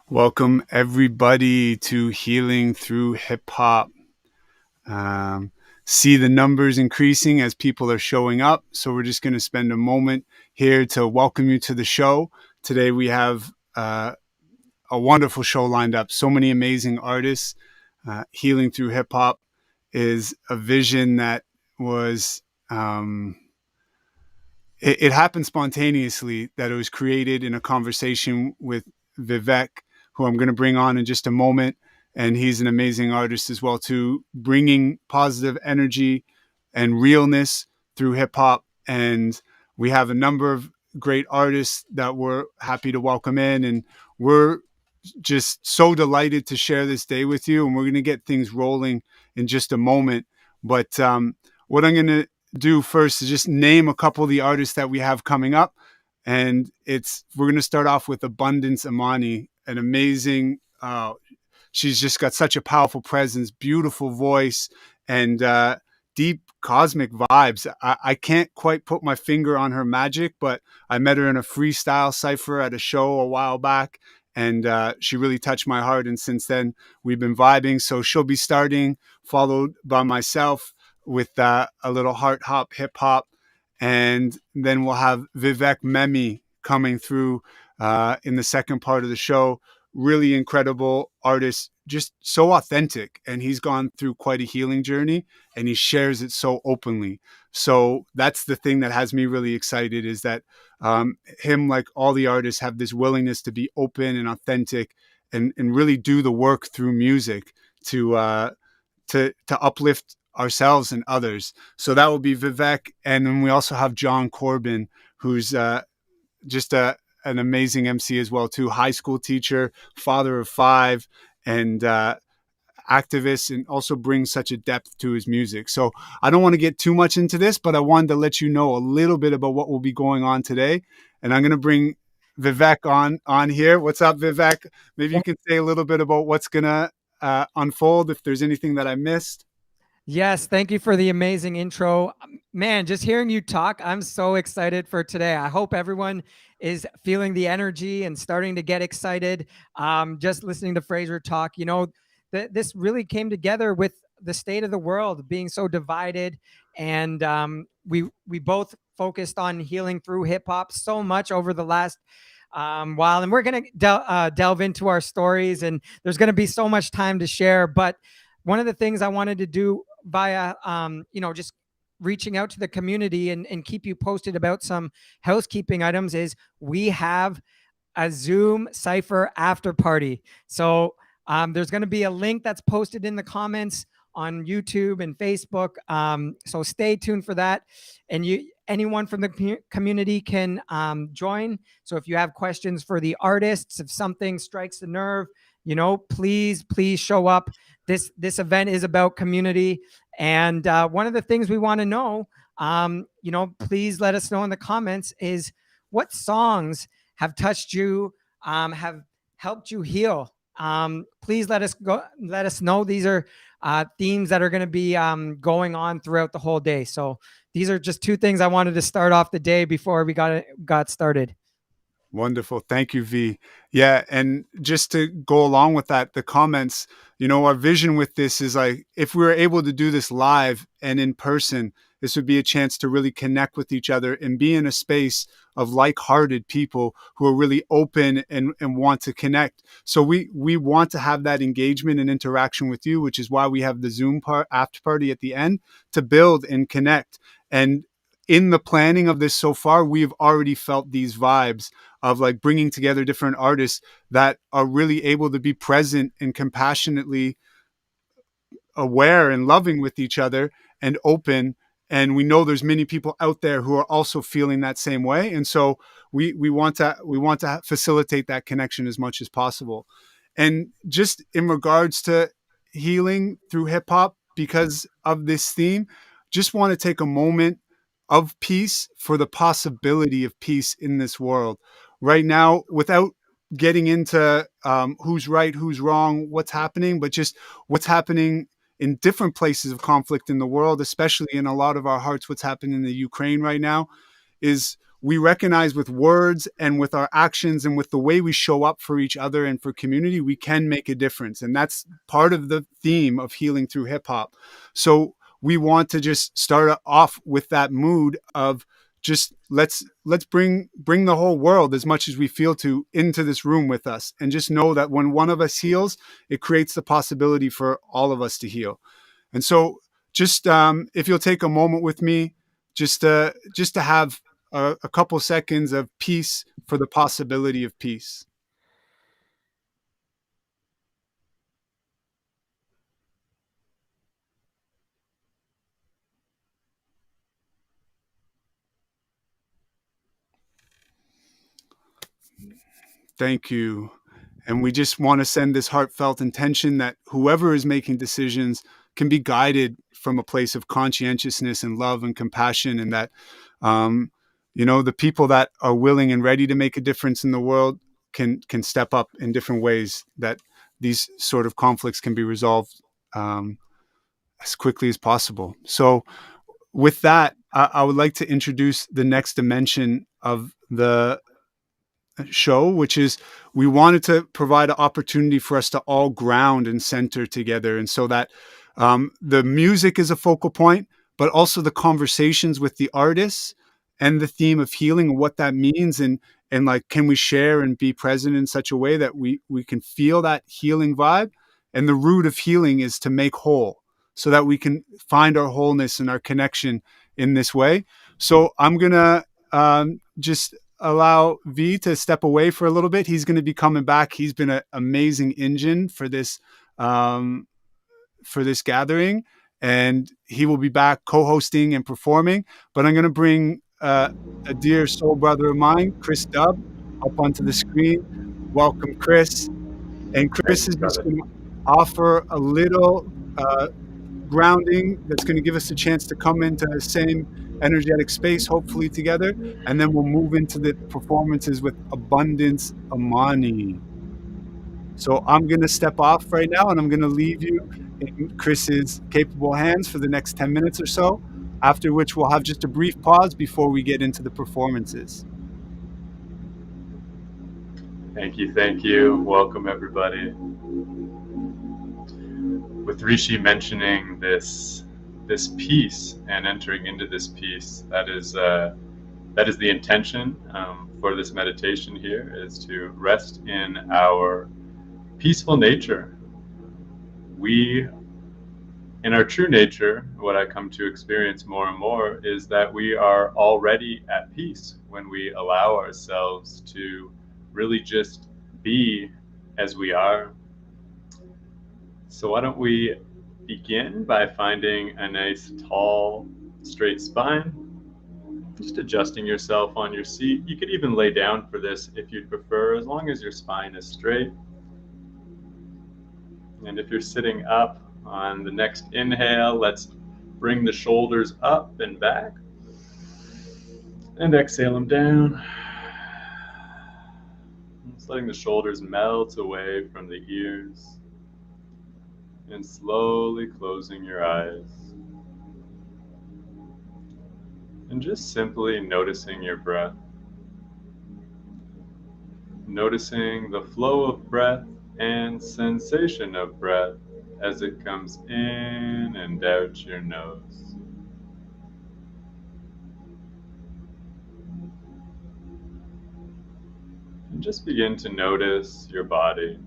Welcome everybody to Healing Through Hip Hop. Um, See the numbers increasing as people are showing up. So we're just going to spend a moment here to welcome you to the show. Today we have a wonderful show lined up. So many amazing artists. Healing Through Hip Hop is a vision that was it happened spontaneously, that it was created in a conversation with Vivek, who I'm going to bring on in just a moment. And he's an amazing artist as well, too, bringing positive energy and realness through hip hop. And we have a number of great artists that we're happy to welcome in. And we're just so delighted to share this day with you. And we're going to get things rolling in just a moment. But what I'm going to do first is just name a couple of the artists that we have coming up. And we're going to start off with Abundance Imani, an amazing, she's just got such a powerful presence, beautiful voice, and deep cosmic vibes. I can't quite put my finger on her magic, but I met her in a freestyle cipher at a show a while back, and she really touched my heart. And since then, we've been vibing. So she'll be starting, followed by myself with a little heart hop, hip hop. And then we'll have Vivek Mehmi coming through in the second part of the show. Really incredible artist, just so authentic. And he's gone through quite a healing journey, and he shares it so openly. So that's the thing that has me really excited, is that him, like all the artists, have this willingness to be open and authentic, and really do the work through music to uplift ourselves and others. So that will be Vivek. And then we also have Jon Corbin, who's just an amazing MC as well, too. High school teacher, father of five, and activist, and also brings such a depth to his music. So I don't want to get too much into this, but I wanted to let you know a little bit about what will be going on today. And I'm going to bring Vivek on here. What's up, Vivek? Maybe you can say a little bit about what's going to unfold, if there's anything that I missed. Yes, thank you for the amazing intro. Man, just hearing you talk, I'm so excited for today. I hope everyone is feeling the energy and starting to get excited. Just listening to Fraser talk, this really came together with the state of the world being so divided, and we both focused on healing through hip hop so much over the last while, and we're gonna delve into our stories, and there's gonna be so much time to share. But one of the things I wanted to do via just reaching out to the community and keep you posted about some housekeeping items is we have a Zoom cipher after party. So there's going to be a link that's posted in the comments on YouTube and Facebook. So stay tuned for that. And anyone from the community can join. So if you have questions for the artists, if something strikes the nerve, please show up. This event is about community, and one of the things we want to know, please let us know in the comments, is what songs have touched you, have helped you heal. Please let us know. These are themes that are going to be going on throughout the whole day. So these are just two things I wanted to start off the day before we got started. Wonderful. Thank you, V. Yeah. And just to go along with that, the comments, our vision with this is, like, if we were able to do this live and in person, this would be a chance to really connect with each other and be in a space of like-hearted people who are really open and want to connect. So we want to have that engagement and interaction with you, which is why we have the Zoom after party at the end, to build and connect. And in the planning of this so far, we've already felt these vibes of, like, bringing together different artists that are really able to be present and compassionately aware and loving with each other and open. And we know there's many people out there who are also feeling that same way. And so we want to facilitate that connection as much as possible. And just in regards to healing through hip hop, because of this theme, just want to take a moment of peace for the possibility of peace in this world right now, without getting into who's right, who's wrong, what's happening, but just what's happening in different places of conflict in the world, especially in a lot of our hearts. What's happening in the Ukraine right now is we recognize with words and with our actions and with the way we show up for each other and for community, we can make a difference. And that's part of the theme of healing through hip hop. So we want to just start off with that mood of just let's bring the whole world, as much as we feel to, into this room with us, and just know that when one of us heals, it creates the possibility for all of us to heal. And so just if you'll take a moment with me, just to have a couple seconds of peace for the possibility of peace. Thank you. And we just want to send this heartfelt intention that whoever is making decisions can be guided from a place of conscientiousness and love and compassion, and that, the people that are willing and ready to make a difference in the world can step up in different ways, that these sort of conflicts can be resolved as quickly as possible. So with that, I would like to introduce the next dimension of the show, which is we wanted to provide an opportunity for us to all ground and center together. And so that the music is a focal point, but also the conversations with the artists and the theme of healing and what that means. And like, can we share and be present in such a way that we can feel that healing vibe? And the root of healing is to make whole, so that we can find our wholeness and our connection in this way. So I'm going to just allow V to step away for a little bit. He's going to be coming back. He's been an amazing engine for this gathering, and he will be back co-hosting and performing. But I'm going to bring a dear soul brother of mine, Chris Dubb, up onto the screen. Welcome, Chris. And Chris is just going to offer a little grounding that's going to give us a chance to come into the same energetic space, hopefully together, and then we'll move into the performances with Abundance Imani. So I'm going to step off right now, and I'm going to leave you in Chris's capable hands for the next 10 minutes or so, after which we'll have just a brief pause before we get into the performances. Thank you. Welcome, everybody. With Rishi mentioning this piece and entering into this piece, that is the intention for this meditation here, is to rest in our peaceful nature. We, in our true nature, what I come to experience more and more is that we are already at peace when we allow ourselves to really just be as we are. So why don't we begin by finding a nice, tall, straight spine. Just adjusting yourself on your seat. You could even lay down for this if you'd prefer, as long as your spine is straight. And if you're sitting up, on the next inhale, let's bring the shoulders up and back. And exhale them down. Just letting the shoulders melt away from the ears. And slowly closing your eyes. And just simply noticing your breath. Noticing the flow of breath and sensation of breath as it comes in and out your nose. And just begin to notice your body.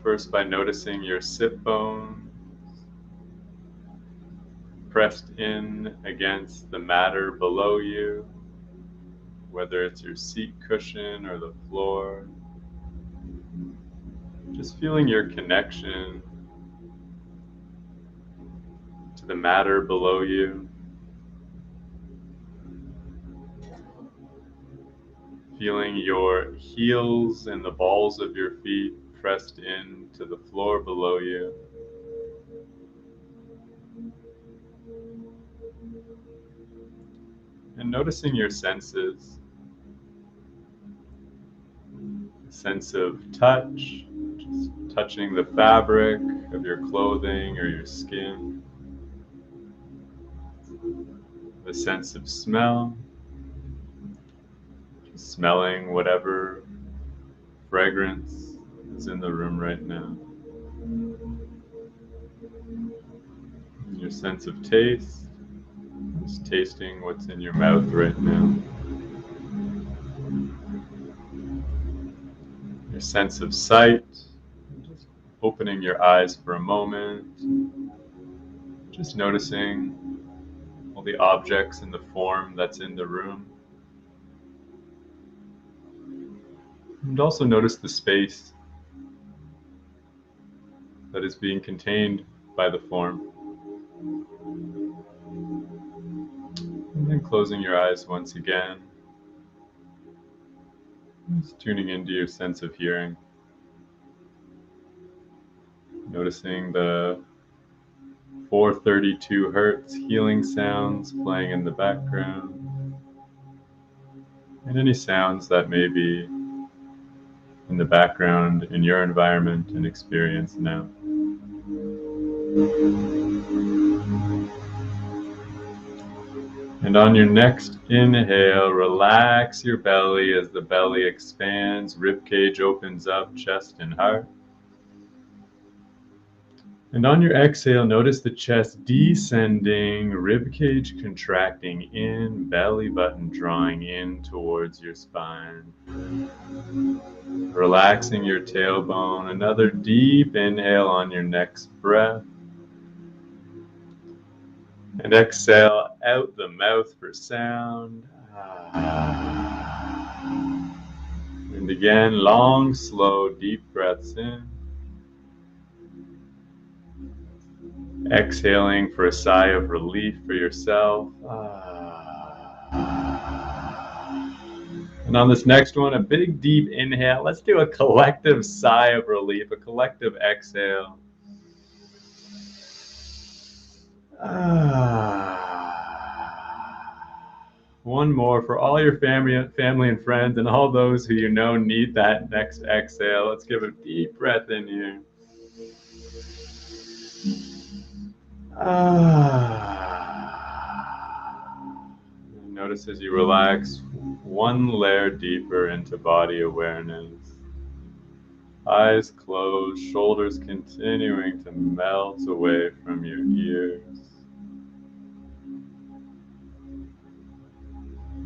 First, by noticing your sit bones pressed in against the matter below you, whether it's your seat cushion or the floor. Just feeling your connection to the matter below you. Feeling your heels and the balls of your feet pressed into the floor below you. And noticing your senses. Sense of touch, just touching the fabric of your clothing or your skin. The the sense of smell, just smelling whatever fragrance is in the room right now. Your sense of taste, just tasting what's in your mouth right now. Your sense of sight, just opening your eyes for a moment, just noticing all the objects and the form that's in the room. And also notice the space that is being contained by the form. And then closing your eyes once again, just tuning into your sense of hearing. Noticing the 432 hertz healing sounds playing in the background, and any sounds that may be in the background in your environment and experience now. And on your next inhale, relax your belly as the belly expands, ribcage opens up, chest and heart. And on your exhale, notice the chest descending, ribcage contracting in, belly button drawing in towards your spine. Relaxing your tailbone, another deep inhale on your next breath. And exhale out the mouth for sound. And again, long, slow, deep breaths in. Exhaling for a sigh of relief for yourself. And on this next one, a big deep inhale. Let's do a collective sigh of relief, a collective exhale. One more for all your family and friends and all those who you know need that next exhale. Let's give a deep breath in here. Notice as you relax one layer deeper into body awareness. Eyes closed, shoulders continuing to melt away from your ears.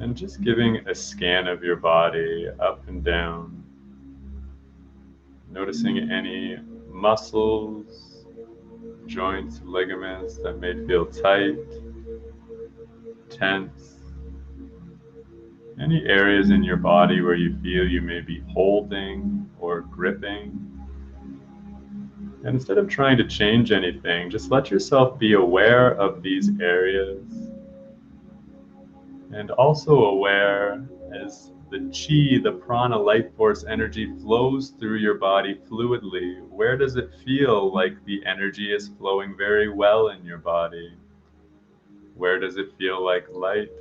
And just giving a scan of your body up and down. Noticing any muscles, joints, ligaments that may feel tight, tense. Any areas in your body where you feel you may be holding or gripping. And instead of trying to change anything, just let yourself be aware of these areas. And also aware as the chi, the prana, life force energy flows through your body fluidly. Where does it feel like the energy is flowing very well in your body? Where does it feel like light?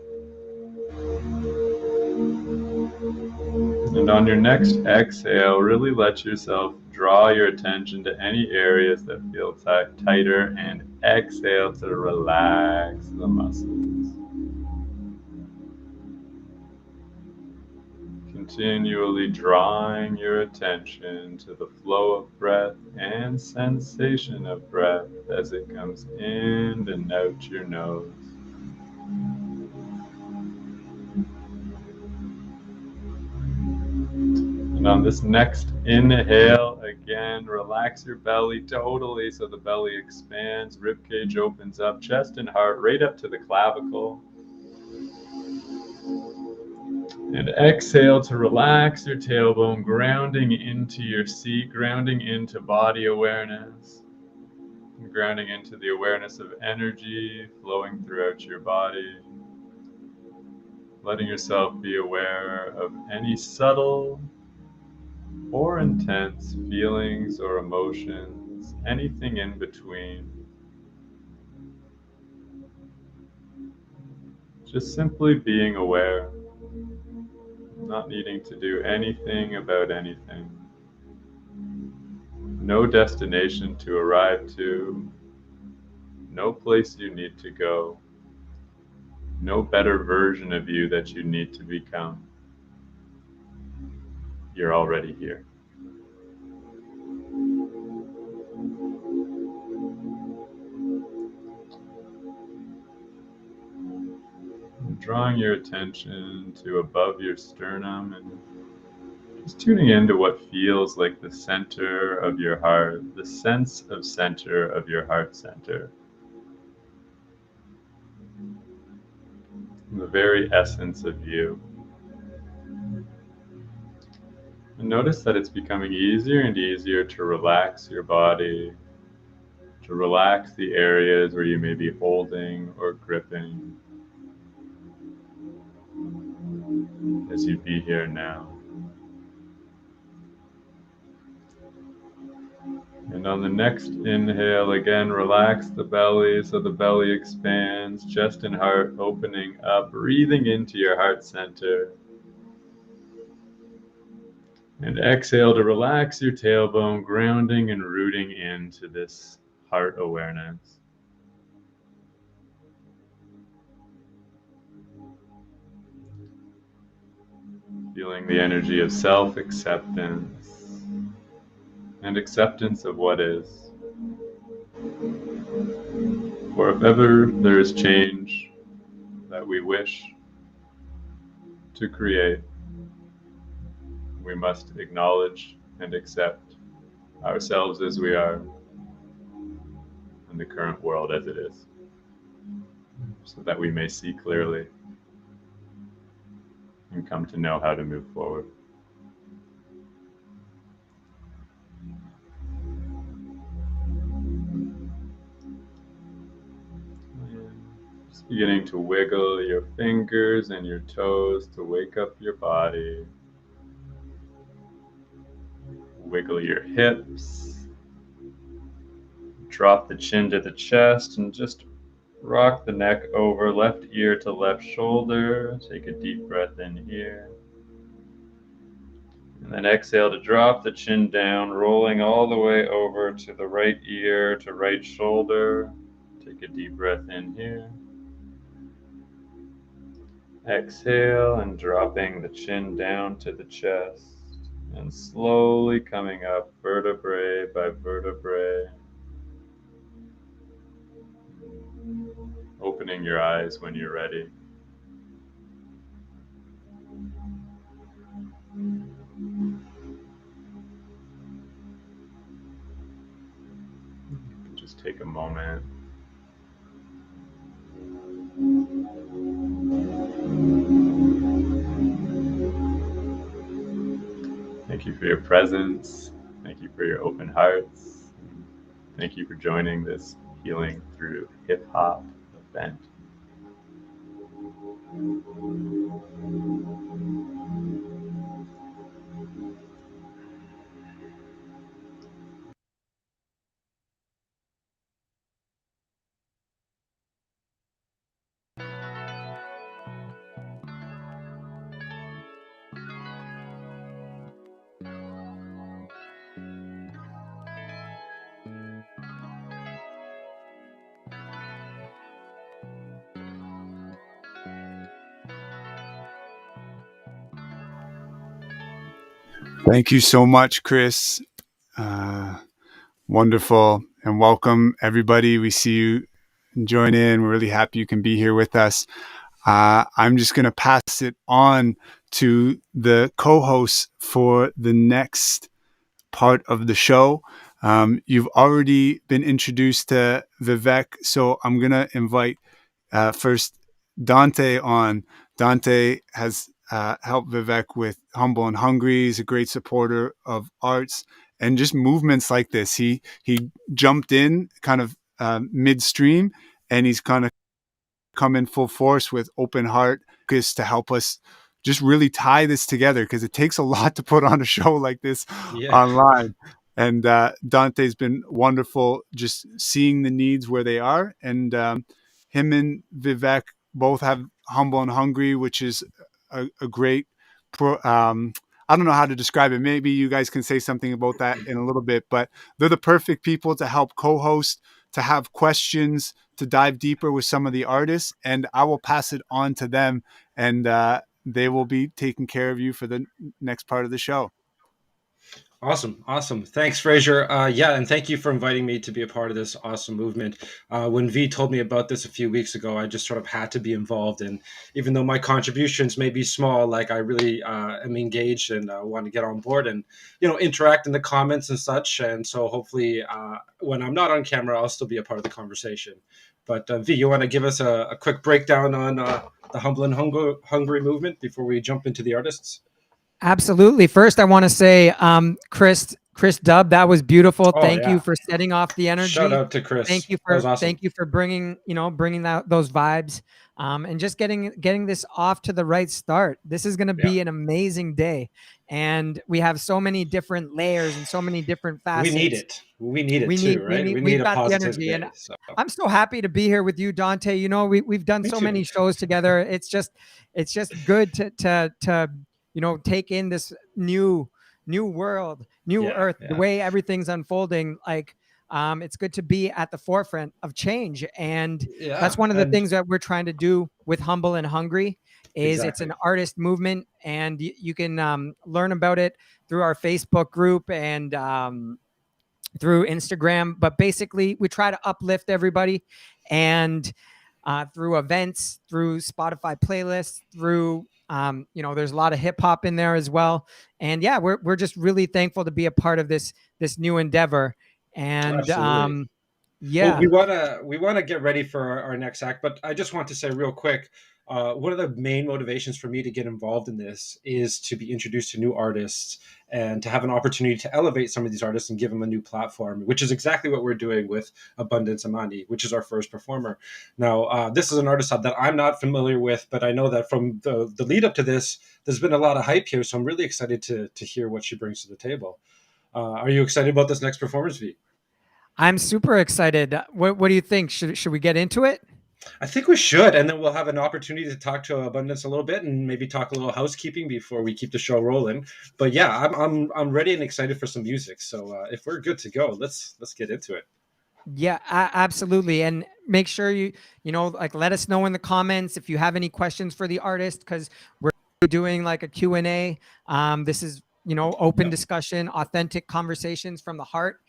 And on your next exhale, really let yourself draw your attention to any areas that feel tighter and exhale to relax the muscles. Continually drawing your attention to the flow of breath and sensation of breath as it comes in and out your nose. And on this next inhale, again, relax your belly totally so the belly expands, ribcage opens up, chest and heart right up to the clavicle. And exhale to relax your tailbone, grounding into your seat, grounding into body awareness, grounding into the awareness of energy flowing throughout your body. Letting yourself be aware of any subtle or intense feelings or emotions, anything in between. Just simply being aware, not needing to do anything about anything. No destination to arrive to, no place you need to go. no better version of you that you need to become. You're already here. Drawing your attention to above your sternum and just tuning into what feels like the center of your heart, the sense of center of your heart center. The very essence of you. And notice that it's becoming easier and easier to relax your body, to relax the areas where you may be holding or gripping as you be here now. And on the next inhale, again, relax the belly so the belly expands, chest and heart opening up, breathing into your heart center. And exhale to relax your tailbone, grounding and rooting into this heart awareness. Feeling the energy of self-acceptance and acceptance of what is. For if ever there is change that we wish to create, we must acknowledge and accept ourselves as we are and the current world as it is, so that we may see clearly and come to know how to move forward. Just beginning to wiggle your fingers and your toes to wake up your body. Wiggle your hips. Drop the chin to the chest and just rock the neck over, left ear to left shoulder. Take a deep breath in here. And then exhale to drop the chin down, rolling all the way over to the right ear to right shoulder. Take a deep breath in here. Exhale and dropping the chin down to the chest and slowly coming up vertebrae by vertebrae. Opening your eyes when you're ready. Just take a moment. Thank you for your presence. Thank you for your open hearts. Thank you for joining this Healing Through Hip Hop event. Thank you so much, Chris. Wonderful. And welcome, everybody. We see you join in. We're really happy you can be here with us. I'm just going to pass it on to the co-hosts for the next part of the show. You've already been introduced to Vivek, so I'm going to invite first Dante on. Dante has helped Vivek with Humble and Hungry. He's a great supporter of arts and just movements like this. He jumped in kind of midstream, and he's kind of come in full force with open heart to help us just really tie this together, because it takes a lot to put on a show like this online. And Dante's been wonderful just seeing the needs where they are. And him and Vivek both have Humble and Hungry, which is a great I don't know how to describe it. Maybe you guys can say something about that in a little bit, but they're the perfect people to help co-host, to have questions, to dive deeper with some of the artists, and I will pass it on to them, and they will be taking care of you for the next part of the show. Awesome. Thanks, Fraser. And thank you for inviting me to be a part of this awesome movement. When V told me about this a few weeks ago, I just sort of had to be involved. And even though my contributions may be small, like I really am engaged and want to get on board and, interact in the comments and such. And so hopefully when I'm not on camera, I'll still be a part of the conversation. But V, you want to give us a quick breakdown on the Humble and Hungry movement before we jump into the artists? Absolutely. First, I want to say, Chris Dubb, that was beautiful. Thank you for setting off the energy. Shout out to Chris. Thank you for bringing those vibes, and just getting this off to the right start. This is going to be an amazing day, and we have so many different layers and so many different facets. We need it too, right? We need a positive day, and I'm so happy to be here with you, Dante. We've done so many shows together. It's just good to take in this new world, earth, the way everything's unfolding. Like, it's good to be at the forefront of change. And that's one of the things that we're trying to do with Humble and Hungry is It's an artist movement, and you can learn about it through our Facebook group and through Instagram. But basically, we try to uplift everybody, and through events, through Spotify playlists, through there's a lot of hip hop in there as well. And we're just really thankful to be a part of this new endeavor. And well, we want to get ready for our next act, but I just want to say real quick, one of the main motivations for me to get involved in this is to be introduced to new artists and to have an opportunity to elevate some of these artists and give them a new platform, which is exactly what we're doing with Abundance Imani, which is our first performer. Now, this is an artist that I'm not familiar with, but I know that from the lead up to this, there's been a lot of hype here, so I'm really excited to hear what she brings to the table. Are you excited about this next performance, V? I'm super excited. What do you think? Should we get into it? I think we should, and then we'll have an opportunity to talk to Abundance a little bit, and maybe talk a little housekeeping before we keep the show rolling. But yeah, I'm ready and excited for some music. So if we're good to go, let's get into it. Yeah, absolutely. And make sure you let us know in the comments if you have any questions for the artist, because we're doing like a Q&A. This is open discussion, authentic conversations from the heart.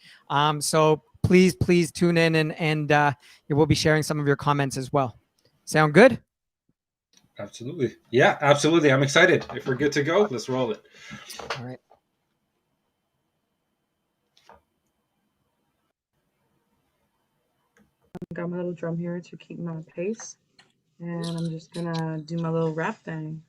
So please tune in, and we'll be sharing some of your comments as well. Sound good? Absolutely. Yeah, absolutely. I'm excited. If we're good to go, let's roll it. All right. Got my little drum here to keep my pace, and I'm just gonna do my little rap thing.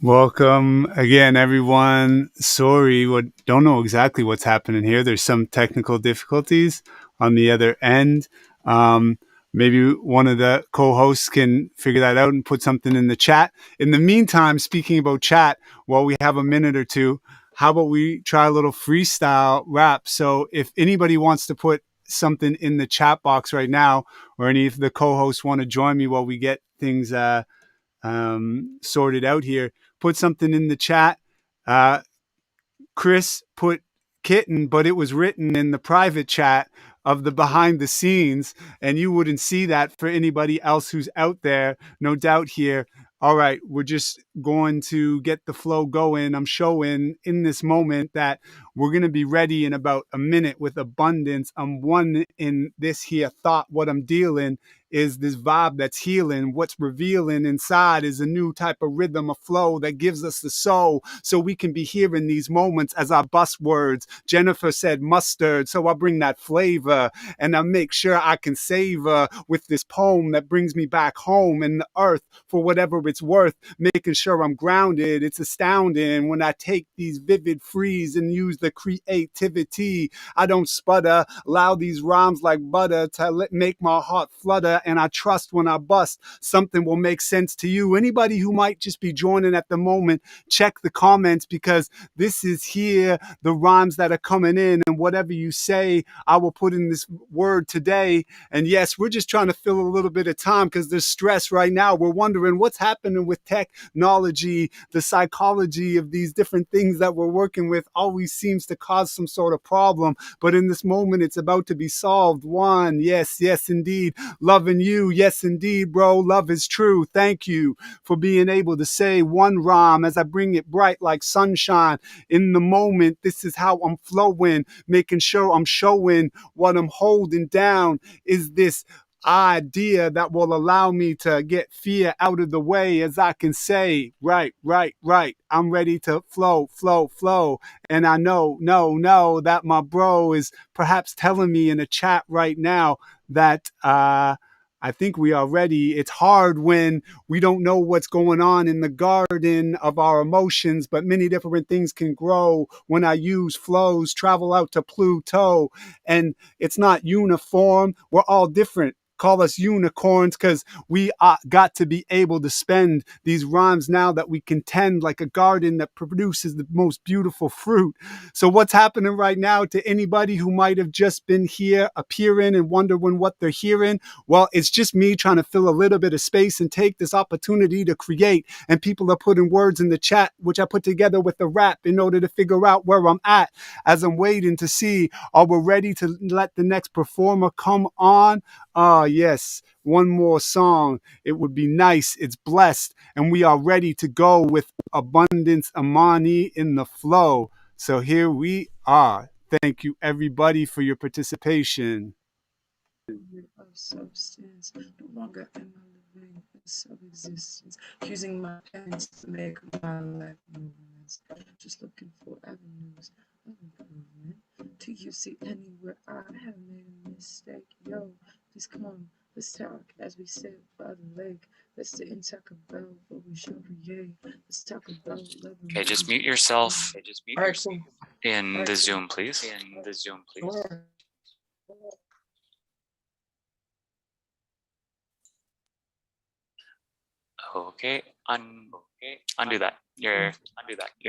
Welcome again, everyone. Sorry, don't know exactly what's happening here. There's some technical difficulties on the other end. Maybe one of the co-hosts can figure that out and put something in the chat. In the meantime, speaking about chat, while we have a minute or two, how about we try a little freestyle rap? So if anybody wants to put something in the chat box right now, or any of the co-hosts want to join me while we get things sorted out here, put something in the chat. Chris put kitten, but it was written in the private chat of the behind the scenes, and you wouldn't see that for anybody else who's out there, no doubt here. All right, we're just going to get the flow going. I'm showing in this moment that we're going to be ready in about a minute with abundance. I'm one in this here thought. What I'm dealing is this vibe that's healing. What's revealing inside is a new type of rhythm, a flow that gives us the soul, so we can be hearing these moments as our bus words. Jennifer said mustard, so I bring that flavor, and I make sure I can savor with this poem that brings me back home in the earth for whatever it's worth, making sure I'm grounded. It's astounding when I take these vivid frees and use the creativity. I don't sputter, allow these rhymes like butter to make my heart flutter, and I trust when I bust, something will make sense to you. Anybody who might just be joining at the moment, check the comments, because this is here, the rhymes that are coming in, and whatever you say, I will put in this word today. And yes, we're just trying to fill a little bit of time because there's stress right now. We're wondering what's happening with technology. The psychology of these different things that we're working with always seems to cause some sort of problem, but in this moment it's about to be solved. One, yes indeed, loving you, yes indeed, bro, love is true. Thank you for being able to say one rhyme as I bring it bright like sunshine in the moment. This is how I'm flowing, making sure I'm showing what I'm holding down is this idea that will allow me to get fear out of the way, as I can say, right. I'm ready to flow. And I know that my bro is perhaps telling me in a chat right now that I think we are ready. It's hard when we don't know what's going on in the garden of our emotions, but many different things can grow when I use flows, travel out to Pluto. And it's not uniform. We're all different. Call us unicorns, because we got to be able to spend these rhymes now that we contend like a garden that produces the most beautiful fruit. So what's happening right now to anybody who might have just been here appearing and wondering what they're hearing? Well, it's just me trying to fill a little bit of space and take this opportunity to create. And people are putting words in the chat, which I put together with the rap in order to figure out where I'm at as I'm waiting to see, are we ready to let the next performer come on? Yes, one more song. It would be nice. It's blessed. And we are ready to go with abundance, Imani in the flow. So here we are. Thank you, everybody, for your participation. Of substance, no longer am I living in self-existence, using my pens to make my life movements, just looking for avenues of improvement. Do you see anywhere I have made a mistake? Yo, please come on, let's talk as we sit by the lake. Let's sit and talk about what we shall create. Let's talk about love. Okay, just mute yourself Cool. in the Zoom, please. Sure. Okay, undo that. You're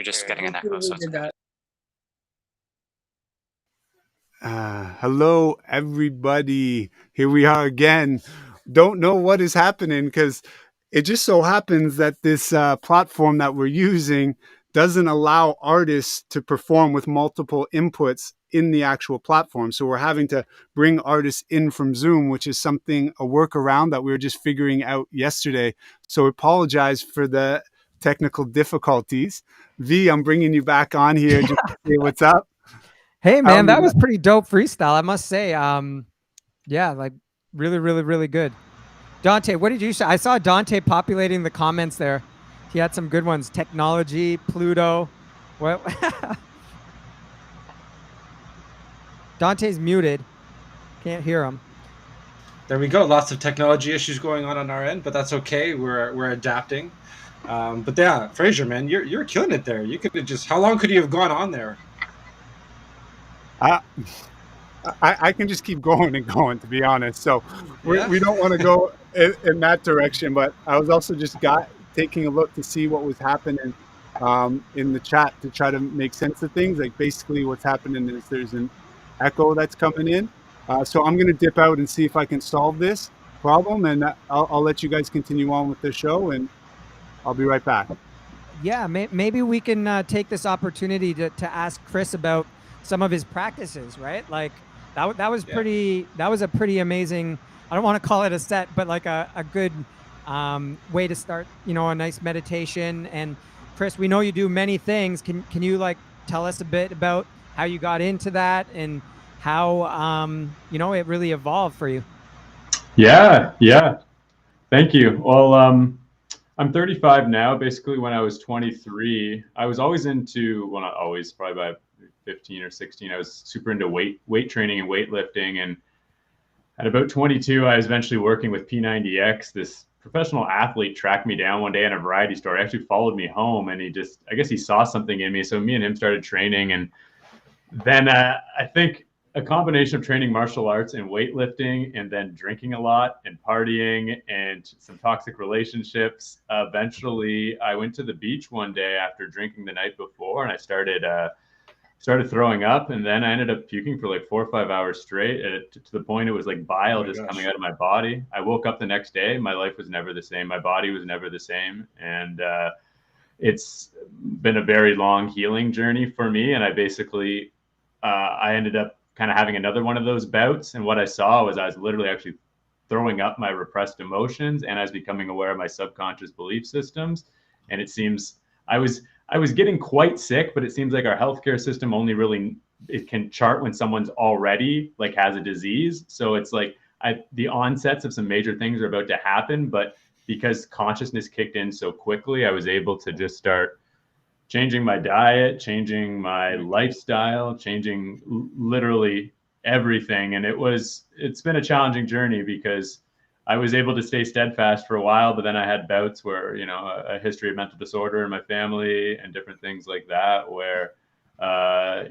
just getting an echo. So it's okay. Hello, everybody. Here we are again. Don't know what is happening, because it just so happens that this platform that we're using doesn't allow artists to perform with multiple inputs in the actual platform. So we're having to bring artists in from Zoom, which is a workaround that we were just figuring out yesterday. So apologize for the technical difficulties. V, I'm bringing you back on here just to say what's up. Hey man, that was pretty dope freestyle, I must say. Yeah, like really good. Dante, what did you say? I saw Dante populating the comments there. He had some good ones. Technology, Pluto. What? Dante's muted. Can't hear him. There we go. Lots of technology issues going on our end, but that's okay. We're adapting. But yeah, Fraser, man, you're killing it there. You could have just. How long could you have gone on there? I can just keep going and going, to be honest. So we don't want to go in that direction. But I was also just taking a look to see what was happening in the chat to try to make sense of things. Like basically what's happening is there's an echo that's coming in. So I'm going to dip out and see if I can solve this problem, and I'll let you guys continue on with the show, and I'll be right back. Yeah, maybe we can take this opportunity to ask Chris about some of his practices, right? Like that was pretty, that was a pretty amazing, I don't want to call it a set, but like a good way to start, you know, a nice meditation. And Chris, we know you do many things. Can you like tell us a bit about how you got into that and how, you know, it really evolved for you? Yeah. Thank you. Well, I'm 35 now. Basically, when I was 23, I was always into, well, not always, probably by 15 or 16, I was super into weight training and weightlifting. And at about 22, I was eventually working with P90X. This professional athlete tracked me down one day in a variety store. He actually followed me home, and I guess he saw something in me. So me and him started training. And then I think a combination of training martial arts and weightlifting and then drinking a lot and partying and some toxic relationships. Eventually, I went to the beach one day after drinking the night before, and I started throwing up, and then I ended up puking for like 4 or 5 hours straight to the point it was like bile just coming out of my body. I woke up the next day. My life was never the same. My body was never the same. And it's been a very long healing journey for me. And I basically, I ended up kind of having another one of those bouts. And what I saw was I was literally actually throwing up my repressed emotions, and I was becoming aware of my subconscious belief systems. And it seems I was getting quite sick, but it seems like our healthcare system only really, it can chart when someone's already like has a disease. So it's like the onsets of some major things are about to happen, but because consciousness kicked in so quickly, I was able to just start changing my diet, changing my lifestyle, changing literally everything. And it's been a challenging journey because I was able to stay steadfast for a while, but then I had bouts where, you know, a history of mental disorder in my family and different things like that, where, I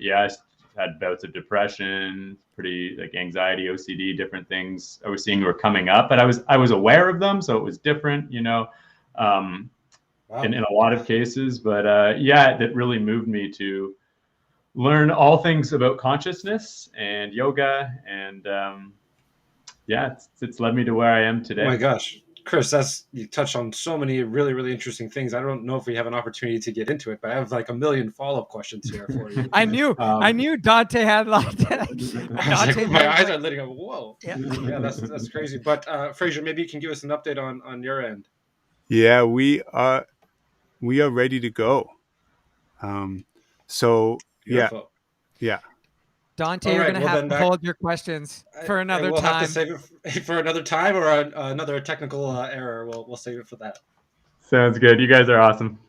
had bouts of depression, pretty like anxiety, OCD, different things I was seeing were coming up, but I was aware of them. So it was different, you know, in a lot of cases, but that really moved me to learn all things about consciousness and yoga, and it's led me to where I am today. Oh my gosh, Chris, you touched on so many really, really interesting things. I don't know if we have an opportunity to get into it, but I have like a million follow-up questions here for you. I knew Dante had like my eyes are lighting up. Whoa. Yeah, that's crazy. But Fraser, maybe you can give us an update on your end. Yeah, we are ready to go. So Beautiful. Yeah. Dante, you're going to have to hold your questions for another we'll time. Have to save it for another time, or another technical error. We'll save it for that. Sounds good. You guys are awesome.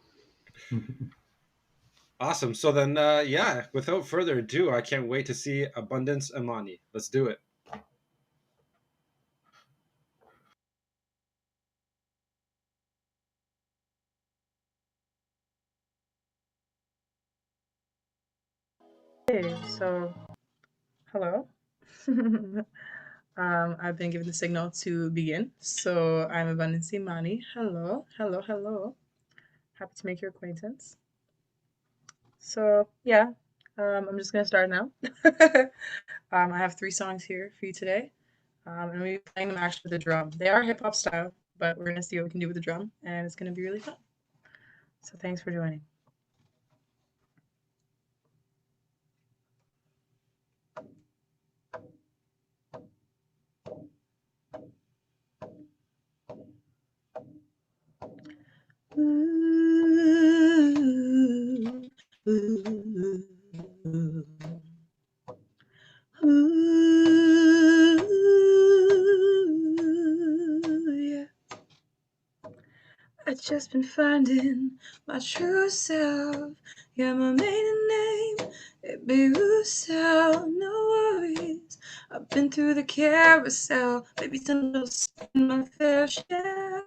Awesome. So then, without further ado, I can't wait to see Abundance Imani. Let's do it. Hey, so hello. I've been given the signal to begin. So I'm Abundance Imani. Hello. Happy to make your acquaintance. So yeah, I'm just gonna start now. I have 3 songs here for you today. And we'll be playing them actually with the drum. They are hip hop style, but we're gonna see what we can do with the drum, and it's gonna be really fun. So thanks for joining. Yeah. I've just been finding my true self. Yeah, my maiden name, it be Russell. No worries, I've been through the carousel. Maybe sometimes my fair share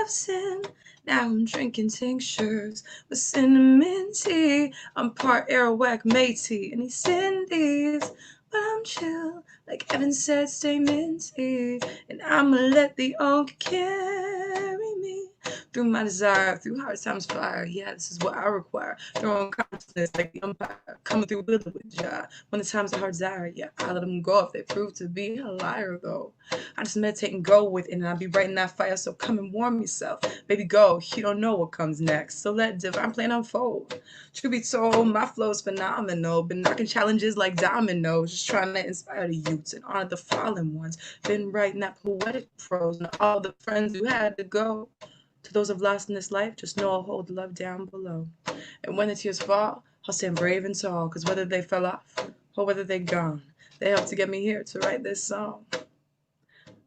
of sin. Now I'm drinking tinctures with cinnamon tea. I'm part Arawak matey, and he's Cindy's. But I'm chill, like Evan said, stay minty. And I'ma let the onk carry me through my desire, through hard times fire. Yeah, this is what I require. Throwing consciousness like the umpire, coming through with joy. When the times are hard desire, yeah, I let them go if they prove to be a liar, though. I just meditate and go with it, and I'll be right in that fire, so come and warm yourself. Baby, go, you don't know what comes next, so let divine plan unfold. Truth be told, my flow's phenomenal, been knocking challenges like dominoes, just trying to inspire the youths and honor the fallen ones. Been writing that poetic prose, and all the friends who had to go. To those who've lost in this life, just know I'll hold the love down below. And when the tears fall, I'll stand brave and tall, cause whether they fell off or whether they're gone, they helped to get me here to write this song.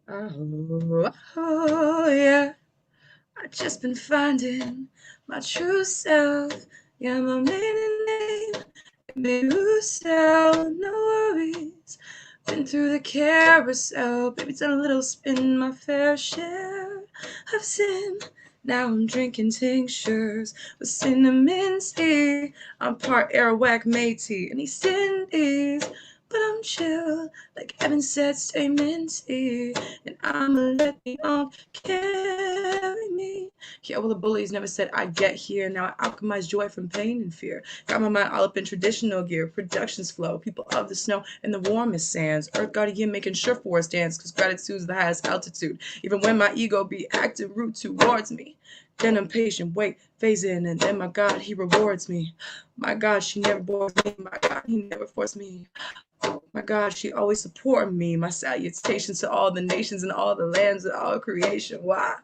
Oh yeah, I've just been finding my true self. Yeah, my maiden name, baby, Russell, no worries. Been through the carousel, baby, done a little spin, my fair share of sin. Now I'm drinking tinctures with cinnamon tea. I'm part Arawak Métis and East Indies, but I'm chill, like Evan said, stay minty. And I'ma let the carry me. Yeah, well, the bullies never said I'd get here. Now I alchemize joy from pain and fear. Got my mind all up in traditional gear, productions flow, people of the snow and the warmest sands. Earth guardian making sure for us dance, cause gratitude's the highest altitude. Even when my ego be acting rude towards me. Then I'm patient, wait, phase in, and then my God, he rewards me. My God, she never bores me. My God, he never forced me. My God, she always supported me. My salutations to all the nations and all the lands and all creation. Why?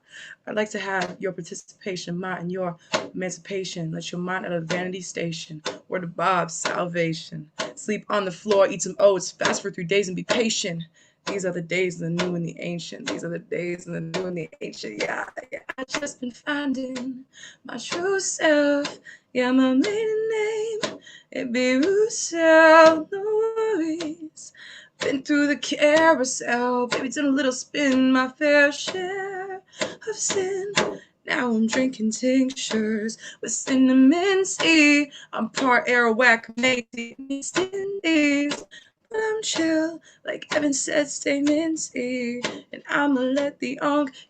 I'd like to have your participation, mine and your emancipation. Let your mind out of the vanity station. Word of Bob's salvation. Sleep on the floor, eat some oats, fast for 3 days and be patient. These are the days of the new and the ancient. These are the days of the new and the ancient. Yeah, I just been finding my true self. Yeah, my maiden name, it be Russell, no worries. Been through the carousel, baby, done a little spin, my fair share of sin. Now I'm drinking tinctures with cinnamon tea. I'm part Arawak Métis and East Indies, but I'm chill, like Evan said, stay minty. And I'ma let the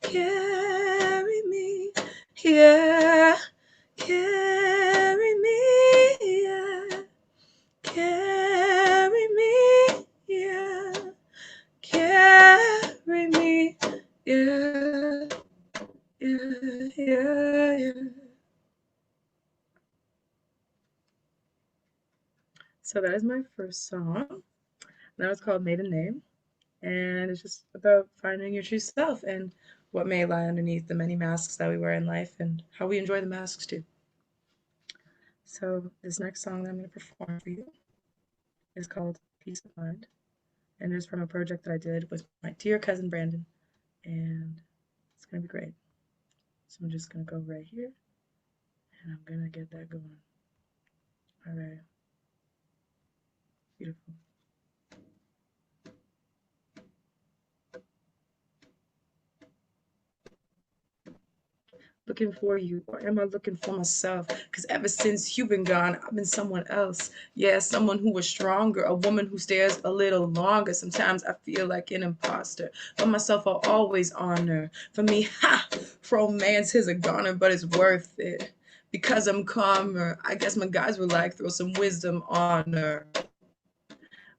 carry me, yeah. Carry me, yeah. Carry me, yeah. Carry me, yeah. Yeah, yeah, yeah. So that is my first song. That was called Maiden Name. And it's just about finding your true self and what may lie underneath the many masks that we wear in life and how we enjoy the masks too. So this next song that I'm going to perform for you is called Peace of Mind, and it is from a project that I did with my dear cousin Brandon, and it's going to be great. So I'm just going to go right here, and I'm going to get that going. All right. Beautiful. Looking for you, or am I looking for myself? Because ever since you've been gone, I've been someone else. Yeah, someone who was stronger, a woman who stares a little longer. Sometimes I feel like an imposter, but myself I'll always honor. For me, romance is a goner, but it's worth it. Because I'm calmer, I guess my guys were like, throw some wisdom on her.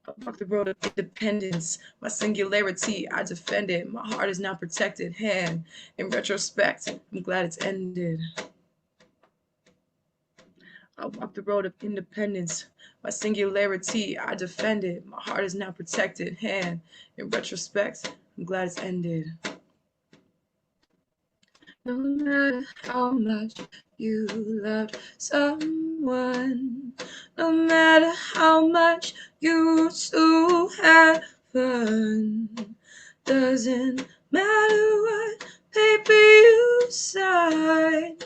I walk the road of independence. My singularity, I defend it. My heart is now protected. And in retrospect, I'm glad it's ended. I walk the road of independence. My singularity, I defend it. My heart is now protected. And in retrospect, I'm glad it's ended. No matter how much you loved someone, no matter how much you two had fun, doesn't matter what paper you sign,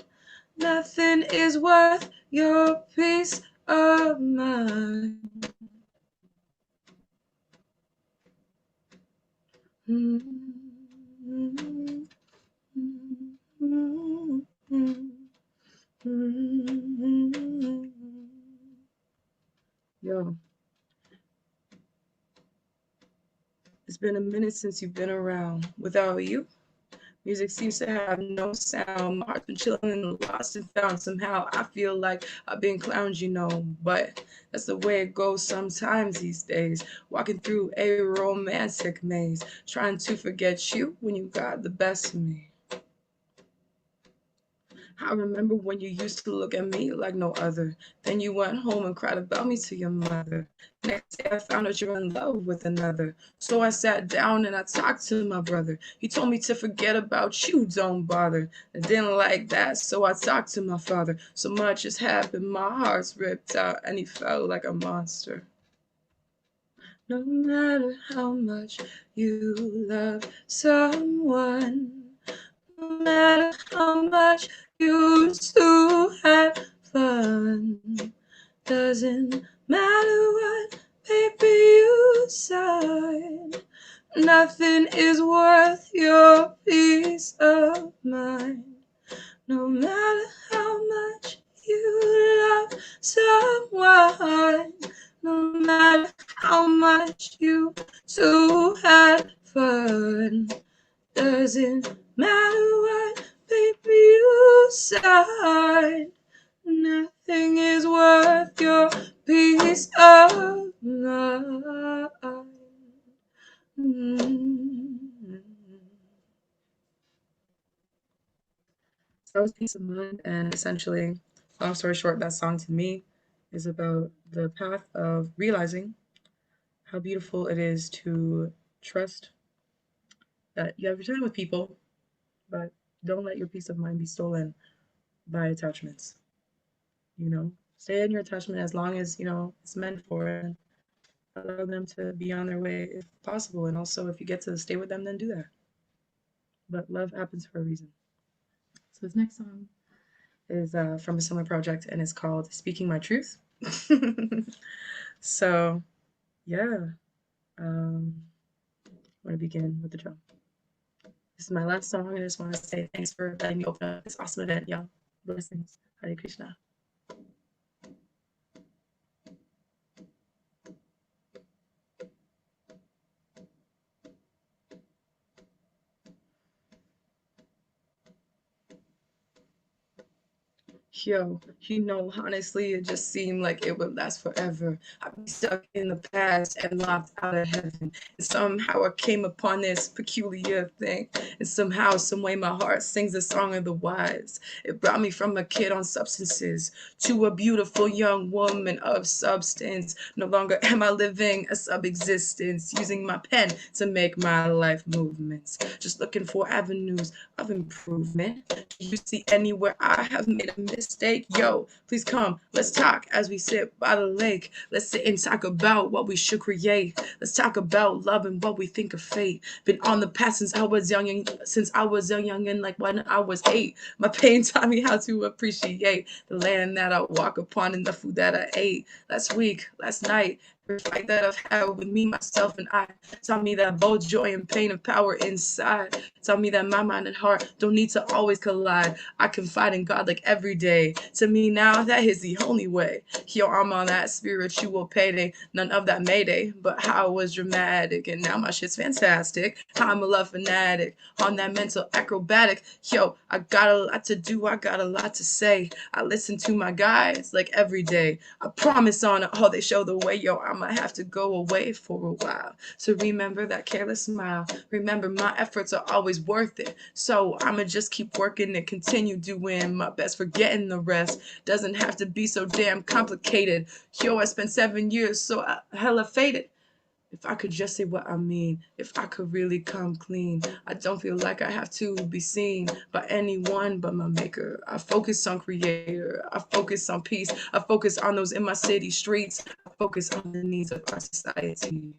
nothing is worth your peace of mind. Mm-hmm. Yo, it's been a minute since you've been around. Without you, Music seems to have no sound. My heart's been chilling and lost and found. Somehow I feel like I've been clowned, you know. But that's the way it goes sometimes these days. Walking through a romantic maze, trying to forget you when you got the best of me. I remember when you used to look at me like no other. Then you went home and cried about me to your mother. Next day I found out you're in love with another. So I sat down and I talked to my brother. He told me to forget about you, don't bother. I didn't like that, so I talked to my father. So much has happened, my heart's ripped out, and he felt like a monster. No matter how much you love someone, no matter how much you used to have fun, doesn't matter what paper you sign, nothing is worth your peace of mind. No matter how much you love someone, no matter how much you two had fun, doesn't matter what paper you sign, nothing is worth your peace of mind. So that was peace of mind, and essentially, long story short, that song to me is about the path of realizing how beautiful it is to trust that you have your time with people, but don't let your peace of mind be stolen by attachments. You know, stay in your attachment as long as, you know, it's meant for, and allow them to be on their way if possible. And also, if you get to stay with them, then do that. But love happens for a reason. So this next song is from a similar project, and it's called Speaking My Truth. So, yeah. I'm going to begin with the drum. This is my last song, and I just want to say thanks for letting me open up this awesome event, y'all. Blessings. Hare Krishna. Yo, you know, honestly, it just seemed like it would last forever. I'd be stuck in the past and locked out of heaven. And somehow I came upon this peculiar thing. And somehow, some way, my heart sings the song of the wise. It brought me from a kid on substances to a beautiful young woman of substance. No longer am I living a sub-existence, using my pen to make my life movements. Just looking for avenues of improvement. Do you see anywhere I have made a mistake? Yo, please come, let's talk as we sit by the lake. Let's sit and talk about what we should create. Let's talk about love and what we think of fate. Been on the path since I was young, and like when I was 8. My pain taught me how to appreciate the land that I walk upon and the food that I ate. Last week, last night, the fight that I've had with me, myself, and I taught me that both joy and pain have power inside. Taught me that my mind and heart don't need to always collide. I confide in God like every day. To me now, that is the only way. Yo, I'm on that spiritual payday. None of that mayday, but how it was dramatic. And now my shit's fantastic. I'm a love fanatic. On that mental acrobatic. Yo, I got a lot to do. I got a lot to say. I listen to my guys like every day. I promise on it. Oh, they show the way. Yo, I'ma have to go away for a while. So remember that careless smile. Remember my efforts are always worth it. So I'ma just keep working and continue doing my best, forgetting the rest. Doesn't have to be so damn complicated. Yo, I spent 7 years so hella faded. If I could just say what I mean, if I could really come clean, I don't feel like I have to be seen by anyone but my maker. I focus on creator, I focus on peace, I focus on those in my city streets, I focus on the needs of our society.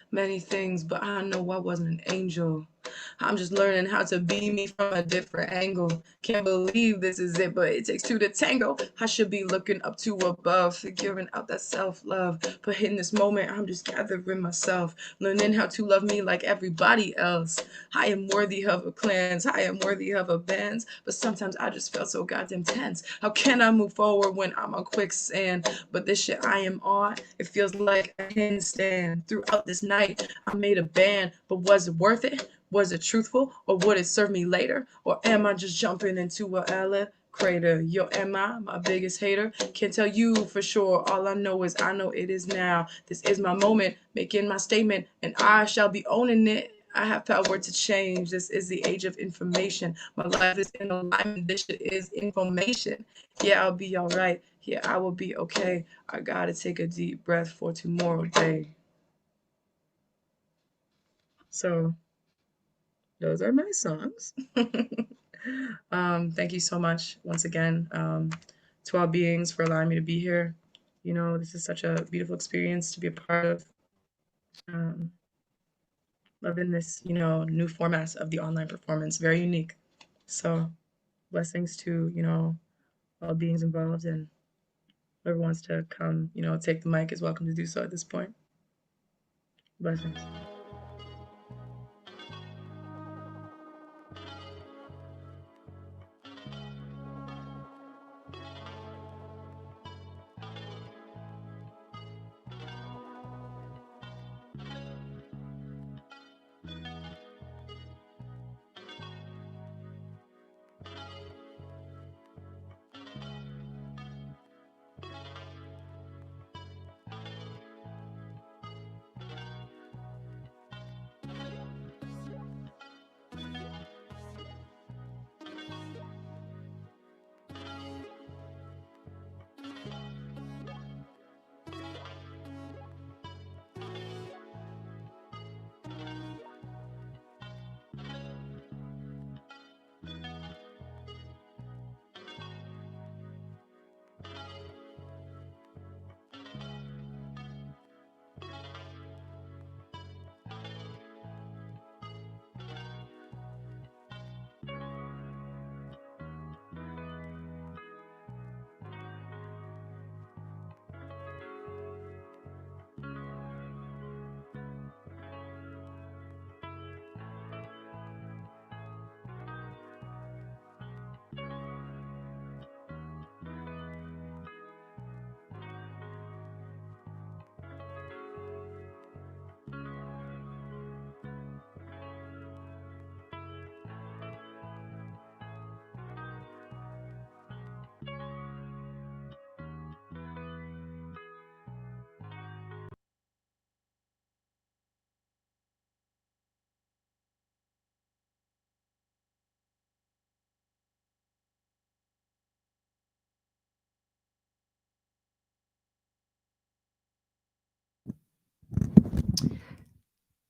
Many things, but I know I wasn't an angel. I'm just learning how to be me from a different angle. Can't believe this is it, but it takes two to tango. I should be looking up to above, figuring out that self-love. But in this moment, I'm just gathering myself, learning how to love me like everybody else. I am worthy of a cleanse, I am worthy of a bands, but sometimes I just feel so goddamn tense. How can I move forward when I'm on quicksand? But this shit I am on, it feels like a handstand. Throughout this night, I made a band, but was it worth it? Was it truthful, or would it serve me later? Or am I just jumping into a crater? Yo, am I my biggest hater? Can't tell you for sure. All I know is I know it is now. This is my moment, making my statement, and I shall be owning it. I have power to change. This is the age of information. My life is in alignment. This shit is information. Yeah, I'll be all right. Yeah, I will be okay. I gotta take a deep breath for tomorrow day. So those are my songs. Thank you so much once again to all beings for allowing me to be here. You know, this is such a beautiful experience to be a part of. Loving this, you know, new format of the online performance, very unique. So blessings to, you know, all beings involved, and whoever wants to come, you know, take the mic is welcome to do so at this point. Blessings.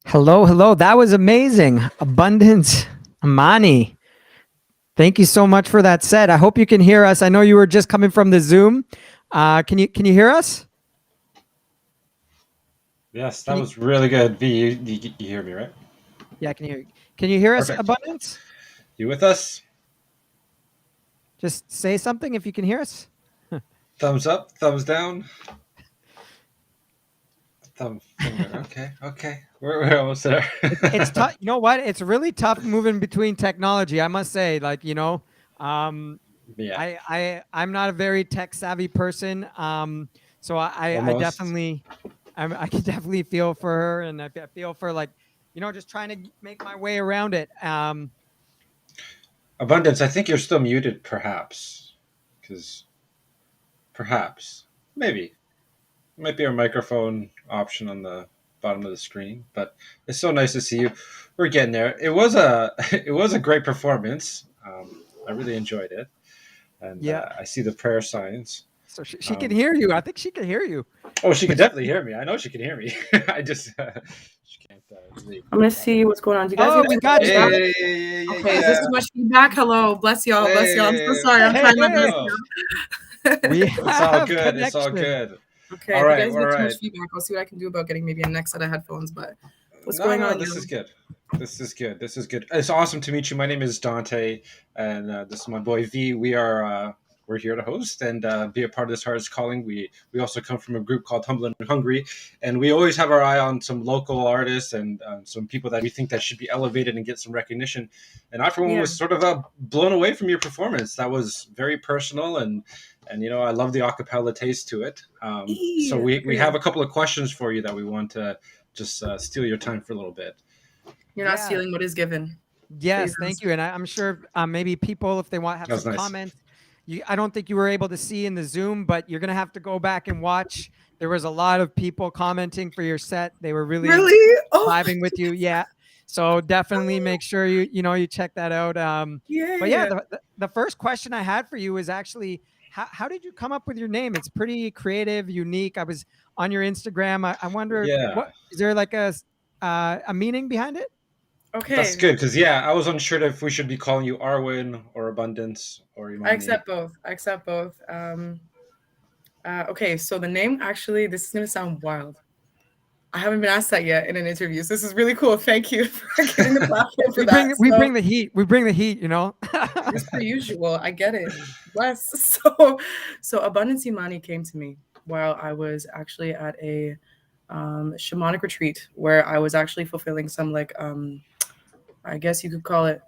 Hello, hello. That was amazing. Abundance, Imani. Thank you so much for that set. I hope you can hear us. I know you were just coming from the Zoom. Can you hear us? Yes, that was really good. V, you hear me, right? Yeah, can you hear us, Perfect. Abundance? You with us? Just say something if you can hear us. Thumbs up, thumbs down. Thumb finger. Okay. We're almost there. It's tough. You know what? It's really tough moving between technology. I must say, like, you know, yeah. I'm not a very tech savvy person. So I definitely, I can definitely feel for her, and I feel for, like, you know, just trying to make my way around it. Abundance, I think you're still muted, perhaps, because maybe. Might be our microphone option on the bottom of the screen, but it's so nice to see you. We're getting there. It was a great performance. I really enjoyed it, and I see the prayer signs. So she can hear you. I think she can hear you. Oh, she can definitely hear me. I know she can hear me. I just she can't. I'm gonna see what's going on. Do you guys? Oh, we got you. Okay, is this too much feedback? Hello, bless y'all, bless y'all. I'm so sorry. I'm trying my best. It's all good. It's all good. Okay, if you guys get too much feedback, I'll see what I can do about getting maybe a next set of headphones. But What's going on? This is good. This is good. This is good. It's awesome to meet you. My name is Dante, and this is my boy V. We're here to host and be a part of this Hardest Calling. We also come from a group called Humble and Hungry, and we always have our eye on some local artists and some people that we think that should be elevated and get some recognition. And I, for one, was sort of blown away from your performance. That was very personal, and I love the acapella taste to it. So we have a couple of questions for you that we want to just steal your time for a little bit. You're not stealing what is given. Yes, thank you. And I'm sure maybe people, if they want to have some comments, I don't think you were able to see in the Zoom, but you're going to have to go back and watch. There was a lot of people commenting for your set. They were really vibing with you. Yeah. So definitely make sure you check that out. But yeah, the first question I had for you is actually, how did you come up with your name? It's pretty creative, unique. I was on your Instagram. I wonder, what is there like a meaning behind it? Okay, that's good because I was unsure if we should be calling you Arwen or Abundance or Imani. I accept both. Okay, so the name, actually, this is gonna sound wild. I haven't been asked that yet in an interview, so this is really cool. Thank you for getting the platform for that. We bring the heat. We bring the heat. As per usual. I get it. Bless. So Abundance Imani came to me while I was actually at a shamanic retreat where I was actually fulfilling some I guess you could call it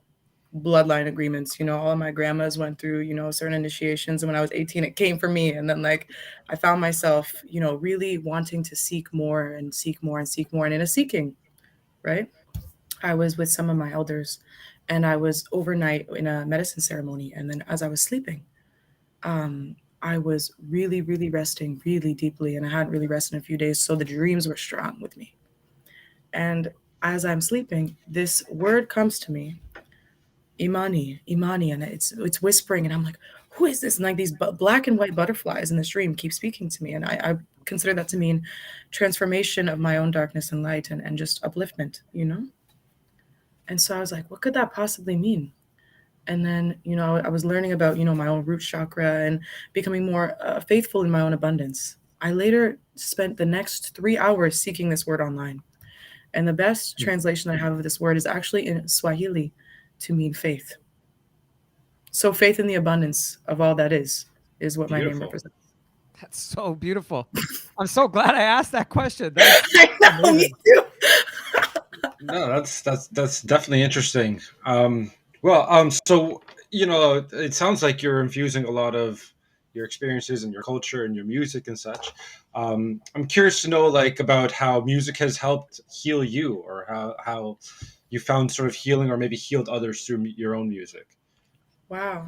bloodline agreements. All of my grandmas went through, certain initiations. And when I was 18, it came for me. And then I found myself, really wanting to seek more and seek more and seek more. And in a seeking, right? I was with some of my elders and I was overnight in a medicine ceremony. And then as I was sleeping, I was really, really resting really deeply. And I hadn't really rested in a few days. So the dreams were strong with me. And as I'm sleeping, this word comes to me, Imani, and it's whispering, and I'm like, who is this? And these black and white butterflies in this dream keep speaking to me, and I consider that to mean transformation of my own darkness and light, and just upliftment, And so I was like, what could that possibly mean? And then, I was learning about, my own root chakra and becoming more faithful in my own abundance. I later spent the next 3 hours seeking this word online. And the best translation I have of this word is actually in Swahili to mean faith. So faith in the abundance of all that is what my name represents. That's so beautiful. I'm so glad I asked that question. I know, me too. No, that's definitely interesting. So, it sounds like you're infusing a lot of your experiences and your culture and your music and such. I'm curious to know about how music has helped heal you, or how you found sort of healing or maybe healed others through your own music. Wow.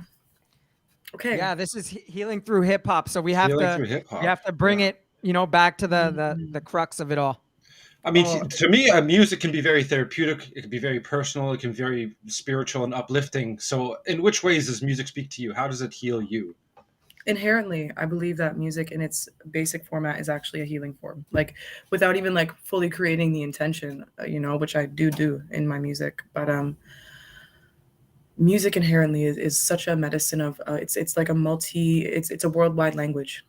Okay. Yeah, this is healing through hip hop. So we have to bring it, back to the crux of it all. I mean, to me, music can be very therapeutic. It can be very personal. It can be very spiritual and uplifting. So in which ways does music speak to you? How does it heal you? Inherently, I believe that music in its basic format is actually a healing form, without even fully creating the intention, which I do in my music. But music inherently is such a medicine of it's like it's a worldwide language,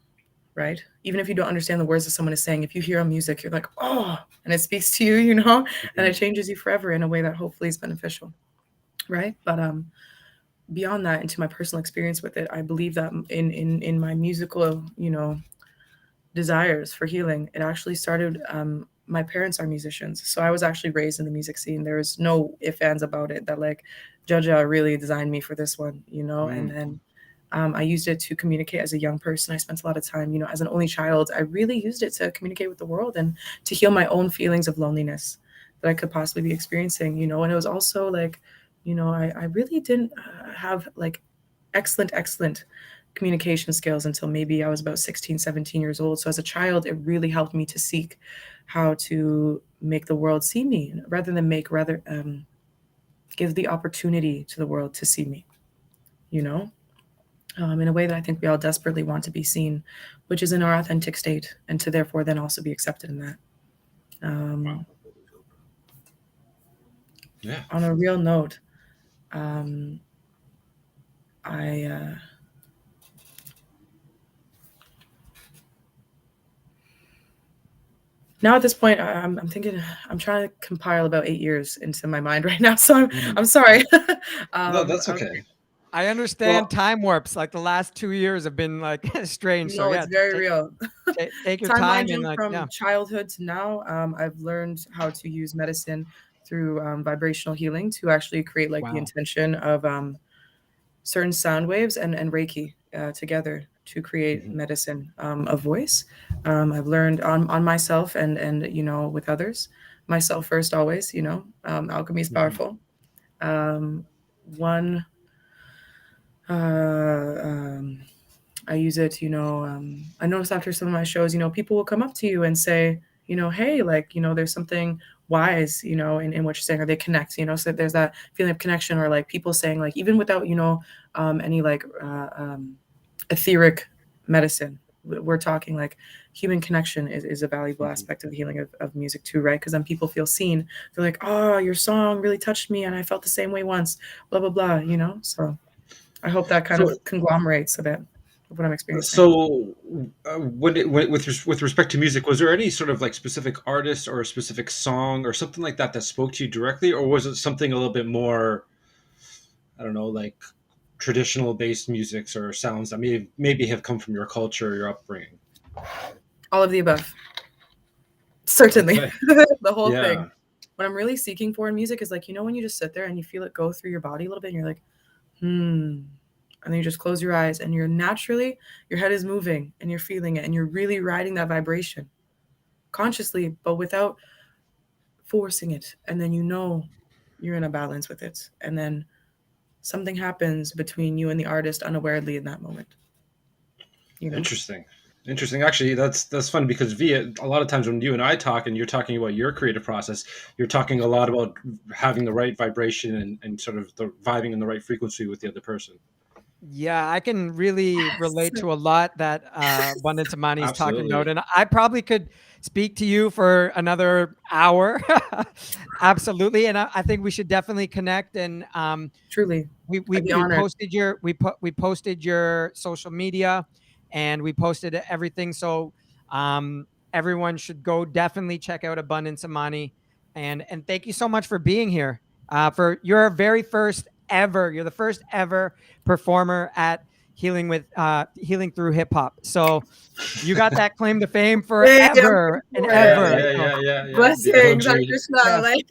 right? Even if you don't understand the words that someone is saying, if you hear a music, you're like, oh, and it speaks to you, and it changes you forever in a way that hopefully is beneficial, right? But beyond that, into my personal experience with it, I believe that in my musical, desires for healing, it actually started. My parents are musicians, so I was actually raised in the music scene. There was no ifs, ands about it that Jaja really designed me for this one, and then I used it to communicate as a young person. I spent a lot of time, as an only child, I really used it to communicate with the world and to heal my own feelings of loneliness that I could possibly be experiencing, and it was also I really didn't have excellent communication skills until maybe I was about 16, 17 years old. So as a child, it really helped me to seek how to make the world see me rather than give the opportunity to the world to see me, in a way that I think we all desperately want to be seen, which is in our authentic state, and to therefore then also be accepted in that. Wow. Yeah. On a real note, Now at this point, I'm thinking, I'm trying to compile about 8 years into my mind right now. So I'm sorry. No, that's okay. I understand time warps. Like the last 2 years have been like strange. So No, yeah, it's very real. take your Timeline time and jump from yeah. childhood to now. I've learned how to use medicine through vibrational healing to actually create like the Wow. intention of certain sound waves and Reiki together to create medicine of voice. I've learned on myself and you know, with others. Myself first, always. You know, alchemy is powerful. One. I use it, you know, I noticed after some of my shows, you know, people will come up to you and say, you know, hey, like, you know, there's something wise, you know, in what you're saying, or they connect, you know, so there's that feeling of connection, or like people saying, like, even without, you know, any like etheric medicine, we're talking like human connection is a valuable aspect of the healing of music too, right? Because then people feel seen. They're like, oh, your song really touched me and I felt the same way once, blah, blah, blah, you know? So I hope that kind of conglomerates a bit of what I'm experiencing. So, with respect to music, was there any sort of like specific artist or a specific song or something like that that spoke to you directly, or was it something a little bit more, I don't know, like traditional based musics or sounds that maybe have come from your culture or your upbringing? All of the above. Certainly. Okay. The whole thing. What I'm really seeking for in music is like, you know, when you just sit there and you feel it go through your body a little bit and you're like, and then you just close your eyes and you're naturally, your head is moving and you're feeling it and you're really riding that vibration consciously, but without forcing it. And then you know you're in a balance with it. And then something happens between you and the artist unawarely in that moment. You know? Interesting. Actually, that's fun because a lot of times when you and I talk and you're talking about your creative process, you're talking a lot about having the right vibration and sort of the vibing in the right frequency with the other person. Yeah, I can really relate to a lot that Abundance Imani is talking about, Absolutely. and I probably could speak to you for another hour. Absolutely, and I think we should definitely connect. And Truly, we I'd be honored. posted your we posted your social media, and we posted everything. So everyone should go definitely check out Abundance Imani, and thank you so much for being here. For your very first ever, you're the first ever performer at Healing Through Hip Hop. So you got that claim to fame forever and ever. Yeah. Blessings, Hare Krishna. Like,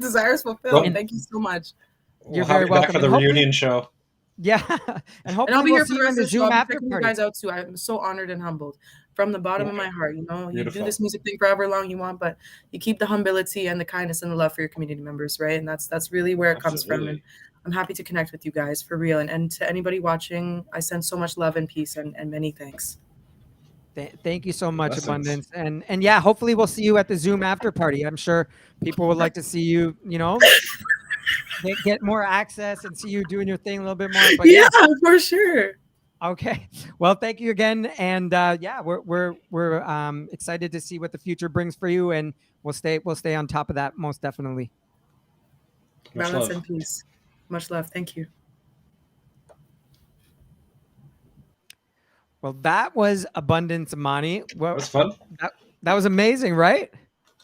desires fulfilled. Thank you so much. You're very welcome. Back for the reunion show. Yeah, and hopefully I'll be here see for you in the Zoom after party. You guys out too. I'm so honored and humbled from the bottom of my heart. You know, you do this music thing for however long you want, but you keep the humility and the kindness and the love for your community members, right? And that's really where it comes from. And I'm happy to connect with you guys for real. And to anybody watching, I send so much love and peace and many thanks. Thank you so much, Abundance. And yeah, hopefully we'll see you at the Zoom after party. I'm sure people would like to see you, you know, get more access and see you doing your thing a little bit more. But yeah, for sure. Okay. Well, thank you again. And yeah, we're excited to see what the future brings for you, and we'll stay on top of that most definitely. Balance and peace. Much love. Thank you. Well, that was Abundance Imani. Well, that was fun. That was amazing, right?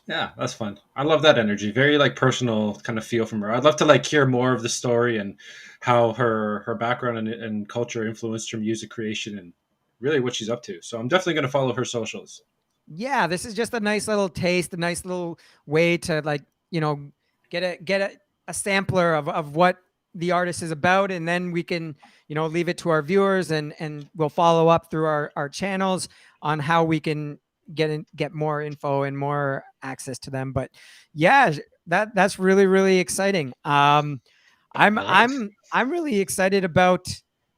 Yeah, that's fun. I love that energy. Very like personal kind of feel from her. I'd love to like hear more of the story and how her background and culture influenced her music creation and really what she's up to. So I'm definitely going to follow her socials. Yeah, this is just a nice little taste, a nice little way to like, you know, get a sampler of what the artist is about, and then we can, you know, leave it to our viewers and we'll follow up through our channels on how we can get more info and more access to them. But yeah, that's really exciting. I'm really excited about,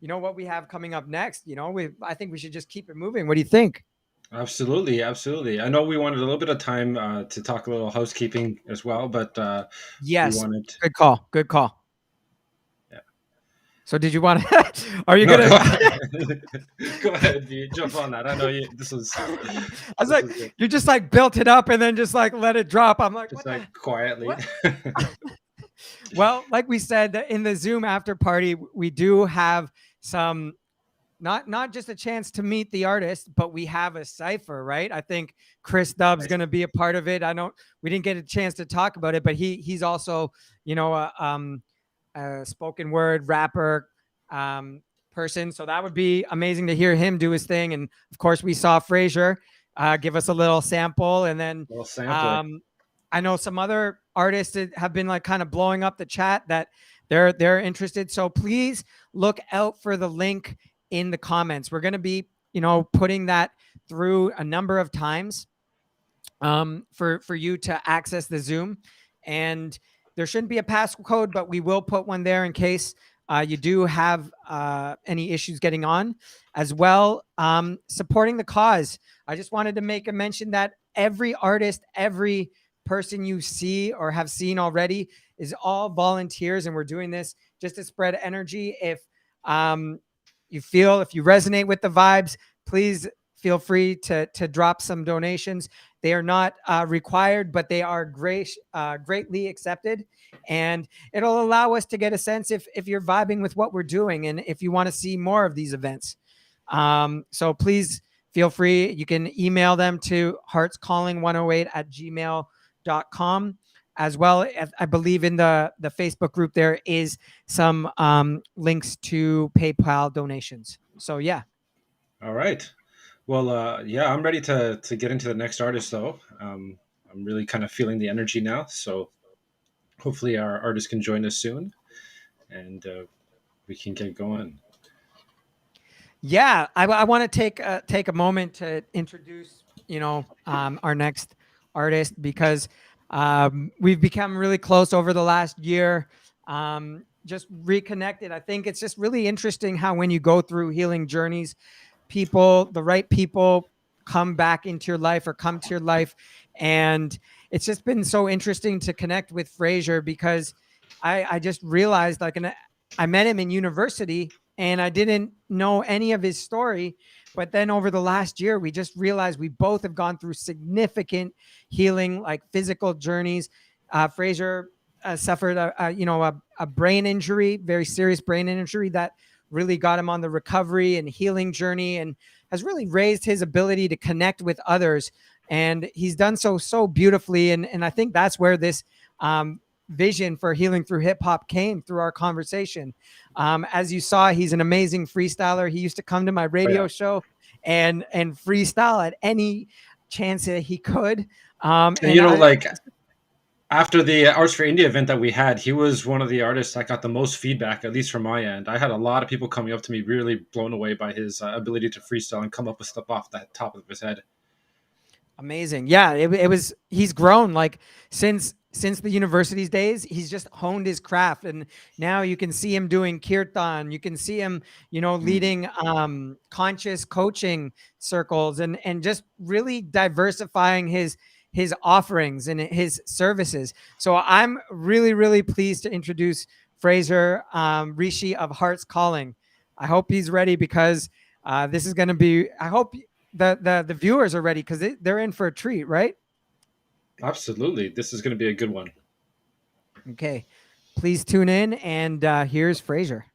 you know, what we have coming up next. You know, I think we should just keep it moving. What do you think? Absolutely. I know we wanted a little bit of time to talk a little housekeeping as well, but yes, good call. Yeah. So did you want to? Are you gonna? Go ahead, jump on that. I know this was. I was like, you just like built it up and then just like let it drop. I'm like, just like quietly. Well, like we said, in the Zoom after party, we do have some not just a chance to meet the artist, but we have a cipher, right? I think Chris Dubb's going to be a part of it. We didn't get a chance to talk about it, but he's also, a spoken word rapper person. So that would be amazing to hear him do his thing. And of course, we saw Fraser give us a little sample, and then I know some other artists that have been like kind of blowing up the chat that they're interested. So please look out for the link in the comments. We're going to be, putting that through a number of times for you to access the Zoom. And there shouldn't be a passcode, but we will put one there in case you do have any issues getting on as well. Supporting the cause. I just wanted to make a mention that every artist, every person you see or have seen already is all volunteers, and we're doing this just to spread energy. If you resonate with the vibes, please feel free to drop some donations. They are not required, but they are greatly accepted. And it'll allow us to get a sense if you're vibing with what we're doing and if you want to see more of these events. So please feel free. You can email them to heartscalling108@gmail.com. As well, I believe in the Facebook group there is some links to PayPal donations. So yeah. All right. Well, yeah, I'm ready to get into the next artist, though. I'm really kind of feeling the energy now. So hopefully our artist can join us soon, and we can get going. Yeah, I want to take a moment to introduce, our next artist, because we've become really close over the last year. Just reconnected. I think it's just really interesting how when you go through healing journeys, the right people come back into your life or come to your life. And it's just been so interesting to connect with Fraser, because I just realized, I met him in university and I didn't know any of his story. But then over the last year, we just realized we both have gone through significant healing, like physical journeys. Fraser suffered a brain injury, very serious brain injury that really got him on the recovery and healing journey, and has really raised his ability to connect with others. And he's done so beautifully. And I think that's where this vision for healing through hip hop came through our conversation. As you saw, he's an amazing freestyler. He used to come to my radio show and freestyle at any chance that he could. After the Arts for India event that we had, he was one of the artists that got the most feedback, at least from my end. I had a lot of people coming up to me really blown away by his ability to freestyle and come up with stuff off the top of his head. Amazing. Yeah, he's grown like since the university's days. He's just honed his craft, and now you can see him doing kirtan. You can see him, leading conscious coaching circles, and just really diversifying his offerings and his services. So I'm really, really pleased to introduce Fraser Rishi of Hearts Calling. I hope he's ready, because this is going to be, I hope the viewers are ready, because they're in for a treat, right? Absolutely. This is going to be a good one. Okay. Please tune in, and here's Fraser.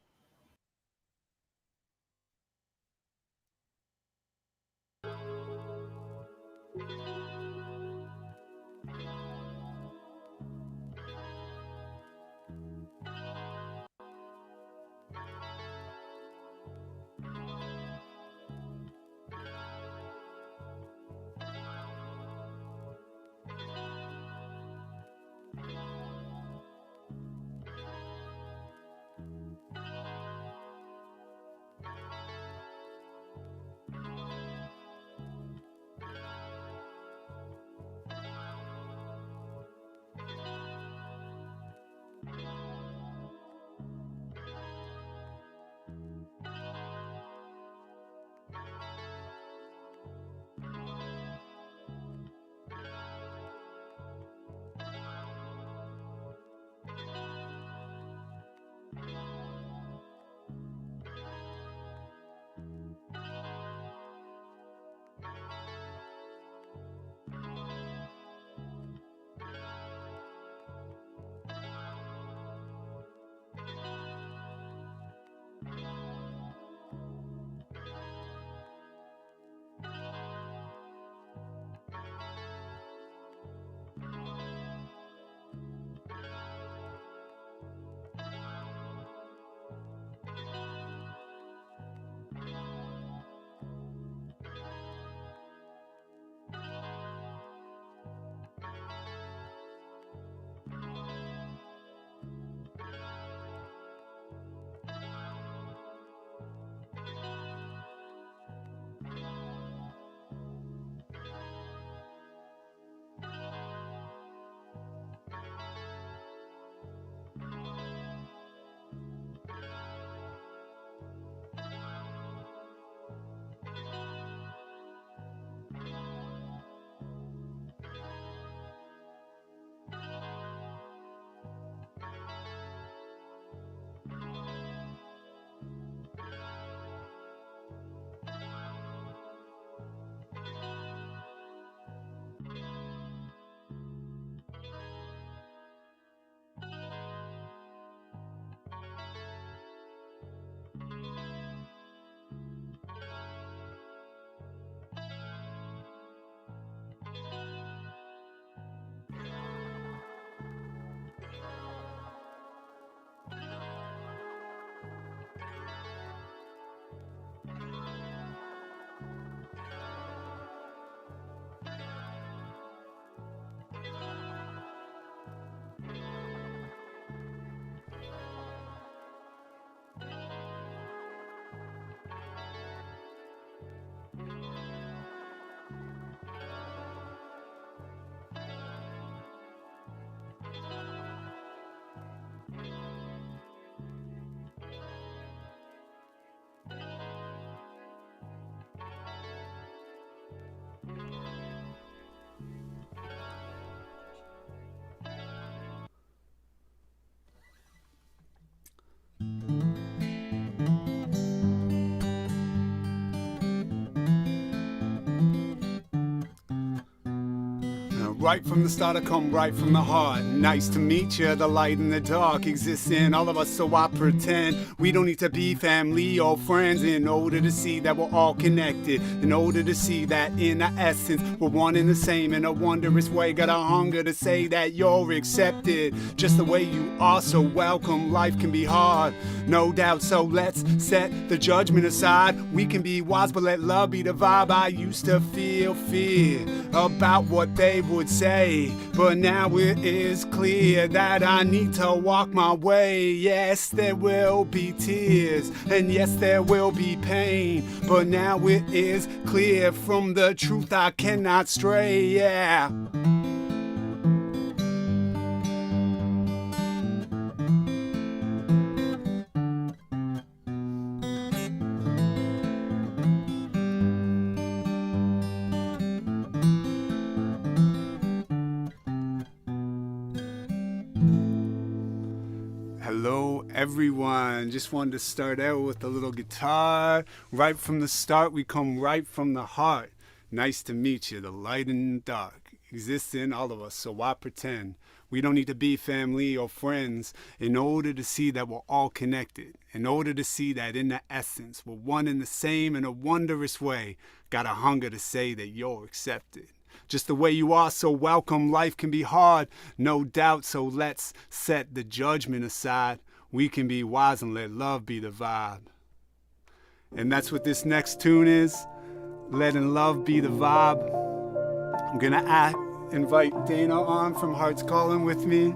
Right from the start, I come right from the heart. Nice to meet you. The light and the dark exists in all of us, so I pretend we don't need to be family or friends in order to see that we're all connected. In order to see that in our essence, we're one and the same in a wondrous way. Got a hunger to say that you're accepted just the way you are, so welcome. Life can be hard, no doubt, so let's set the judgment aside. We can be wise, but let love be the vibe. I used to feel fear about what they would say, but now it is clear that I need to walk my way. Yes, there will be tears, and yes, there will be pain, but now it is clear from the truth I cannot stray. Yeah. Hello everyone, just wanted to start out with a little guitar. Right from the start, we come right from the heart. Nice to meet you. The light and the dark exists in all of us, so why pretend? We don't need to be family or friends in order to see that we're all connected. In order to see that in the essence, we're one and the same in a wondrous way. Got a hunger to say that you're accepted just the way you are, so welcome. Life can be hard, no doubt, so let's set the judgment aside. We can be wise and let love be the vibe. And that's what this next tune is, letting love be the vibe. I'm gonna invite Dana on from Heart's Calling with me.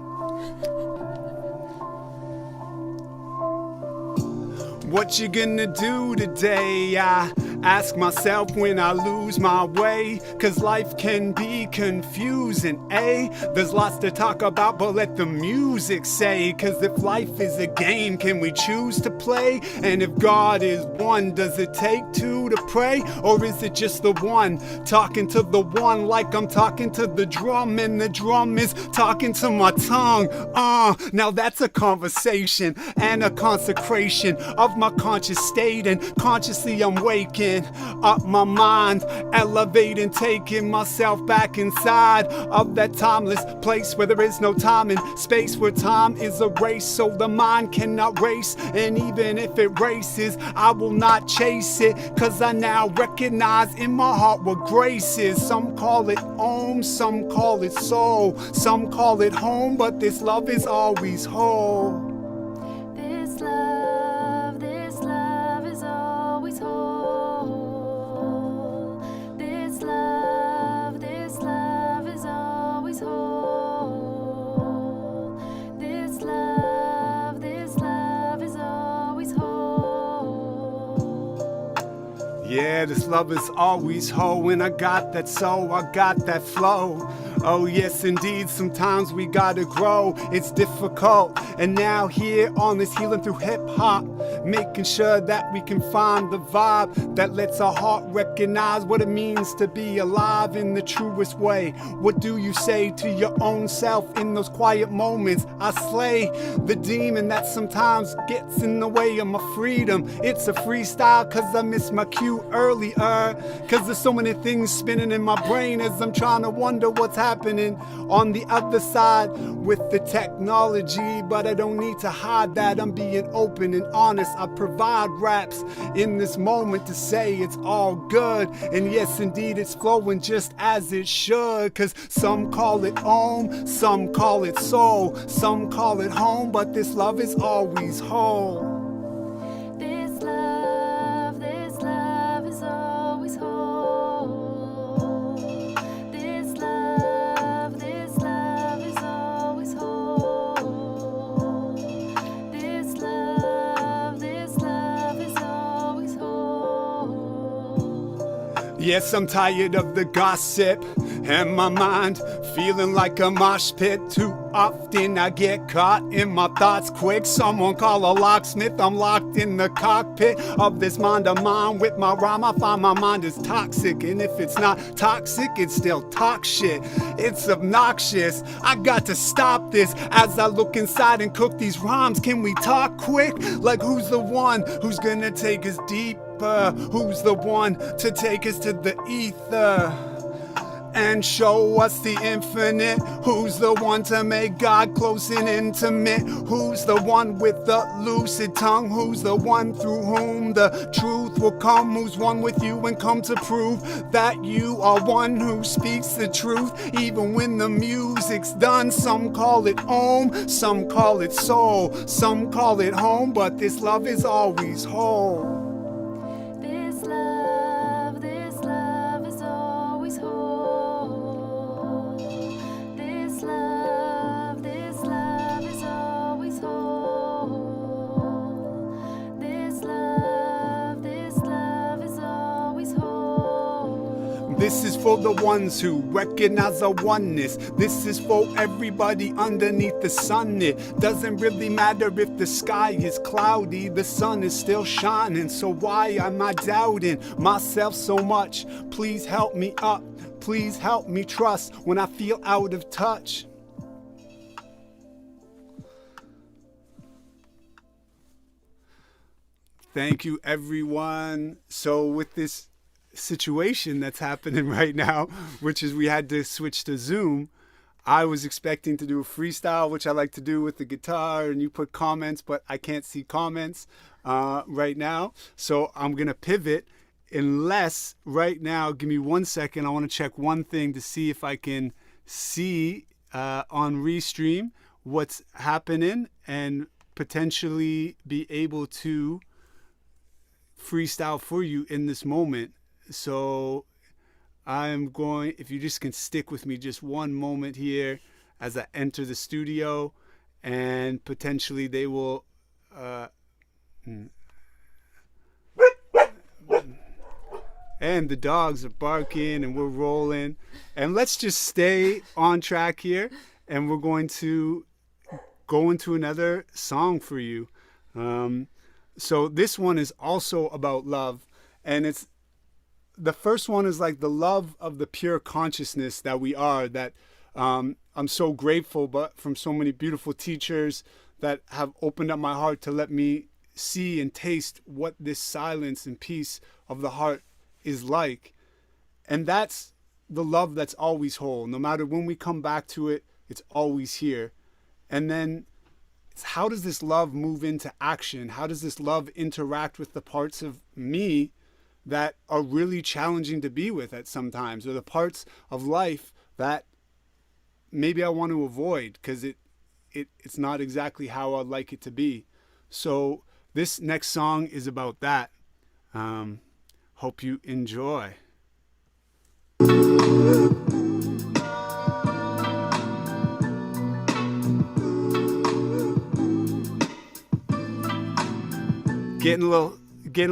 What you gonna do today? I ask myself when I lose my way, 'cause life can be confusing, eh? There's lots to talk about, but let the music say. 'Cause if life is a game, can we choose to play? And if God is one, does it take two to pray? Or is it just the one talking to the one, like I'm talking to the drum and the drum is talking to my tongue? Now that's a conversation and a consecration of my conscious state, and consciously I'm waking up my mind, elevating, taking myself back inside of that timeless place where there is no time and space, where time is a race so the mind cannot race. And even if it races, I will not chase it, 'cause I now recognize in my heart what grace is. Some call it Om, some call it soul, some call it home, but this love is always whole. This love is always whole. This love is always whole. This love is always whole. Yeah, this love is always whole. When I got that soul, I got that flow. Oh yes, indeed, sometimes we gotta grow. It's difficult, and now here on this healing through hip-hop, making sure that we can find the vibe that lets our heart recognize what it means to be alive in the truest way. What do you say to your own self in those quiet moments? I slay the demon that sometimes gets in the way of my freedom. It's a freestyle 'cause I missed my cue earlier, 'cause there's so many things spinning in my brain as I'm trying to wonder what's happening on the other side with the technology. But I don't need to hide that, I'm being open and honest. I provide raps in this moment to say it's all good, and yes indeed it's flowing just as it should. 'Cause some call it Om, some call it soul, some call it home, but this love is always whole. This love is always whole. This love is always whole. This love is always whole. Yes, I'm tired of the gossip and my mind feeling like a mosh pit. Too often I get caught in my thoughts quick. Someone call a locksmith, I'm locked in the cockpit of this mind of mine. With my rhyme I find my mind is toxic, and if it's not toxic it's still talk shit. It's obnoxious, I got to stop this as I look inside and cook these rhymes. Can we talk quick? Like who's the one who's gonna take us deeper? Who's the one to take us to the ether? and show us the infinite? Who's the one to make God close and intimate? Who's the one with the lucid tongue? Who's the one through whom the truth will come? Who's one with you and come to prove that you are one who speaks the truth even when the music's done? Some call it Om, some call it soul, some call it home, but this love is always whole. This love is always whole. This love is always whole. This love is always whole. This is for the ones who recognize a oneness. This is for everybody underneath the sun. It doesn't really matter if the sky is cloudy, the sun is still shining. So why am I doubting myself so much? Please help me up. Please help me trust when I feel out of touch. Thank you, everyone. So with this situation that's happening right now, which is we had to switch to Zoom, I was expecting to do a freestyle, which I like to do with the guitar, and you put comments, but I can't see comments right now. So I'm going to pivot, unless right now, give me 1 second. I want to check one thing to see if I can see on Restream what's happening and potentially be able to freestyle for you in this moment. So I'm going, if you just can stick with me just one moment here as I enter the studio, and potentially they will and the dogs are barking and we're rolling, and let's just stay on track here, and we're going to go into another song for you. So this one is also about love, and it's the first one is like the love of the pure consciousness that we are, that I'm so grateful, but from so many beautiful teachers that have opened up my heart to let me see and taste what this silence and peace of the heart is like. And that's the love that's always whole. No matter when we come back to it, it's always here. And then it's how does this love move into action? How does this love interact with the parts of me that are really challenging to be with at sometimes, or the parts of life that maybe I want to avoid because it's not exactly how I'd like it to be. So this next song is about that. Hope you enjoy. Getting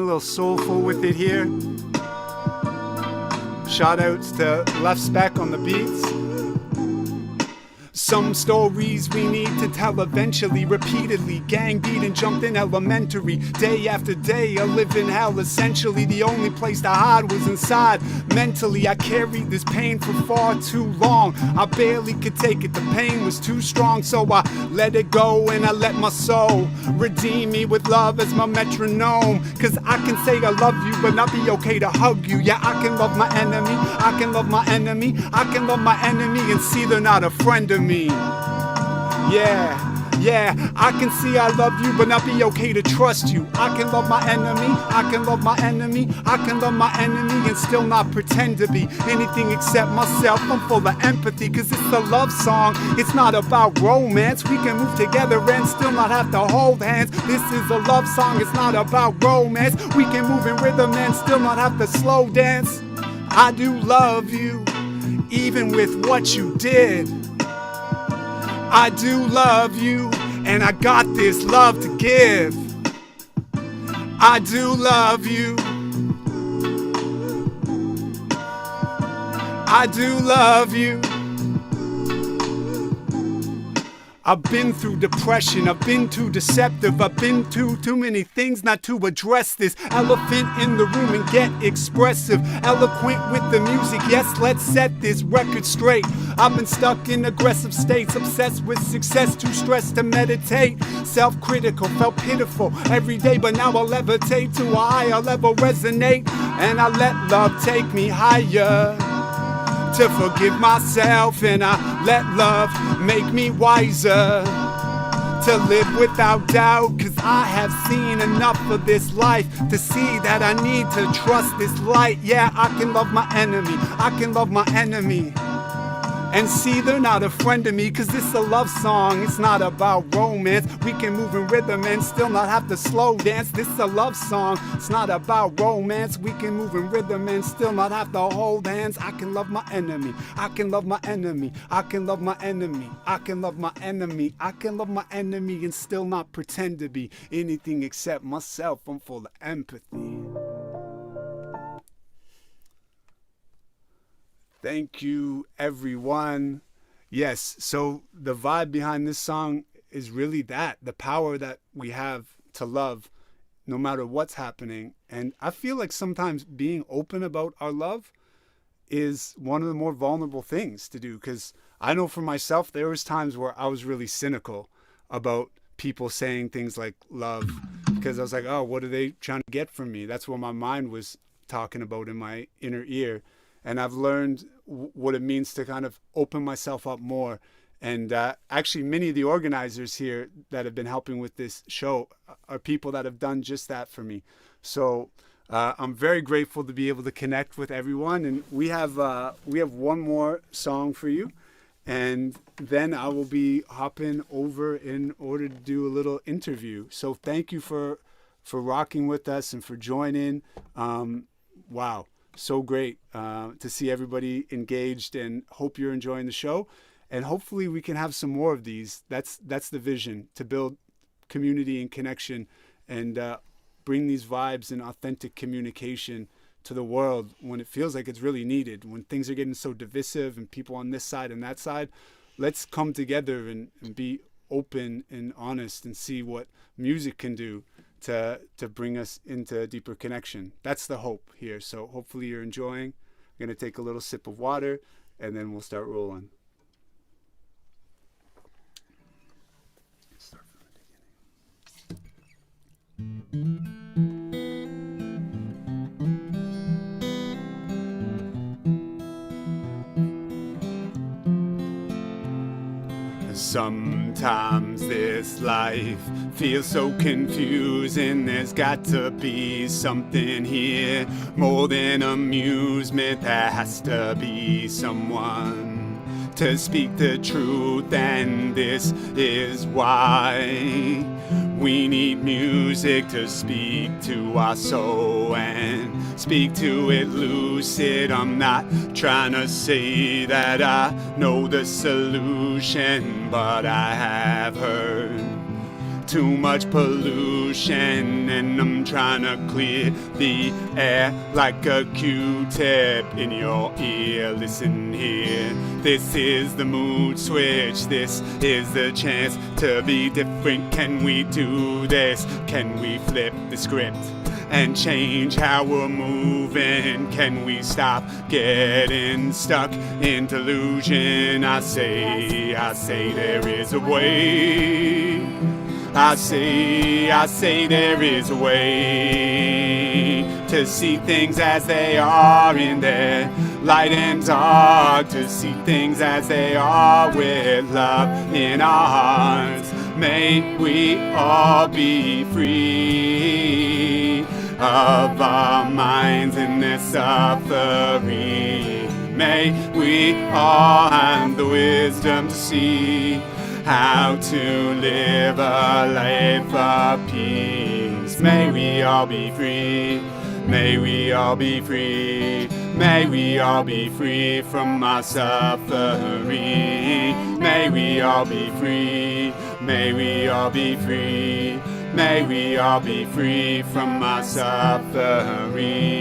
a little soulful with it here. Shout outs to Left Spec on the beats. Some stories we need to tell eventually, repeatedly. Gang beat and jumped in elementary. Day after day, I live in hell. Essentially, the only place to hide was inside. Mentally, I carried this pain for far too long. I barely could take it, the pain was too strong. So I let it go and I let my soul redeem me with love as my metronome. Cause I can say I love you, but not be okay to hug you. Yeah, I can love my enemy, I can love my enemy, I can love my enemy and see they're not a friend of me. Yeah, I can see I love you, but not be okay to trust you. I can love my enemy, I can love my enemy, I can love my enemy and still not pretend to be anything except myself. I'm full of empathy, cause it's a love song. It's not about romance. We can move together and still not have to hold hands. This is a love song, it's not about romance. We can move in rhythm and still not have to slow dance. I do love you, even with what you did. I do love you, and I got this love to give. I do love you. I do love you. I've been through depression, I've been too deceptive, I've been too many things not to address this elephant in the room and get expressive, eloquent with the music. Yes, let's set this record straight. I've been stuck in aggressive states, obsessed with success, too stressed to meditate, self-critical, felt pitiful every day, but now I'll levitate to a higher level, resonate, and I let love take me higher. to forgive myself, and I let love make me wiser to live without doubt, 'cause I have seen enough of this life to see that I need to trust this light. Yeah, I can love my enemy, I can love my enemy, and see they're not a friend of me, 'cause this is a love song, it's not about romance. We can move in rhythm and still not have to slow dance. This is a love song, it's not about romance. We can move in rhythm and still not have to hold hands. I can love my enemy, I can love my enemy, I can love my enemy, I can love my enemy, I can love my enemy and still not pretend to be anything except myself. I'm full of empathy. Thank you, everyone. Yes, so the vibe behind this song is really that, the power that we have to love no matter what's happening. And I feel like sometimes being open about our love is one of the more vulnerable things to do, because I know for myself, there was times where I was really cynical about people saying things like love, because I was like, oh, what are they trying to get from me? That's what my mind was talking about in my inner ear. And I've learned what it means to kind of open myself up more. And actually, many of the organizers here that have been helping with this show are people that have done just that for me. So I'm very grateful to be able to connect with everyone. And we have one more song for you. And then I will be hopping over in order to do a little interview. So thank you for rocking with us and for joining. Wow. So great to see everybody engaged, and hope you're enjoying the show, and hopefully we can have some more of these. That's the vision, to build community and connection, and bring these vibes and authentic communication to the world when it feels like it's really needed, when things are getting so divisive and people on this side and that side. Let's come together and be open and honest and see what music can do to bring us into a deeper connection. That's the hope here. So hopefully you're enjoying. I'm going to take a little sip of water and then we'll start rolling. Start from the beginning. Sometimes this life feels so confusing. There's got to be something here, more than amusement. There has to be someone to speak the truth, and this is why we need music to speak to our soul and speak to it lucid. I'm not trying to say that I know the solution, but I have heard too much pollution, and I'm trying to clear the air like a Q-tip in your ear. Listen here, this is the mood switch, this is the chance to be different. Can we do this? Can we flip the script and change how we're moving? Can we stop getting stuck in delusion? I say there is a way. I say there is a way to see things as they are in their light and dark, to see things as they are with love in our hearts. May we all be free of our minds in their suffering. May we all have the wisdom to see how to live a life of peace. May we all be free. May we all be free. May we all be free from our suffering. May we all be free. May we all be free. May we all be free from our suffering.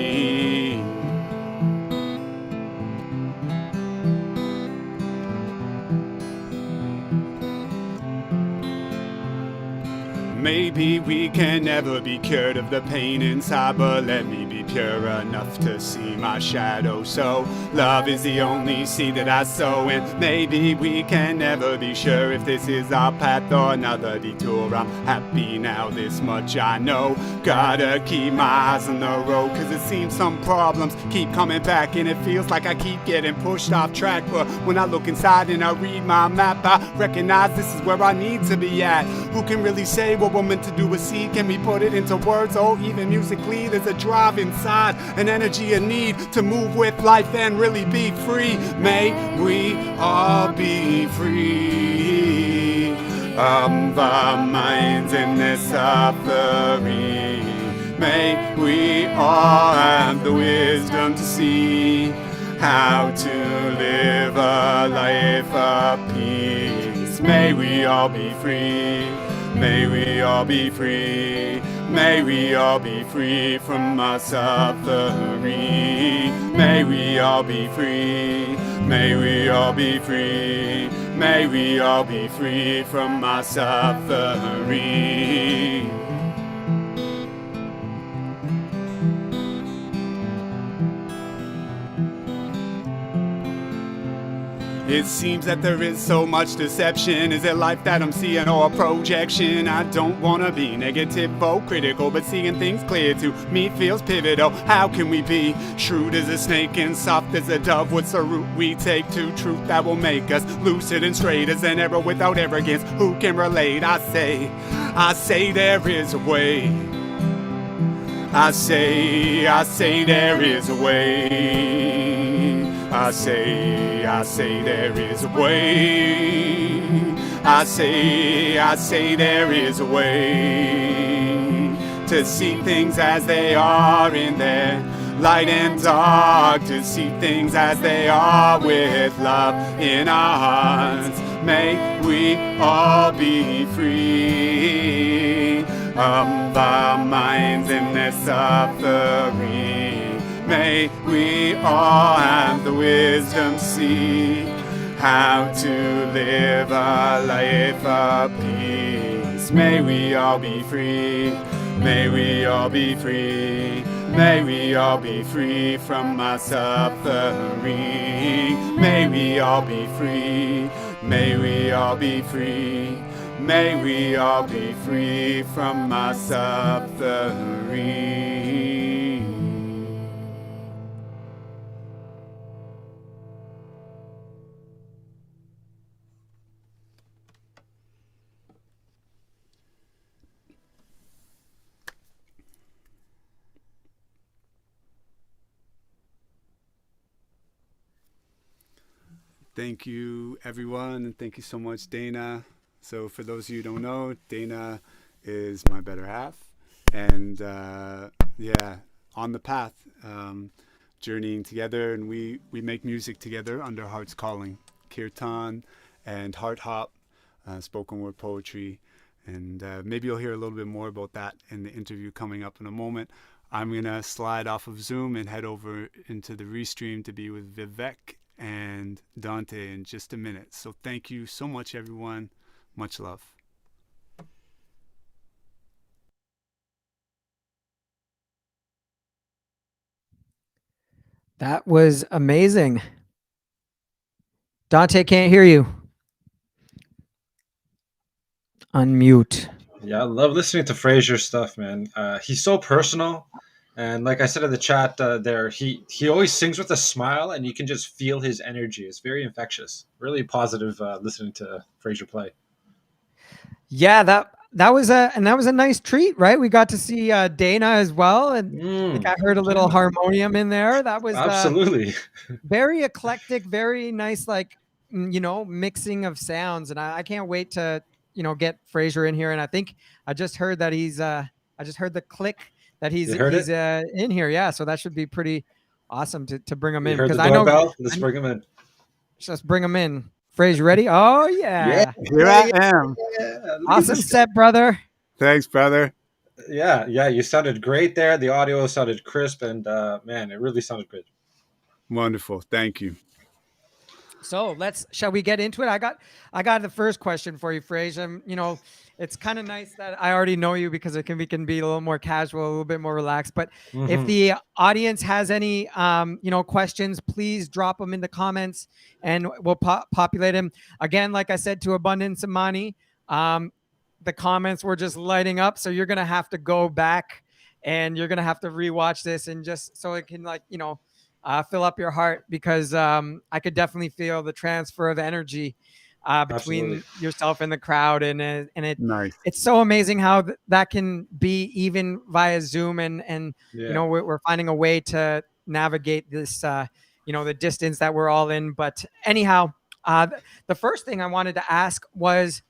Maybe we can never be cured of the pain inside, but let me be pure enough to see my shadow. So love is the only seed that I sow, and maybe we can never be sure if this is our path or another detour. I'm happy now, this much I know. Gotta keep my eyes on the road, cause it seems some problems keep coming back, and it feels like I keep getting pushed off track. But when I look inside and I read my map, I recognize this is where I need to be at. Who can really say what we're meant to do with seed? Can we put it into words? Oh, even musically, there's a drive inside, an energy, a need to move with life and really be free. May we all be free of our minds in this suffering. May we all have the wisdom to see how to live a life of peace. May we all be free. May we all be free. May we all be free from our suffering. May we all be free. May we all be free. May we all be free from our suffering. It seems that there is so much deception. Is it life that I'm seeing or a projection? I don't wanna be negative or critical, but seeing things clear to me feels pivotal. How can we be shrewd as a snake and soft as a dove? What's the route we take to truth that will make us lucid and straight as an arrow without arrogance? Who can relate? I say there is a way. I say there is a way. I say there is a way. I say there is a way to see things as they are in their light and dark, to see things as they are with love in our hearts. May we all be free of our minds in their suffering. May we all have the wisdom to see how to live a life of peace. May we all be free. May we all be free. May we all be free from our suffering. May we all be free. May we all be free. May we all be free from our suffering. Thank you, everyone, and thank you so much, Dana. So for those of you who don't know, Dana is my better half, and on the path, journeying together, and we make music together under Heart's Calling, Kirtan and Heart Hop, spoken word poetry, and maybe you'll hear a little bit more about that in the interview coming up in a moment. I'm gonna slide off of Zoom and head over into the restream to be with Vivek and Dante in just a minute. So thank you so much, everyone. Much love. That was amazing. Dante can't hear you. Unmute. Yeah, I love listening to Fraser's stuff, man. He's so personal. And like I said in the chat there, he always sings with a smile, and you can just feel his energy. It's very infectious. Really positive listening to Fraser play. Yeah, that was a nice treat, right? We got to see Dana as well, and I think I heard a little harmonium in there. That was absolutely very eclectic, very nice, like mixing of sounds. And I can't wait to get Fraser in here. And I think I just heard that I just heard the click that he's in here. Yeah, so that should be pretty awesome to bring him in, because I know. Let's bring him in. Let's bring him in. Fraser, ready? Oh yeah. Here I am. Awesome set, brother. Thanks, brother. Yeah, you sounded great there. The audio sounded crisp, and man, it really sounded good. Wonderful. Thank you. So shall we get into it? I got the first question for you, Fraser. it's kind of nice that I already know you because we can be a little more casual, a little bit more relaxed. But if the audience has any, questions, please drop them in the comments and we'll populate them. Again, like I said, to Abundance Imani, the comments were just lighting up. So you're going to have to go back and you're going to have to rewatch this and just so it can fill up your heart, because I could definitely feel the transfer of energy between yourself and the crowd, and Nice. it's so amazing how that can be even via Zoom, and we're finding a way to navigate this the distance that we're all in. But anyhow, the first thing I wanted to ask was,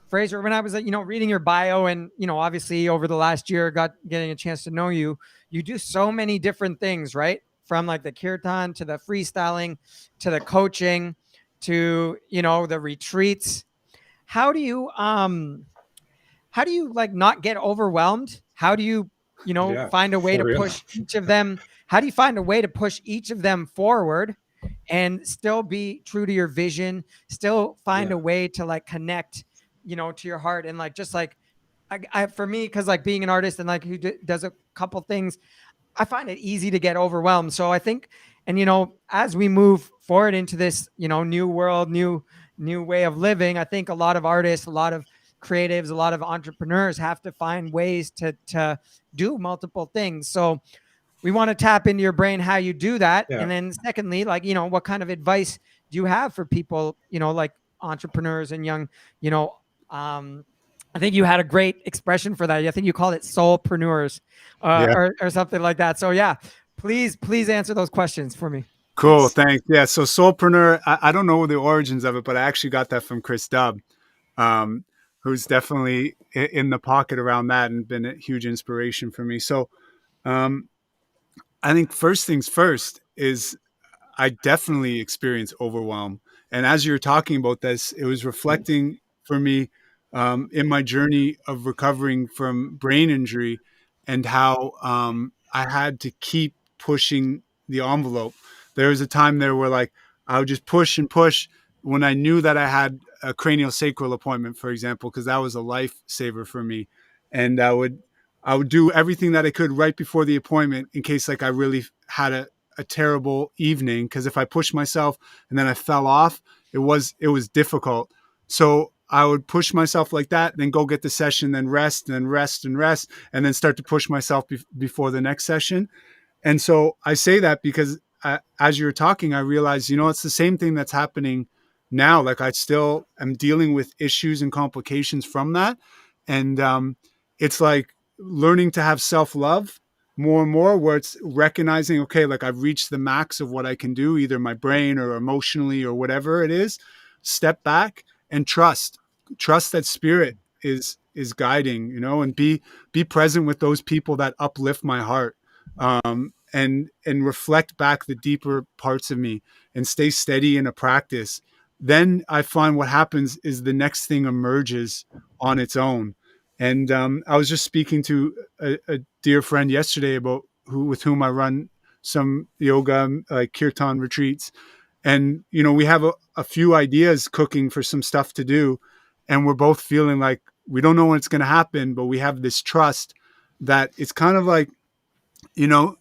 Fraser, when I was reading your bio, and obviously over the last year getting a chance to know you, you do so many different things, right? From like the kirtan to the freestyling to the coaching to the retreats. How do you like not get overwhelmed? How do you find a way to push each of them? How do you find a way to push each of them forward and still be true to your vision, still find a way to like connect to your heart? And like just like I for me, because like being an artist and like who does a couple things, I find it easy to get overwhelmed. So I think, and as we move forward into this new world, new way of living, I think a lot of artists, a lot of creatives, a lot of entrepreneurs have to find ways to do multiple things. So we want to tap into your brain, how you do that. And then secondly, like, what kind of advice do you have for people, like entrepreneurs and young, I think you had a great expression for that. I think you called it soulpreneurs or something like that. So yeah, please answer those questions for me. Cool. Thanks. Yeah. So soulpreneur, I don't know the origins of it, but I actually got that from Chris Dubb, who's definitely in the pocket around that and been a huge inspiration for me. So I think first things first is I definitely experience overwhelm. And as you're talking about this, it was reflecting for me in my journey of recovering from brain injury and how I had to keep pushing the envelope. There was a time there where like I would just push and push when I knew that I had a cranial sacral appointment, for example, because that was a lifesaver for me. And I would do everything that I could right before the appointment in case like I really had a terrible evening, because if I pushed myself and then I fell off, it was difficult. So I would push myself like that, then go get the session, then rest, and then start to push myself before the next session. And so I say that because as you're talking, I realized, it's the same thing that's happening now. Like I still am dealing with issues and complications from that. And it's like learning to have self-love more and more, where it's recognizing, okay, like I've reached the max of what I can do, either my brain or emotionally or whatever it is. Step back and trust that spirit is guiding, and be present with those people that uplift my heart, and reflect back the deeper parts of me and stay steady in a practice. Then I find what happens is the next thing emerges on its own. And I was just speaking to a dear friend yesterday with whom I run some yoga, like kirtan retreats. And, we have a few ideas cooking for some stuff to do. And we're both feeling like we don't know when it's going to happen, but we have this trust that it's kind of like,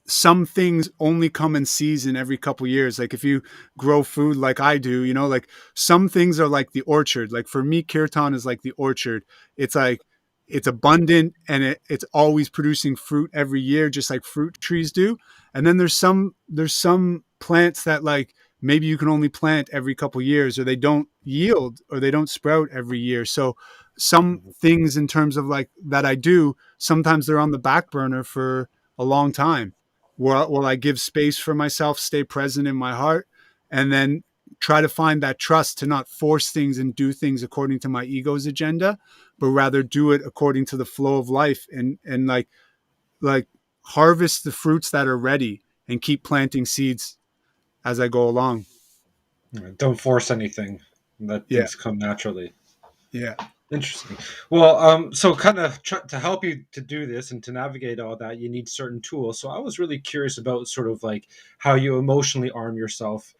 some things only come in season every couple years. Like if you grow food like I do, like some things are like the orchard. Like for me, kirtan is like the orchard. It's like, it's abundant and it's always producing fruit every year, just like fruit trees do. And then there's some plants that like maybe you can only plant every couple years, or they don't yield, or they don't sprout every year. So some things in terms of like that I do, sometimes they're on the back burner for a long time, where I give space for myself, stay present in my heart, and then try to find that trust to not force things and do things according to my ego's agenda, but rather do it according to the flow of life, and like harvest the fruits that are ready and keep planting seeds as I go along. Don't force anything. Let things come naturally. Yeah. Interesting. Well, so kind of to help you to do this and to navigate all that, you need certain tools. So I was really curious about sort of like how you emotionally arm yourself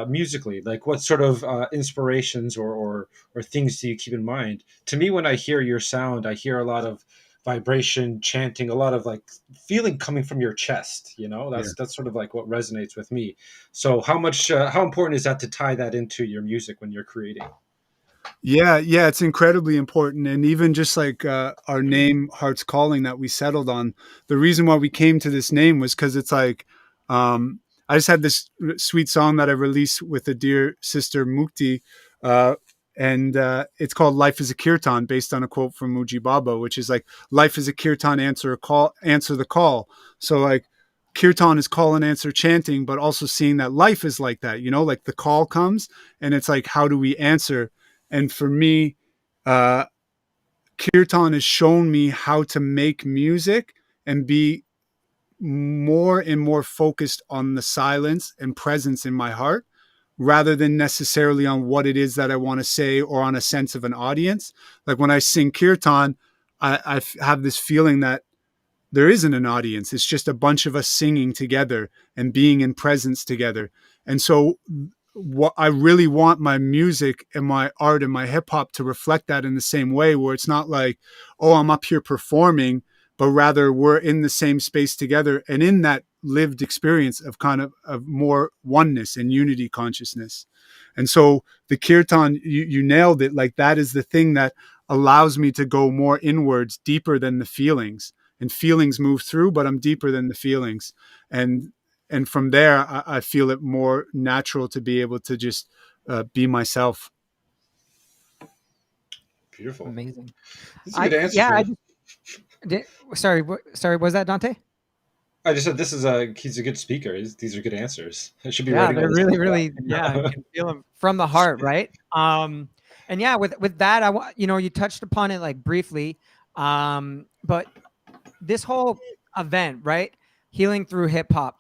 musically? Like, what sort of inspirations or things do you keep in mind? To me, when I hear your sound, I hear a lot of vibration, chanting, a lot of like feeling coming from your chest. You know, Yeah. that's sort of like what resonates with me. So, how important is that to tie that into your music when you're creating? Yeah, yeah, it's incredibly important. And even just like our name, Heart's Calling, that we settled on, the reason why we came to this name was because it's like, I just had this sweet song that I released with a dear sister, Mukti, uh, and it's called Life is a Kirtan, based on a quote from Muji Baba, which is like, life is a kirtan, answer the call. So like, kirtan is call and answer chanting, but also seeing that life is like that, like the call comes and it's like, how do we answer? And for me, uh, Kirtan has shown me how to make music and be more and more focused on the silence and presence in my heart rather than necessarily on what it is that I want to say or on a sense of an audience. Like when I sing Kirtan, I have this feeling that there isn't an audience. It's just a bunch of us singing together and being in presence together. And so what I really want my music and my art and my hip hop to reflect that in the same way, where it's not like, oh, I'm up here performing, but rather we're in the same space together and in that lived experience of kind of more oneness and unity consciousness. And so the kirtan, you nailed it. Like that is the thing that allows me to go more inwards, deeper than the feelings, and feelings move through, but I'm deeper than the feelings. And from there, I feel it more natural to be able to just be myself. Beautiful. Amazing. That's a good answer. Yeah. Sorry, was that Dante? I just said he's a good speaker. These are good answers. I should be Yeah, writing. they're really, yeah, I can feel them from the heart, right? And yeah, with that, you touched upon it like briefly, but this whole event, right? Healing through hip hop.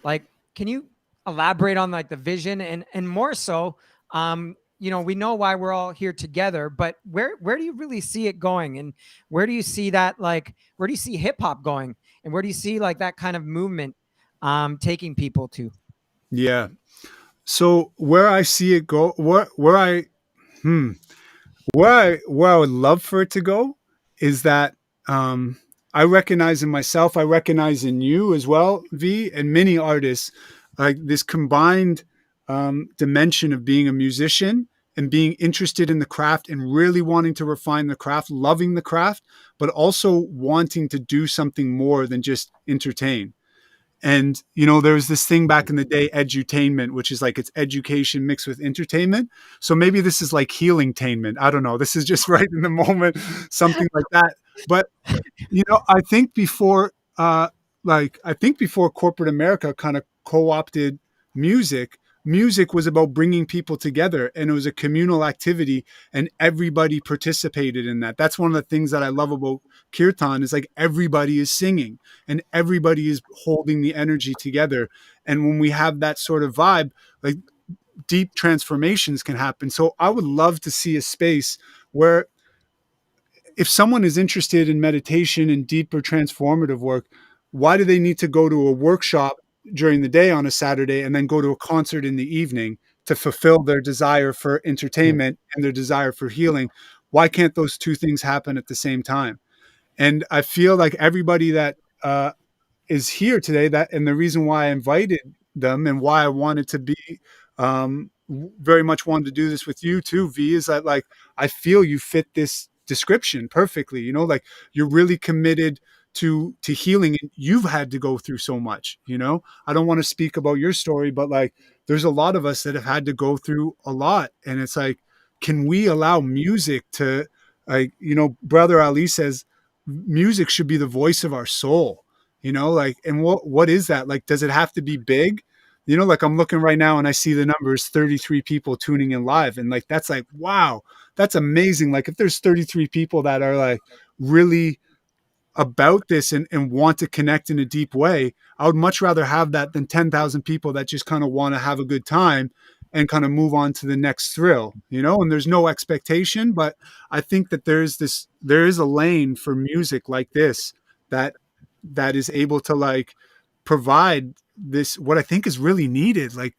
Like, can you elaborate on like the vision and more so, we know why we're all here together, but where do you really see it going? And where do you see that, like, where do you see hip hop going? And where do you see like that kind of movement taking people to? Yeah. So where I see it go, where I would love for it to go is that I recognize in myself, I recognize in you as well, V, and many artists, like this combined dimension of being a musician and being interested in the craft and really wanting to refine the craft, loving the craft, but also wanting to do something more than just entertain. And there was this thing back in the day, edutainment, which is like it's education mixed with entertainment. So maybe this is like healingtainment. I don't know. This is just right in the moment, something like that. But I think before corporate America kind of co-opted music, music was about bringing people together, and it was a communal activity, and everybody participated in that. That's one of the things that I love about kirtan is like everybody is singing and everybody is holding the energy together. And when we have that sort of vibe, like deep transformations can happen. So I would love to see a space where if someone is interested in meditation and deeper transformative work, why do they need to go to a workshop during the day on a Saturday and then go to a concert in the evening to fulfill their desire for entertainment and their desire for healing? Why can't those two things happen at the same time? And I feel like everybody that is here today, that, and the reason why I invited them and why I wanted to be very much wanted to do this with you too, V, is that like I feel you fit this description perfectly. Like you're really committed to healing, and you've had to go through so much. I don't want to speak about your story, but like there's a lot of us that have had to go through a lot, and it's like, can we allow music to, like, Brother Ali says music should be the voice of our soul. Like, and what is that? Like, does it have to be big? Like I'm looking right now and I see the numbers 33 people tuning in live, and like that's like, wow, that's amazing. Like if there's 33 people that are like really about this and want to connect in a deep way, I would much rather have that than 10,000 people that just kind of want to have a good time and kind of move on to the next thrill, and there's no expectation. But I think that there is a lane for music like this that is able to like provide this, what I think is really needed. Like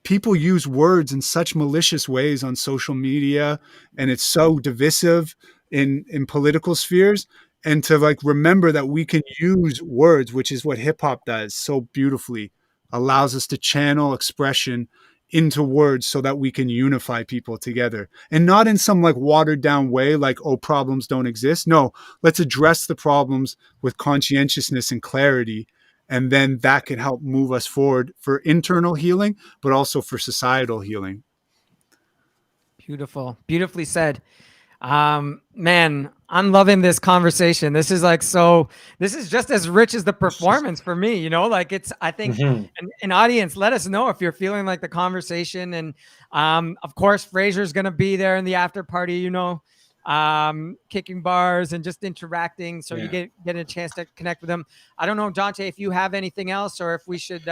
people use words in such malicious ways on social media, and it's so divisive in political spheres. And to like remember that we can use words, which is what hip hop does so beautifully, allows us to channel expression into words so that we can unify people together, and not in some like watered down way, like, oh, problems don't exist. No, let's address the problems with conscientiousness and clarity. And then that can help move us forward for internal healing, but also for societal healing. Beautiful. Beautifully said. Man, I'm loving this conversation. This is like, so this is just as rich as the performance for me, you know, like it's, I think an audience, let us know if you're feeling like the conversation. And of course, Fraser's going to be there in the after party, you know, kicking bars and just interacting. So you get a chance to connect with them. I don't know, Dante, if you have anything else, or if we should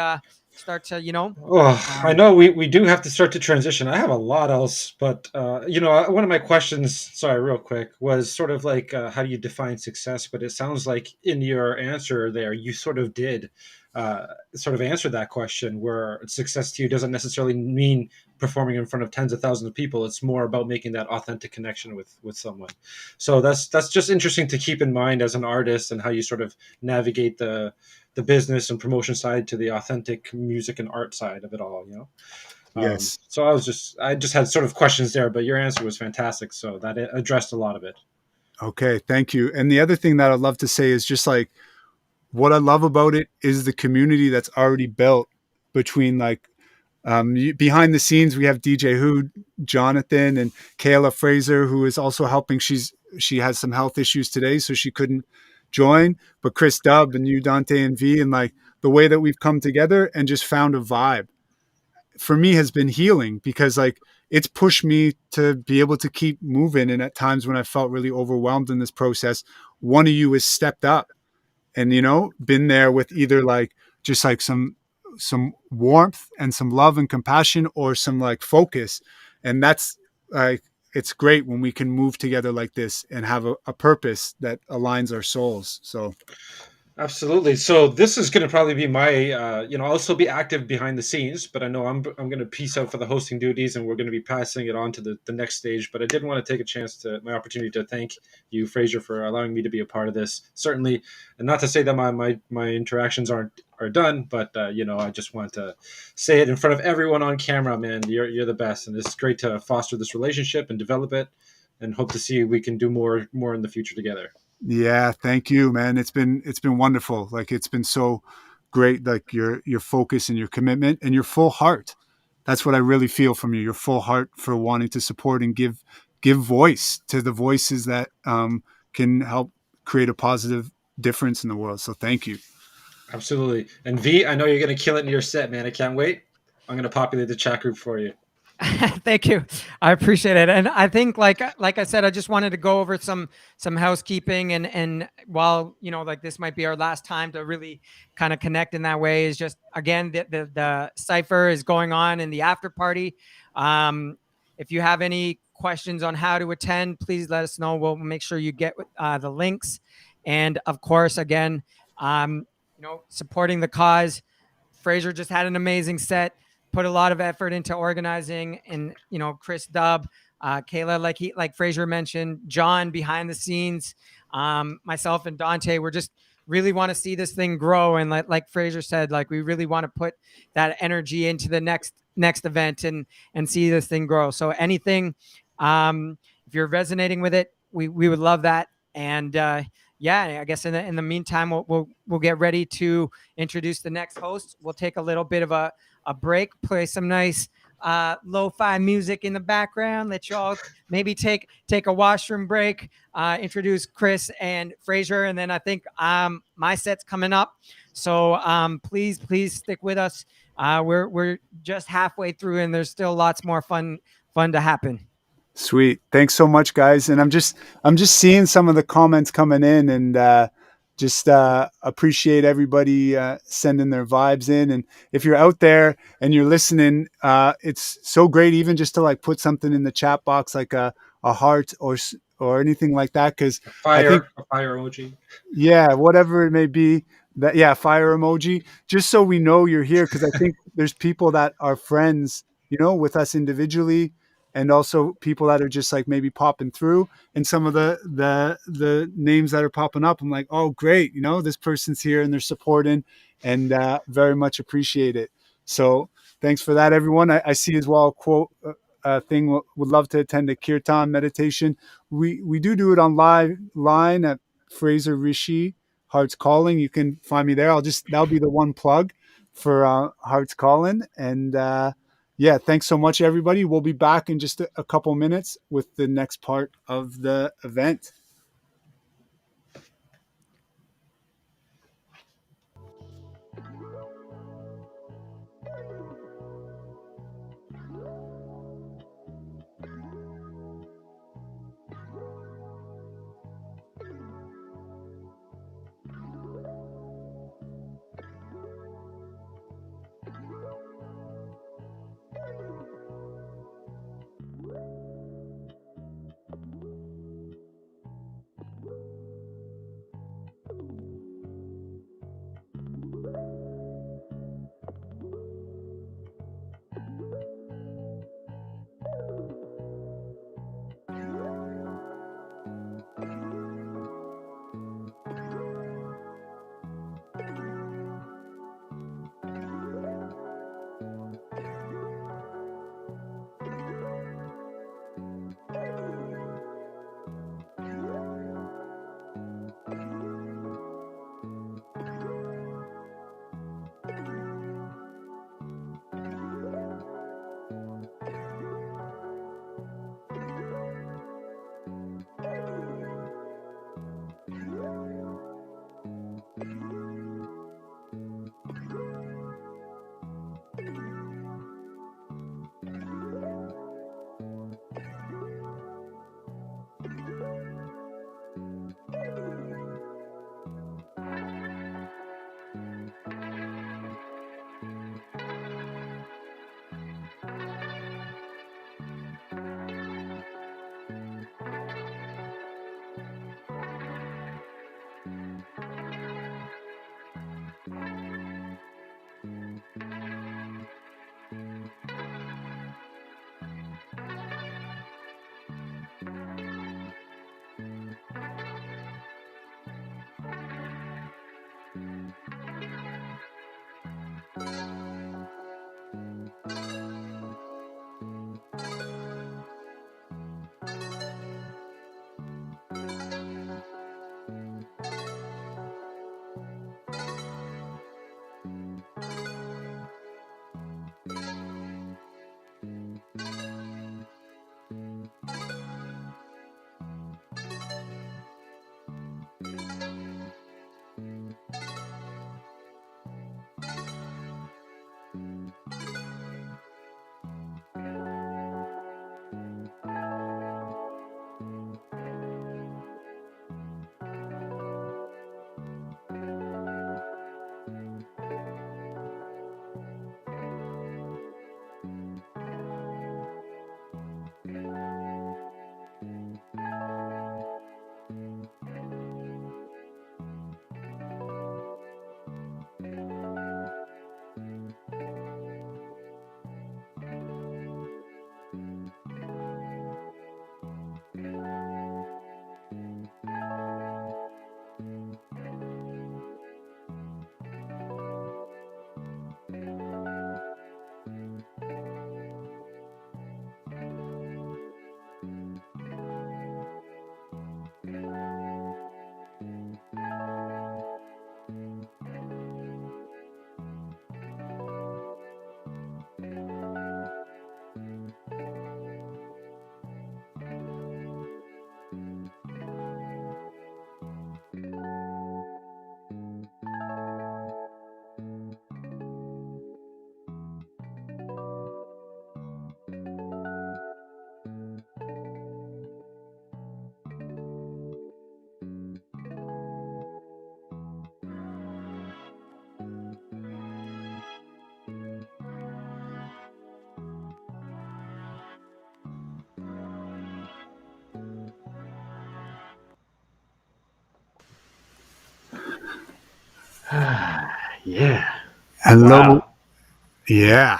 start to, you know. I know we do have to start to transition. I have a lot else, but you know, one of my questions, sorry, real quick, was sort of like, how do you define success? But it sounds like in your answer there, you sort of did sort of answer that question, where success to you doesn't necessarily mean performing in front of tens of thousands of people. It's more about making that authentic connection with someone. So that's just interesting to keep in mind as an artist, and how you sort of navigate the business and promotion side to the authentic music and art side of it all, you know? Yes. So I just had sort of questions there, but your answer was fantastic. So that addressed a lot of it. Okay. Thank you. And the other thing that I'd love to say is just like, what I love about it is the community that's already built between like, behind the scenes, we have DJ Hood, Jonathan, and Kayla Fraser, who is also helping. She has some health issues today, so she couldn't join, but Chris Dubb and you, Dante and V, and like the way that we've come together and just found a vibe for me has been healing, because like it's pushed me to be able to keep moving. And at times when I felt really overwhelmed in this process, one of you has stepped up and, you know, been there with either like just like some warmth and some love and compassion, or some like focus. And that's like, it's great when we can move together like this and have a purpose that aligns our souls. So absolutely. So this is going to probably be my, you know, I'll still be active behind the scenes, but I know I'm going to peace out for the hosting duties, and we're going to be passing it on to the next stage. But I did want to take a chance to my opportunity to thank you, Fraser, for allowing me to be a part of this. Certainly, and not to say that my interactions are done, but you know, I just want to say it in front of everyone on camera, man. You're the best, and it's great to foster this relationship and develop it, and hope to see we can do more in the future together. Yeah, thank you, man. It's been wonderful. Like it's been so great. Like your focus and your commitment and your full heart. That's what I really feel from you. Your full heart for wanting to support and give voice to the voices that can help create a positive difference in the world. So thank you. Absolutely. And V, I know you're going to kill it in your set, man. I can't wait. I'm going to populate the chat group for you. Thank you. I appreciate it. And I think like I said, I just wanted to go over some housekeeping, and while, you know, like this might be our last time to really kind of connect in that way, is just, again, the cipher is going on in the after party. If you have any questions on how to attend, please let us know. We'll make sure you get the links. And of course, again, you know, supporting the cause. Fraser just had an amazing set. Put a lot of effort into organizing, and, you know, Chris Dubb, Kayla, like Fraser mentioned, John behind the scenes, myself and Dante, we're just really want to see this thing grow. And like Fraser said, like we really want to put that energy into the next event and see this thing grow. So anything, if you're resonating with it, we would love that. And yeah, I guess in the meantime, we'll get ready to introduce the next host. We'll take a little bit of a break, play some nice lo-fi music in the background, let y'all maybe take a washroom break, introduce Chris and Fraser, and then I think my set's coming up. So please stick with us. We're just halfway through, and there's still lots more fun to happen. Sweet. Thanks so much, guys. And I'm just seeing some of the comments coming in, and just appreciate everybody sending their vibes in. And if you're out there and you're listening, it's so great even just to like put something in the chat box, like a heart or or anything like that, because I think, A fire emoji. yeah, whatever it may be, that, yeah, fire emoji, just so we know you're here, because I think there's people that are friends, you know, with us individually, and also people that are just like maybe popping through, and some of the names that are popping up, I'm like, oh great, you know, this person's here and they're supporting, and very much appreciate it. So thanks for that, everyone. I see as well a quote thing, would love to attend a kirtan meditation. We do it on live line at Fraser, Rishi, Hearts Calling. You can find me there. That'll be the one plug for Hearts Calling. And yeah, thanks so much, everybody. We'll be back in just a couple minutes with the next part of the event. Yeah. Hello. Wow. Yeah.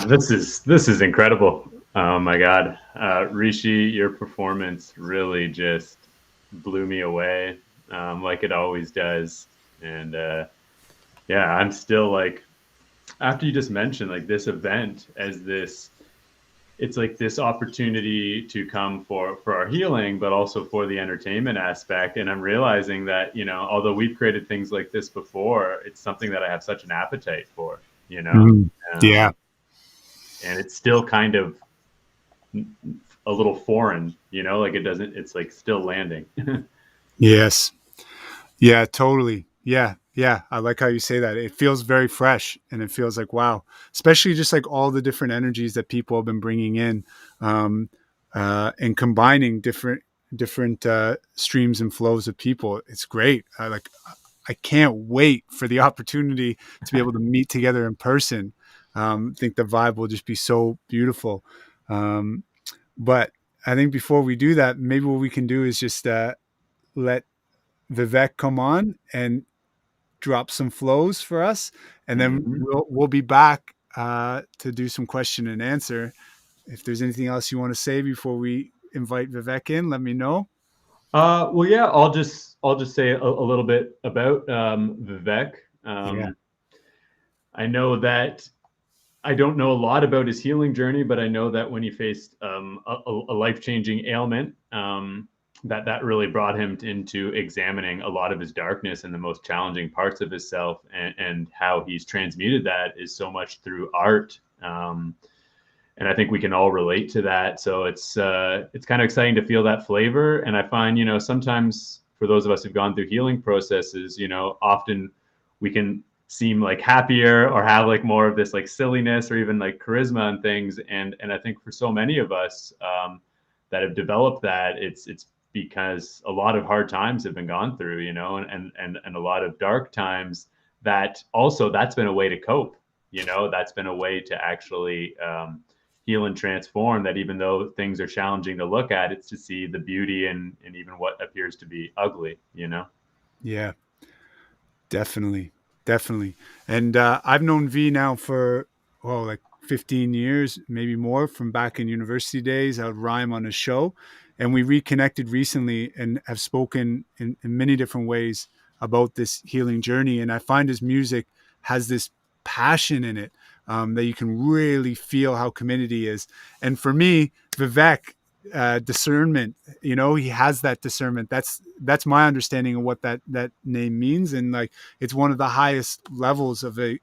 This is incredible. Oh my God, Rishi, your performance really just blew me away, like it always does. And yeah, I'm still like, after you just mentioned like this event as this, it's like this opportunity to come for our healing, but also for the entertainment aspect. And I'm realizing that, you know, although we've created things like this before, it's something that I have such an appetite for, you know. Yeah. And it's still kind of a little foreign, you know, like it's like still landing. Yes. Yeah, totally. Yeah. Yeah. I like how you say that. It feels very fresh, and it feels like, wow, especially just like all the different energies that people have been bringing in, and combining different streams and flows of people. It's great. I can't wait for the opportunity to be able to meet together in person. I think the vibe will just be so beautiful. But I think before we do that, maybe what we can do is just let Vivek come on and drop some flows for us, and then we'll be back to do some question and answer. If there's anything else you want to say before we invite Vivek in, let me know. Well, yeah, I'll just say a little bit about Vivek. Yeah. I know that I don't know a lot about his healing journey, but I know that when he faced a life-changing ailment, that really brought him into examining a lot of his darkness and the most challenging parts of himself, and how he's transmuted that is so much through art. And I think we can all relate to that. So it's kind of exciting to feel that flavor. And I find, you know, sometimes for those of us who've gone through healing processes, you know, often we can seem like happier or have like more of this like silliness or even like charisma and things. And I think for so many of us that have developed that, it's because a lot of hard times have been gone through, you know, and a lot of dark times, that also that's been a way to cope, you know, that's been a way to actually heal and transform, that even though things are challenging to look at, it's to see the beauty in even what appears to be ugly, you know? Yeah, definitely. And I've known V now for, like 15 years, maybe more, from back in university days. I would rhyme on a show, and we reconnected recently and have spoken in many different ways about this healing journey. And I find his music has this passion in it, that you can really feel how committed he is. And for me, Vivek, discernment, you know, he has that discernment. That's my understanding of what that name means. And like, it's one of the highest levels of a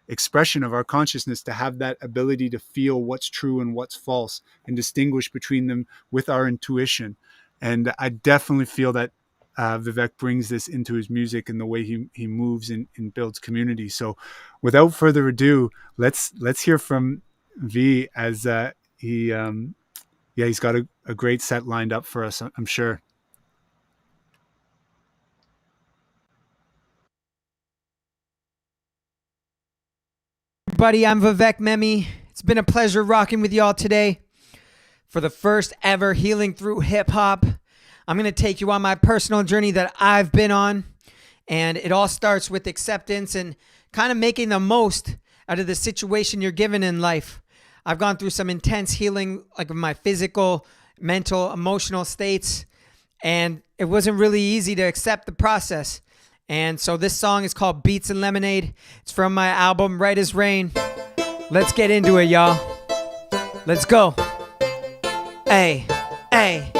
expression of our consciousness, to have that ability to feel what's true and what's false and distinguish between them with our intuition. And I definitely feel that Vivek brings this into his music and the way he moves and builds community. So without further ado, let's hear from V, as he's got a great set lined up for us, I'm sure. Everybody, I'm Vivek Mehmi. It's been a pleasure rocking with y'all today. For the first ever Healing Through Hip Hop, I'm going to take you on my personal journey that I've been on. And it all starts with acceptance and kind of making the most out of the situation you're given in life. I've gone through some intense healing, like my physical, mental, emotional states, and it wasn't really easy to accept the process. And so this song is called Beats and Lemonade. It's from my album, Right as Rain. Let's get into it, y'all. Let's go. Hey, hey.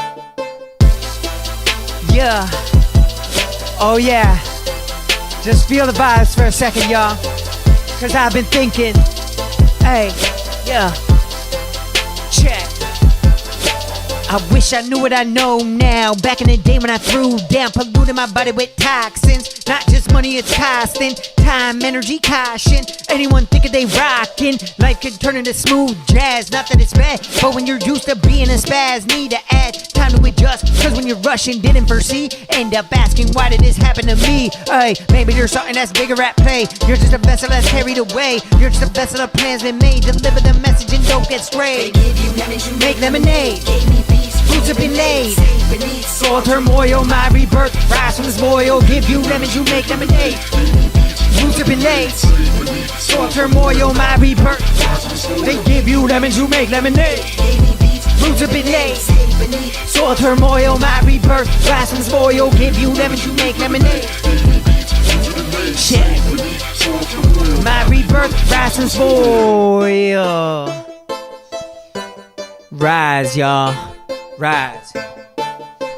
Yeah. Oh, yeah. Just feel the vibes for a second, y'all. Cause I've been thinking. Hey, yeah. Check. I wish I knew what I know now. Back in the day when I threw down, polluting my body with toxins. Not just money, it's costing. Time, energy, caution. Anyone thinking they rockin', life could turn into smooth jazz. Not that it's bad, but when you're used to being a spaz, need to add time to adjust. Cause when you're rushing, didn't foresee, end up asking, why did this happen to me? Hey, maybe there's something that's bigger at play. You're just a vessel that's carried away. You're just a vessel of plans been made. Deliver the message and don't get strayed. They give you lemons, you make lemonade. Gave me peace, roots have been laid. Soul turmoil, my rebirth, rise from this boil, give you lemons, you make lemonade. Roots have been laid. Soul turmoil, my rebirth, they give you lemons, you make lemonade. Roots have been laid. Soul turmoil, my rebirth, rise from this boil, give you lemons, you make lemonade. Shit. My rebirth, rise from this boil. Rise, y'all. Rise.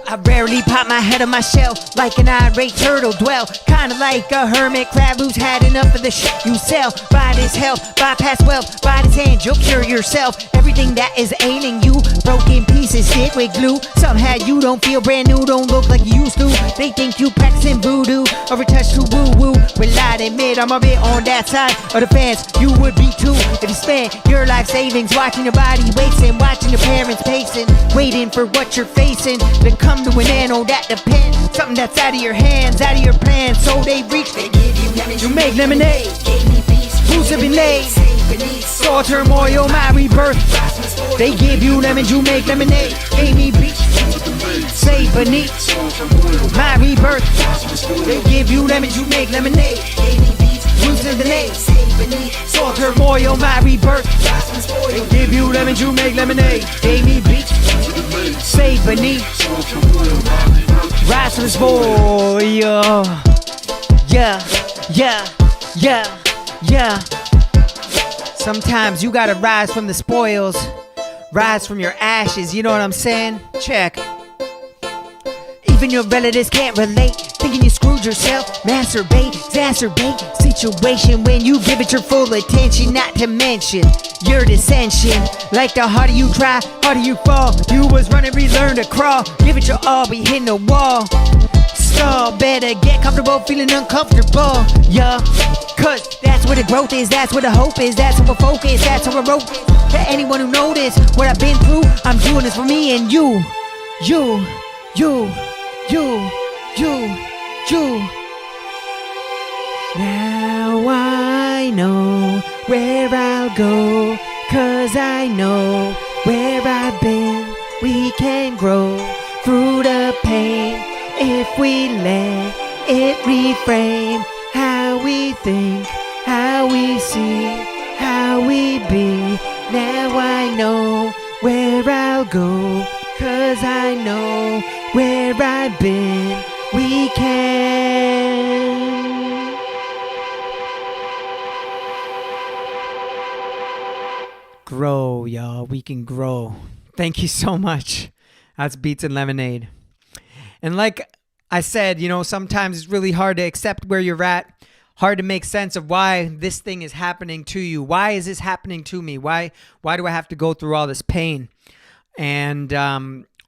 I rarely pop my head on my shell like an irate turtle dwell. Kinda like a hermit crab who's had enough of the shit you sell. Buy this health, bypass wealth, buy this hand, you'll cure yourself. Everything that is ailing you, broken pieces stick with glue. Somehow you don't feel brand new, don't look like you used to. They think you practicing voodoo or a touch to woo woo. Well, I'd admit I'm a bit on that side of the fence. You would be too if you spent your life savings watching your body wasting, watching your parents pacing, waiting for what you're facing to come to an end. Oh, that depends. Something that's out of your hands, out of your plans. So they reach, they give you lemons, you make lemonade. Roots have been laid. Soul turmoil, my rebirth. They give you lemons, you make lemonade. Gave me beats, say beneath my rebirth. They give you lemons, you make lemonade. Roots have been laid. Soul turmoil, my rebirth. They give you lemons, you make lemonade. Gave me beats, say beneath. Rise from this boy, yeah, yeah, yeah, yeah. Sometimes you gotta rise from the spoils, rise from your ashes, you know what I'm saying? Check. Even your relatives can't relate, thinking you screwed yourself. Masturbate, exacerbate situation when you give it your full attention. Not to mention your dissension. Like the harder you try, harder you fall. You was running, relearn to crawl. Give it your all, be hitting the wall. Stall, better get comfortable, feeling uncomfortable. Yeah, cause that's where the growth is, that's where the hope is, that's where we're focused, that's where we're wrote. To anyone who noticed what I've been through, I'm doing this for me and you. You. Now I know where I'll go, cause I know where I've been. We can grow through the pain if we let it reframe how we think, how we see, how we be. Now I know where I'll go, cause I know where I've been. We can grow, y'all. We can grow. Thank you so much. That's Beats and Lemonade. And like I said, you know, sometimes it's really hard to accept where you're at. Hard to make sense of why this thing is happening to you. Why is this happening to me? Why do I have to go through all this pain? And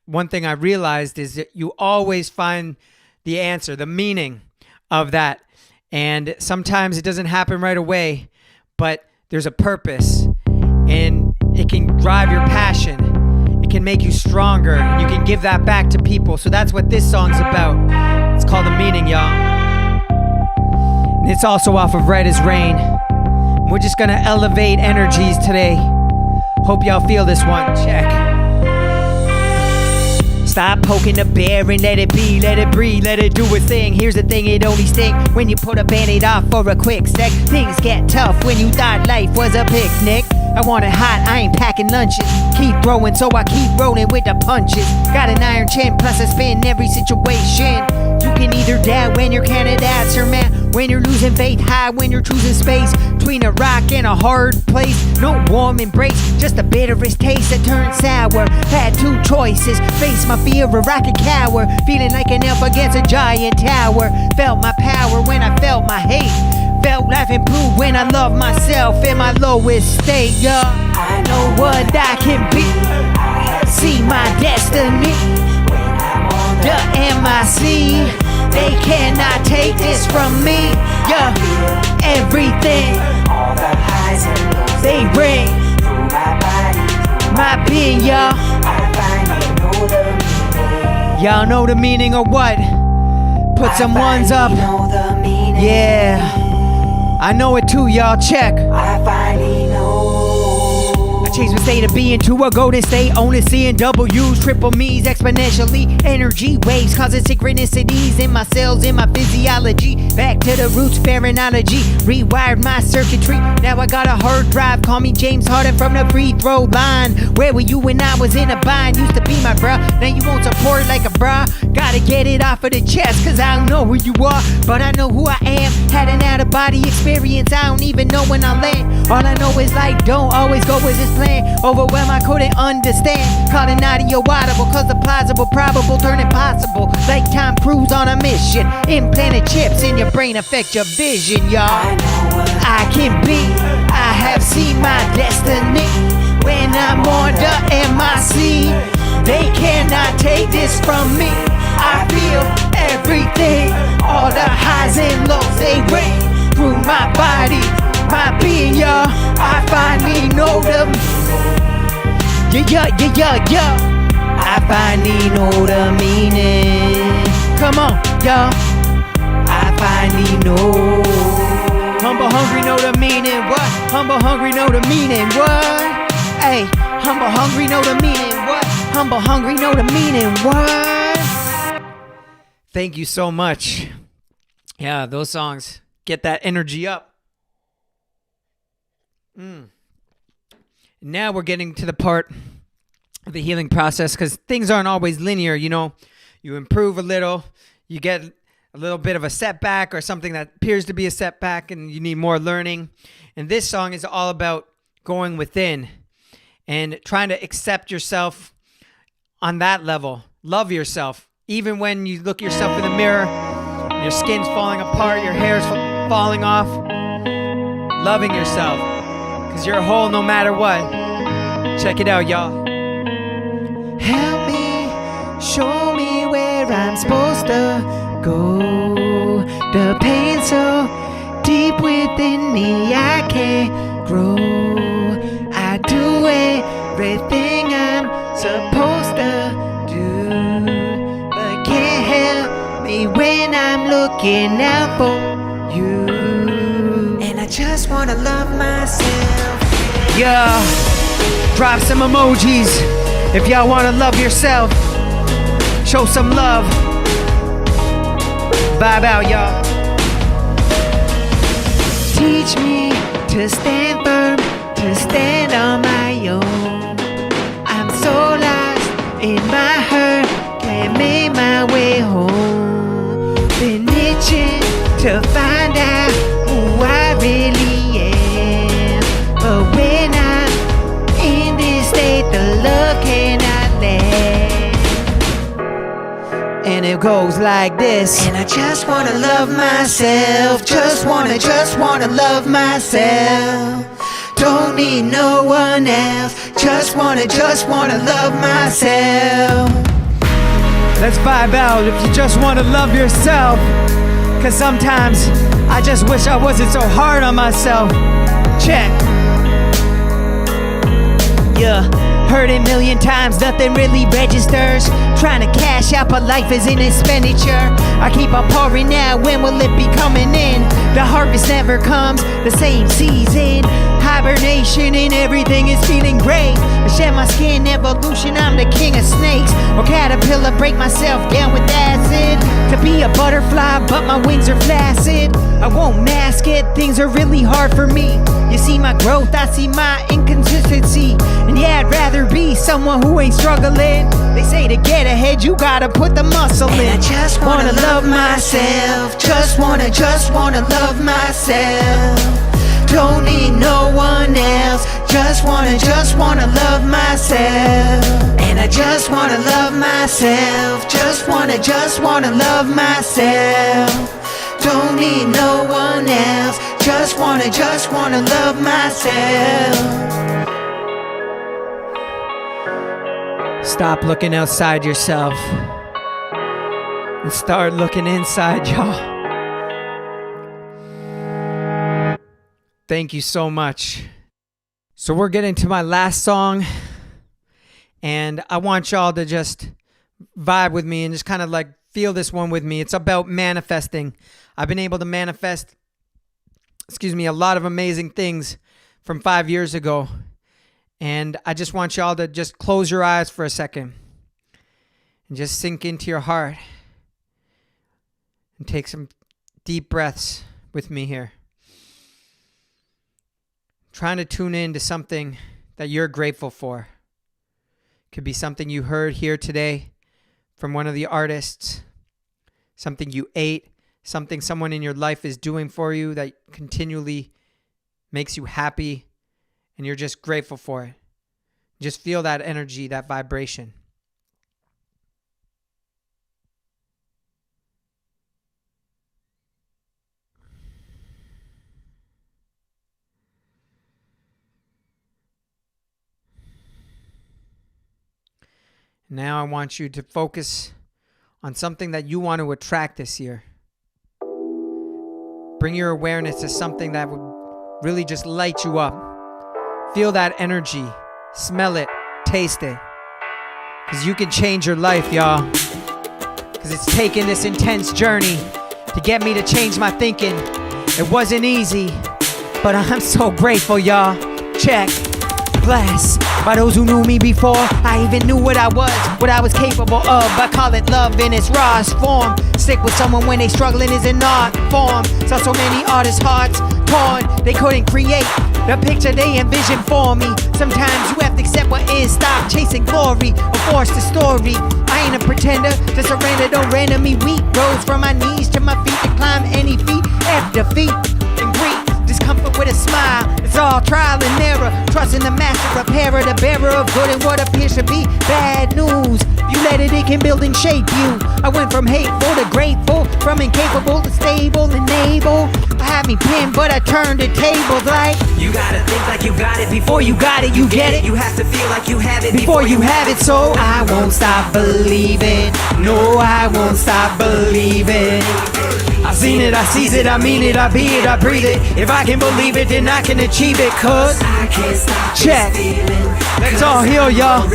one thing I realized is that you always find the answer, the meaning of that. And sometimes it doesn't happen right away, but there's a purpose and it can drive your passion. It can make you stronger and you can give that back to people. So that's what this song's about. It's called The Meaning, y'all. And it's also off of Red as Rain. We're just gonna elevate energies today. Hope y'all feel this one. Check. Stop poking the bear and let it be, let it breathe, let it do its thing. Here's the thing, it only stings when you put a band-aid off for a quick sec. Things get tough when you thought life was a picnic. I want it hot, I ain't packing lunches. Keep throwing, so I keep rolling with the punches. Got an iron chin, plus I spin every situation. You can either die when you're candidates or man, when you're losing faith, high when you're choosing space between a rock and a hard place. No warm embrace, just the bitterest taste that turned sour. Had two choices, face my fear or rock and cower. Feeling like an elf against a giant tower. Felt my power when I felt my hate. Felt laughing blue when I loved myself in my lowest state, yeah. I know what I can be, see my destiny. The MIC, they cannot take this from me, yeah. Everything, all the highs and lows they bring through my being, y'all. I finally know the meaning. Y'all know the meaning of what? Put some ones up. Yeah. I know it too, y'all. Check. I finally know. I Change my state of being to a golden state. Only seeing W's, triple me's, exponentially. Energy waves causing synchronicities in my cells, in my physiology. Back to the roots, phrenology. Rewired my circuitry. Now I got a hard drive. Call me James Harden from the free throw line. Where were you when I was in a bind? Used to be my bruh. Now you won't support like a bruh. Gotta get it off of the chest, cause I don't know who you are, but I know who I am. Had an out of body experience, I don't even know when I land. All I know is like, don't always go with this plan. Overwhelmed, I couldn't understand. Caught an audio audible, cause the plausible probable turn impossible. Like Tom Cruise on a mission. Implanted chips in your brain affect your vision, y'all. I can be, I have seen my destiny. When I'm on the MIC, they cannot take this from me. I feel everything, all the highs and lows, they ring through my body, my being, y'all. I finally know them. Yeah. I finally know the meaning. Come on, y'all. I finally know. Humble, hungry, know the meaning. What? Humble, hungry, know the meaning. What? Hey, humble, hungry, know the meaning. What? Humble, hungry, know the meaning. What? Thank you so much. Yeah, those songs get that energy up. Now we're getting to the part of the healing process, because things aren't always linear. You know, you improve a little, you get a little bit of a setback or something that appears to be a setback, and you need more learning. And this song is all about going within and trying to accept yourself on that level. Love yourself. Even when you look yourself in the mirror, your skin's falling apart, your hair's falling off. Loving yourself, because you're whole no matter what. Check it out, y'all. Help me, show me where I'm supposed to go. The pain so deep within me, I can't grow. I do everything I'm supposed to do, but can't help me when I'm looking out for you. And I just wanna love myself. Yeah, drop some emojis if y'all wanna love yourself. Show some love. Vibe out, y'all. Teach me to stand firm, to stand on my own. I'm so lost in my hurt, can't make my way home. Been itching to find out who I really am, but when I'm in this state, the love cannot last. And it goes like this. And I just wanna love myself, just wanna love myself. Don't need no one else, just wanna love myself. Let's vibe out if you just wanna love yourself, cause sometimes I just wish I wasn't so hard on myself. Check. Yeah, heard it a million times, nothing really registers. Trying to cash out, but life is an expenditure. I keep on pouring out, when will it be coming in? The harvest never comes, the same season. Hibernation and everything is feeling great. I shed my skin, evolution, I'm the king of snakes. Or caterpillar, break myself down with acid. To be a butterfly, but my wings are flaccid. I won't mask it, things are really hard for me. You see my growth, I see my inconsistency. And yeah, I'd rather be someone who ain't struggling. They say to get ahead, you gotta put the muscle in. And I just wanna love myself, just wanna love myself. Don't need no one else, just wanna love myself. And I just wanna love myself, just wanna love myself. Don't need no one else, just wanna love myself. Stop looking outside yourself and start looking inside, y'all. Thank you so much. So we're getting to my last song, and I want y'all to just vibe with me and just kind of like feel this one with me. It's about manifesting. I've been able to manifest, a lot of amazing things from 5 years ago. And I just want y'all to just close your eyes for a second and just sink into your heart and take some deep breaths with me here. Trying to tune in to something that you're grateful for. Could be something you heard here today from one of the artists, something you ate, something someone in your life is doing for you that continually makes you happy, and you're just grateful for it. Just feel that energy, that vibration. Now I want you to focus on something that you want to attract this year. Bring your awareness to something that would really just light you up. Feel that energy. Smell it. Taste it. Because you can change your life, y'all. Because it's taken this intense journey to get me to change my thinking. It wasn't easy, but I'm so grateful, y'all. Check. Blessed by those who knew me before I even knew what I was capable of. I call it love in its rawest form. Stick with someone when they struggling is an art form. Saw so many artists' hearts torn, they couldn't create the picture they envisioned for me. Sometimes you have to accept what is. Stop chasing glory or force the story. I ain't a pretender, to surrender, don't render me weak. Rose from my knees to my feet to climb any feat after defeat and greet discomfort with a smile. It's all trial and error. Trusting the master repairer, the bearer of good and what appears to be bad news. If you let it can build and shape you. I went from hateful to grateful, from incapable to stable and able. I had me pinned, but I turned the tables like you gotta think like you got it before you got it. You get it. You have to feel like you have it before you have it. So I won't stop believing. No, I won't stop believing. I've seen it, I seize it, I mean it, I be it, I breathe it. If I can believe it, then I can achieve it. Cause I can't stop check. Let's all heal, y'all.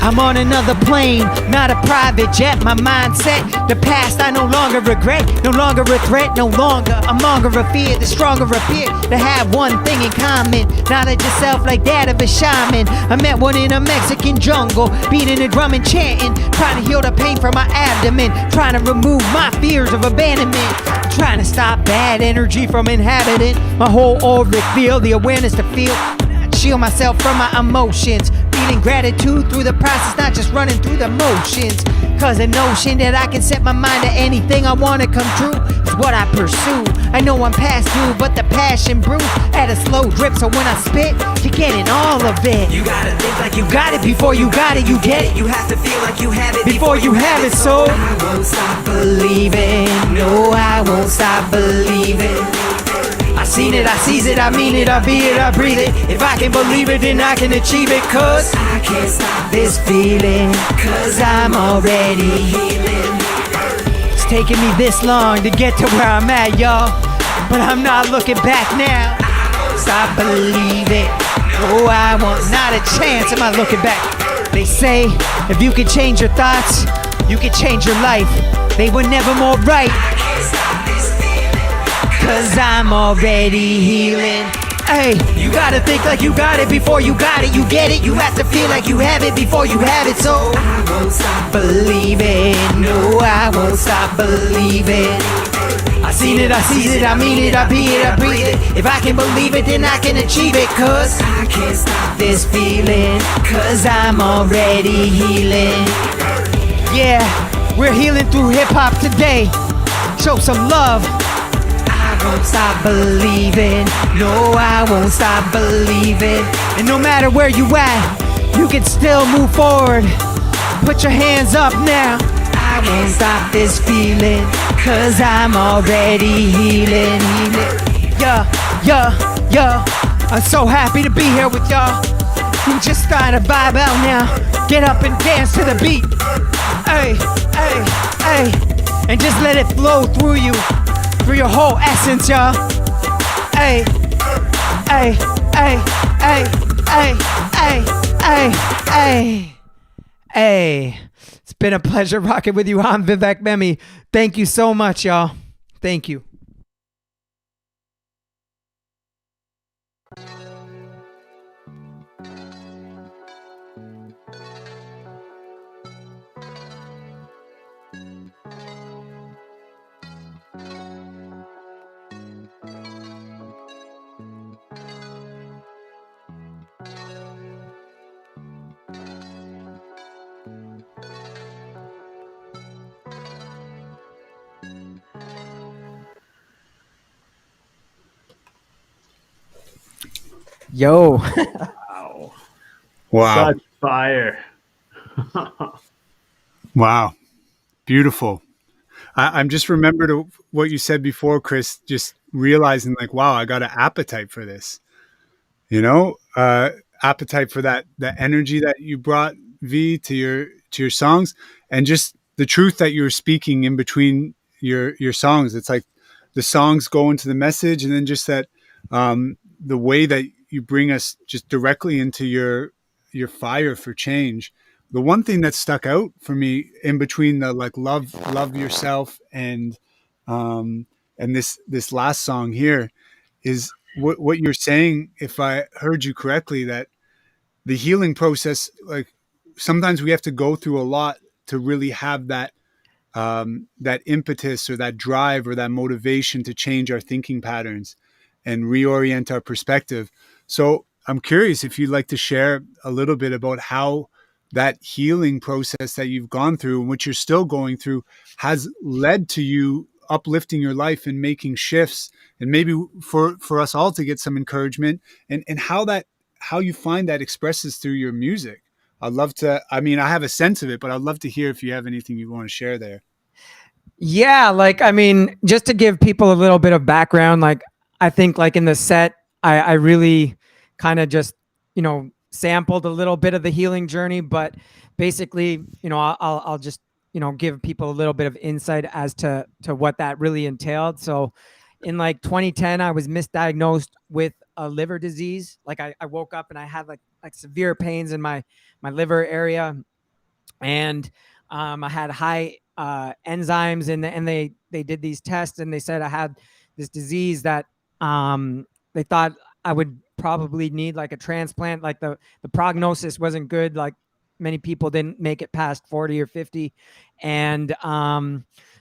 I'm on another plane, not a private jet. My mindset, the past I no longer regret. No longer a threat, no longer a monger of fear. The stronger appear to have one thing in common. Knowledge itself like that of a shaman. I met one in a Mexican jungle, beating a drum and chanting. Trying to heal the pain from my abdomen. Trying to remove my fears of abandonment. Trying to stop bad energy from inhabiting my whole auric field. The awareness to feel, shield myself from my emotions. Feeling gratitude through the process, not just running through the motions. Cause the notion that I can set my mind to anything I want to come true is what I pursue. I know I'm past due, but the passion brews at a slow drip. So when I spit, you're getting all of it. You gotta think like you got it before you got it, you get it. You have to feel like you have it before you have it. So I won't stop believing. No, I won't stop believing. I seen it, I seize it, I mean it, I be it, I breathe it. If I can believe it, then I can achieve it. Cause I can't stop this feeling. Cause I'm already healing. It's taking me this long to get to where I'm at, y'all. But I'm not looking back now. Stop believing. No, I won't, not a chance am I looking back. They say, if you can change your thoughts, you can change your life. They were never more right. Cause I'm already healing. Hey, you gotta think like you got it before you got it. You get it, you have to feel like you have it before you have it. So I won't stop believing. No, I won't stop believing. I seen it, I seize it, I mean it, I be it, I breathe it. If I can believe it, then I can achieve it. Cause I can't stop this feeling. Cause I'm already healing. Yeah, we're healing through hip hop today. Show some love. I won't stop believing. No, I won't stop believing. And no matter where you at, you can still move forward. Put your hands up now. I won't stop this feeling. Cause I'm already healing. Yeah, yeah, yeah. I'm so happy to be here with y'all. You just start to vibe out now. Get up and dance to the beat. Hey, hey, hey. And just let it flow through you. Through your whole essence, y'all. Hey, hey, hey, hey, hey, hey, hey, hey, hey. It's been a pleasure rocking with you. I'm Vivek Mehmi. Thank you so much, y'all. Thank you. Yo. Wow. Wow. Such fire. Wow. Beautiful. I'm just remembered what you said before, Chris, just realizing like, wow, I got an appetite for this, you know, appetite for that energy that you brought, V, to your songs, and just the truth that you're speaking in between your songs. It's like the songs go into the message, and then just that, the way that you bring us just directly into your fire for change. The one thing that stuck out for me in between the like love yourself and this last song here is what you're saying, if I heard you correctly, that the healing process, like sometimes we have to go through a lot to really have that impetus or that drive or that motivation to change our thinking patterns and reorient our perspective. So I'm curious if you'd like to share a little bit about how that healing process that you've gone through and what you're still going through has led to you uplifting your life and making shifts, and maybe for us all to get some encouragement, and how you find that expresses through your music. I'd love to, I mean, I have a sense of it, but I'd love to hear if you have anything you want to share there. Yeah, like I mean, just to give people a little bit of background, like I think like in the set, I really kind of just, you know, sampled a little bit of the healing journey, but basically, you know, I'll just, you know, give people a little bit of insight as to what that really entailed. So in like 2010, I was misdiagnosed with a liver disease. Like I woke up and I had like severe pains in my liver area, and I had high enzymes, and they did these tests, and they said I had this disease that they thought I would probably need like a transplant. Like the prognosis wasn't good. Like many people didn't make it past 40 or 50, and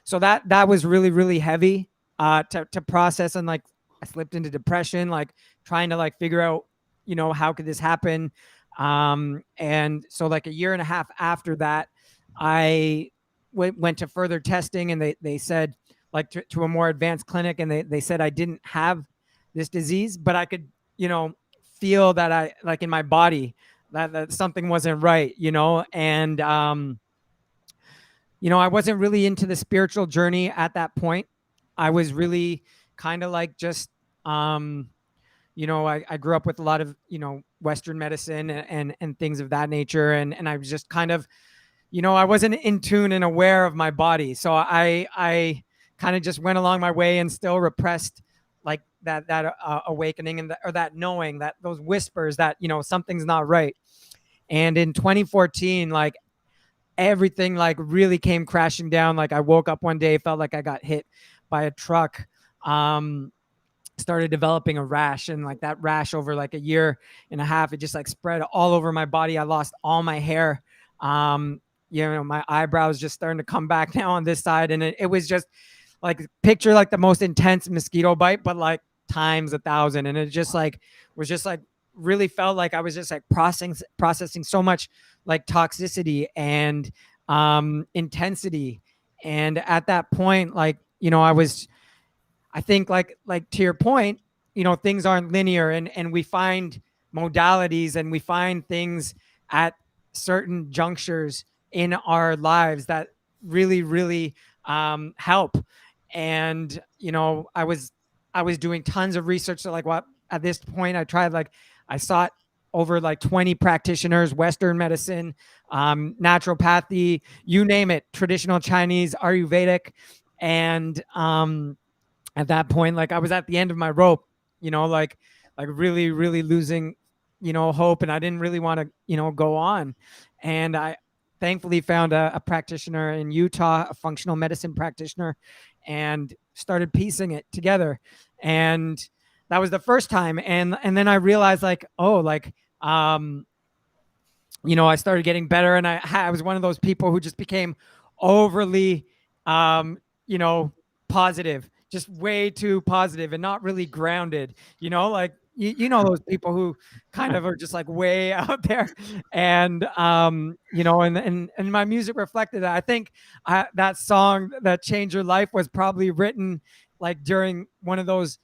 so that was really really heavy to process. And like I slipped into depression, like trying to like figure out, you know, how could this happen. And so like a year and a half after that, I went to further testing, and they said like to a more advanced clinic, and they said I didn't have this disease, but I could, you know, feel that I like in my body that something wasn't right, you know. And you know, I wasn't really into the spiritual journey at that point. I was really kind of like just you know, I grew up with a lot of, you know, Western medicine and things of that nature. And I was just kind of, you know, I wasn't in tune and aware of my body. So I kind of just went along my way and still repressed like that awakening and or that knowing, that those whispers that, you know, something's not right. And in 2014, like everything like really came crashing down. Like I woke up one day, felt like I got hit by a truck. Started developing a rash, and like that rash over like a year and a half, it just like spread all over my body. I lost all my hair. You know, my eyebrows just starting to come back now on this side. And it was just like, picture like the most intense mosquito bite, but like times 1,000. And it just like was just like really felt like I was just like processing so much like toxicity and intensity. And at that point, like, you know, I think like to your point, you know, things aren't linear, and we find modalities and we find things at certain junctures in our lives that really, really help. And, you know, I was doing tons of research. So like what at this point I sought over like 20 practitioners, Western medicine, naturopathy, you name it, traditional Chinese, Ayurvedic. And at that point, like I was at the end of my rope, you know, like really really losing, you know, hope, and I didn't really want to, you know, go on. And I thankfully found a practitioner in Utah, a functional medicine practitioner, and started piecing it together. And that was the first time. And then I realized like, oh, like you know, I started getting better, and I was one of those people who just became overly you know, positive, just way too positive and not really grounded, you know, like you know, those people who kind of are just like way out there. And you know, and my music reflected that. I think that song that changed your life was probably written like during one of those,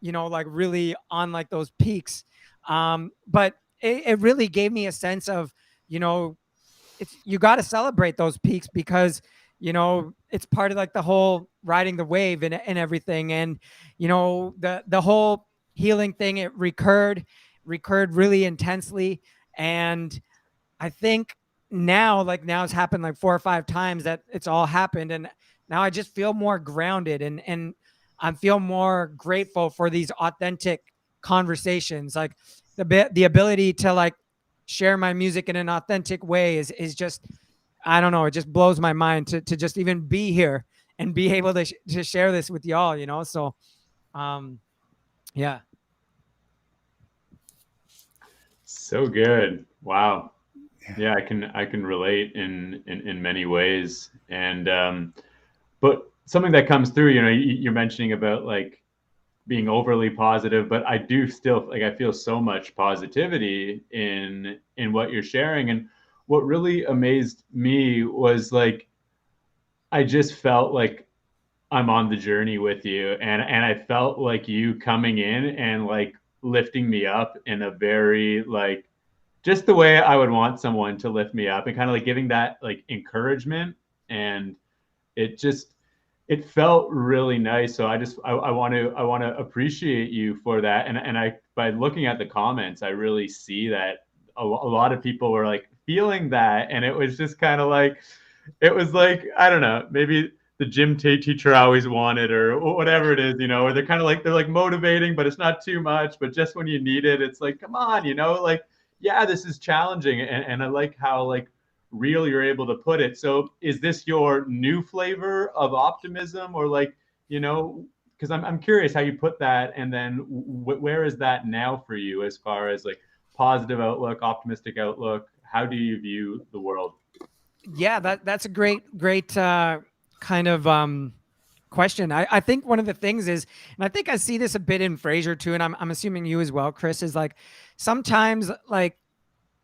you know, like really on like those peaks But it really gave me a sense of, you got to celebrate those peaks because, it's part of like the whole riding the wave and everything. And, the whole healing thing, it recurred really intensely. And I think now it's happened like 4 or 5 times that it's all happened. And now I just feel more grounded and I feel more grateful for these authentic conversations. Like the ability to like share my music in an authentic way is just, I don't know, it just blows my mind to just even be here and be able to share this with y'all, So, yeah. So good. Wow. Yeah, I can relate in many ways. And but something that comes through, you're mentioning about like being overly positive, but I do still like I feel so much positivity in what you're sharing. And what really amazed me was like I just felt like I'm on the journey with you, and I felt like you coming in and like lifting me up in a very like just the way I would want someone to lift me up and kind of like giving that like encouragement. And it just it felt really nice. So I want to appreciate you for that. And I by looking at the comments, I really see that a lot of people were like feeling that, and it was just kind of like it was like I don't know, maybe the gym teacher I always wanted or whatever it is, or they're like motivating, but it's not too much. But just when you need it, it's like, come on, like, yeah, this is challenging. And I like how like real you're able to put it. So is this your new flavor of optimism, or like, because I'm curious how you put that, and then where is that now for you as far as like positive outlook, optimistic outlook? How do you view the world? Yeah, that's a great kind of question. I think one of the things is, and I think I see this a bit in Fraser too, and I'm assuming you as well, Chris, is like sometimes like,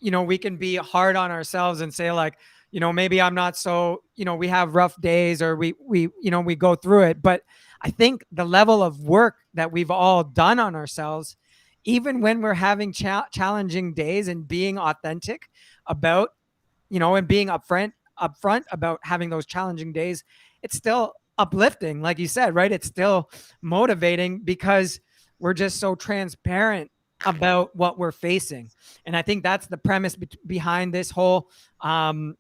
we can be hard on ourselves and say like, maybe I'm not so, we have rough days or we go through it. But I think the level of work that we've all done on ourselves, even when we're having challenging days and being authentic about, and being upfront about having those challenging days, it's still uplifting, like you said, right? It's still motivating because we're just so transparent about what we're facing. And I think that's the premise behind this whole event.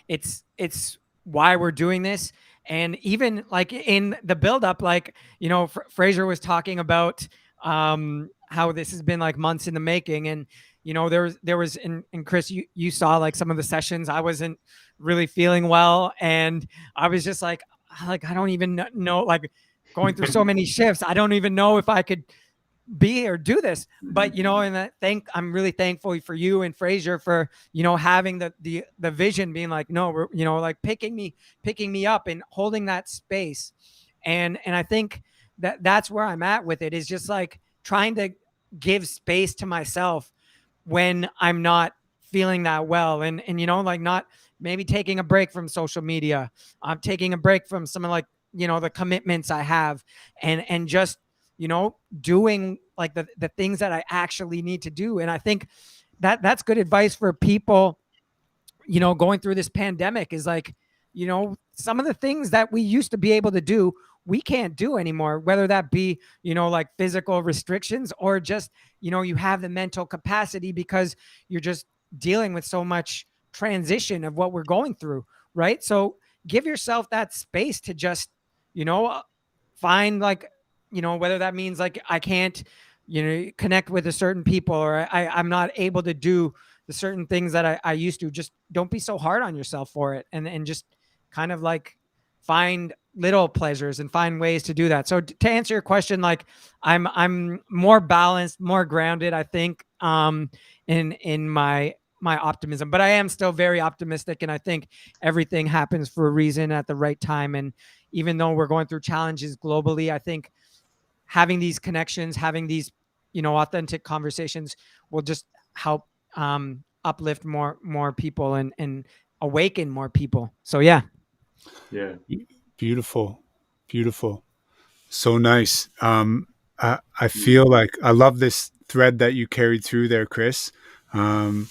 It's why we're doing this. And even like in the buildup, like, Fraser was talking about how this has been like months in the making. And, there was, and Chris, you saw like some of the sessions, I wasn't really feeling well. And I was just like, I don't even know, like going through so many shifts, I don't even know if I could be or do this. But and I'm really thankful for you and Fraser for having the vision, being like, no, we're like picking me up and holding that space. And I think that's where I'm at with it, is just like trying to give space to myself when I'm not feeling that well, and like not maybe taking a break from social media. I'm taking a break from some of like the commitments I have, and just doing like the things that I actually need to do. And I think that's good advice for people going through this pandemic, is like some of the things that we used to be able to do, we can't do anymore, whether that be like physical restrictions, or just you have the mental capacity because you're just dealing with so much transition of what we're going through, right? So give yourself that space to just find like whether that means like I can't connect with a certain people, or I'm not able to do the certain things that I used to. Just don't be so hard on yourself for it, and just kind of like find little pleasures and find ways to do that. So to answer your question, like I'm more balanced, more grounded, I think, in my optimism. But I am still very optimistic, and I think everything happens for a reason at the right time. And even though we're going through challenges globally, I think having these connections, having these authentic conversations will just help uplift more people and awaken more people. So yeah. Yeah. Beautiful. So nice. I feel like I love this thread that you carried through there, Chris. And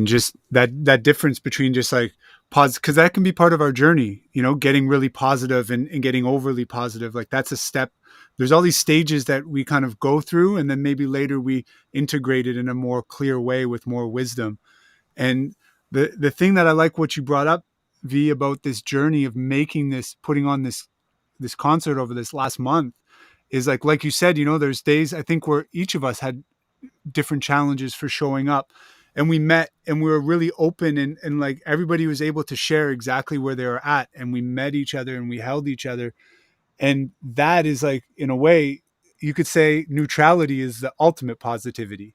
just that difference between just like pause, because that can be part of our journey, you know, getting really positive and getting overly positive. Like that's a step. There's all these stages that we kind of go through, and then maybe later we integrate it in a more clear way with more wisdom. And the thing that I like what you brought up, V, about this journey of making this, putting on this concert over this last month, is like you said, you know, there's days I think where each of us had different challenges for showing up, and we met and we were really open, and like everybody was able to share exactly where they were at, and we met each other and we held each other. And that is like, in a way, you could say neutrality is the ultimate positivity,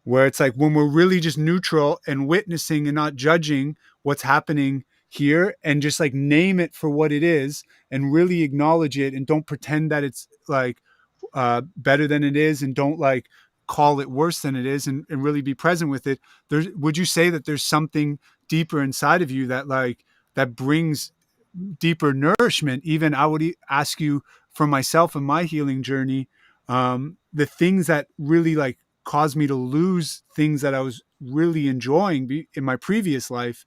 where it's like when we're really just neutral and witnessing and not judging what's happening here, and just like name it for what it is and really acknowledge it, and don't pretend that it's like better than it is, and don't like call it worse than it is, and really be present with it. Would you say that there's something deeper inside of you that like that brings deeper nourishment? Even I would ask you, for myself and my healing journey, the things that really like caused me to lose things that I was really enjoying in my previous life,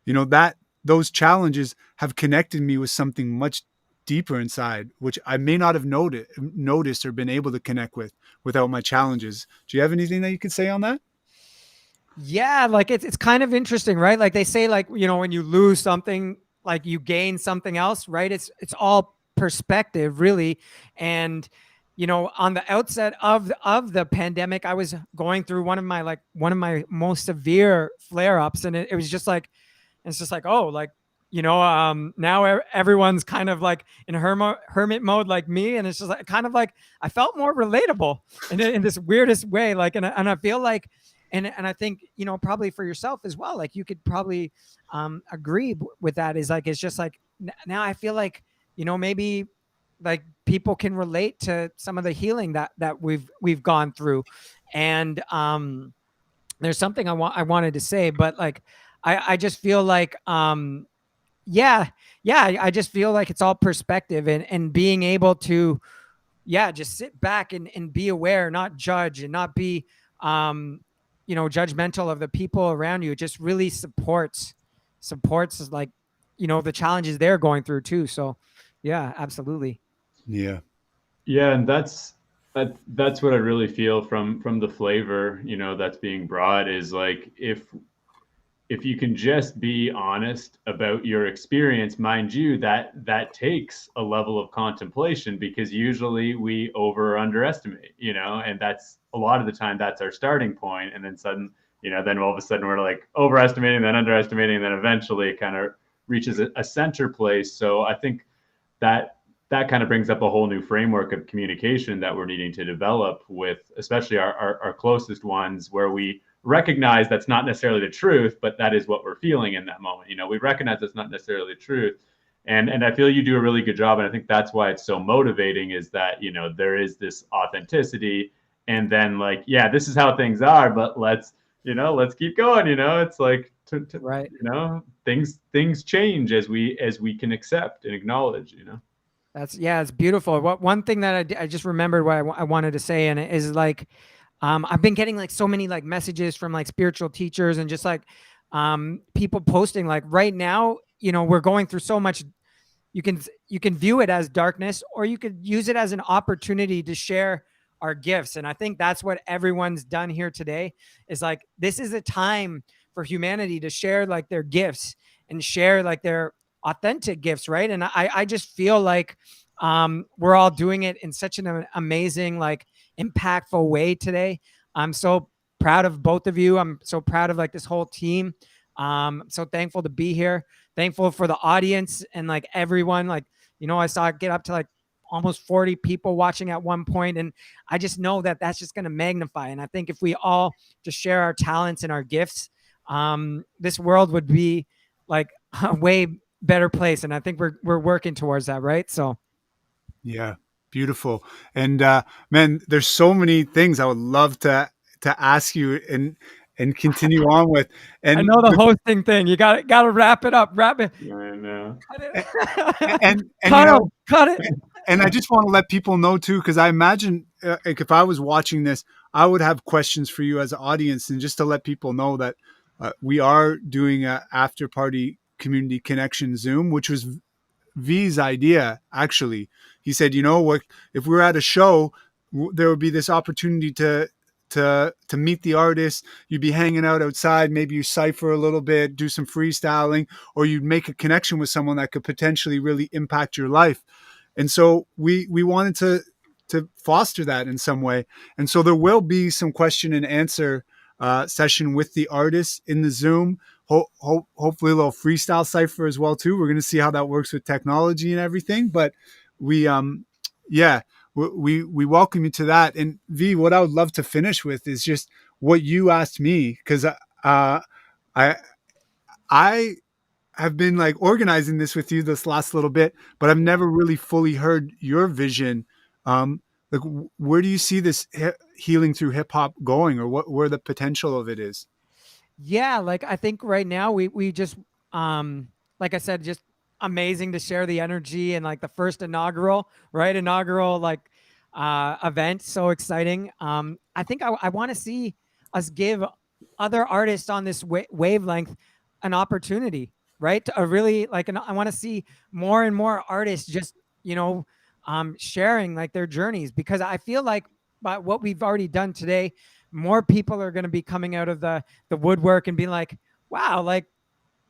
you know, that those challenges have connected me with something much deeper inside, which I may not have noticed or been able to connect with without my challenges. Do you have anything that you could say on that? Yeah, like it's kind of interesting, right? Like they say, like, you know, when you lose something, like you gain something else, right? It's all perspective, really. And you know, on the outset of the pandemic, I was going through one of my most severe flare-ups, and it was just like, it's just like, oh, like, you know, now everyone's kind of like in hermit mode like me, and it's just like kind of like I felt more relatable in this weirdest way, like, and I feel like, and I think, you know, probably for yourself as well, like you could probably agree with that, is like, it's just like now I feel like, you know, maybe like people can relate to some of the healing that we've gone through. And there's something I wanted to say, but like I just feel like yeah, I just feel like it's all perspective, and being able to just sit back and be aware, not judge, and not be you know, judgmental of the people around you. It just really supports like, you know, the challenges they're going through too. So yeah, absolutely. Yeah. Yeah, and that's what I really feel from the flavor, you know, that's being brought, is like if you can just be honest about your experience, mind you, that takes a level of contemplation, because usually we over or underestimate, you know, and that's a lot of the time that's our starting point. And then then all of a sudden we're like overestimating, then underestimating, and then eventually it kind of reaches a center place. So I think that kind of brings up a whole new framework of communication that we're needing to develop with, especially our closest ones, where we recognize that's not necessarily the truth, but that is what we're feeling in that moment. You know, we recognize that's not necessarily the truth. And I feel you do a really good job. And I think that's why it's so motivating, is that, you know, there is this authenticity, and then like, yeah, this is how things are, but let's keep going. You know, it's like, right. You know, things change as we can accept and acknowledge, you know. It's beautiful. One thing that I just remembered what I wanted to say, and it is like, I've been getting like so many like messages from like spiritual teachers, and just like people posting like, right now, you know, we're going through so much. You can view it as darkness, or you could use it as an opportunity to share our gifts. And I think that's what everyone's done here today, is like, this is a time for humanity to share like their gifts, and share like their authentic gifts, right? And I just feel like we're all doing it in such an amazing, like, impactful way today. I'm so proud of both of you. I'm so proud of like this whole team. I'm so thankful to be here. Thankful for the audience and like everyone. Like, you know, I saw it get up to like almost 40 people watching at one point, and I just know that that's just going to magnify. And I think if we all just share our talents and our gifts, this world would be like a way better place. And I think we're working towards that, right? So yeah, beautiful. And man, there's so many things I would love to ask you and continue on with. And I know the hosting thing, you got to wrap it up. I know. And cut it. And I just want to let people know too, because I imagine like if I was watching this, I would have questions for you as an audience, and just to let people know that we are doing a after party community connection Zoom, which was V's idea. Actually, he said, you know what, if we're at a show, there would be this opportunity to meet the artist. You'd be hanging out outside, maybe you cipher a little bit, do some freestyling, or you'd make a connection with someone that could potentially really impact your life. And so we wanted to foster that in some way. And so there will be some question and answer session with the artist in the Zoom. Hopefully a little freestyle cipher as well too. We're going to see how that works with technology and everything. But we we welcome you to that. And V, what I would love to finish with is just what you asked me, because I have been like organizing this with you this last little bit, but I've never really fully heard your vision. Like, where do you see this healing through hip hop going, or where the potential of it is? Yeah, like I think right now we just like I said, just amazing to share the energy and like the first inaugural like event. So exciting. I think I want to see us give other artists on this wavelength an opportunity, right? To really like, I want to see more and more artists just, sharing like their journeys, because I feel like by what we've already done today, more people are going to be coming out of the woodwork and being like, wow, like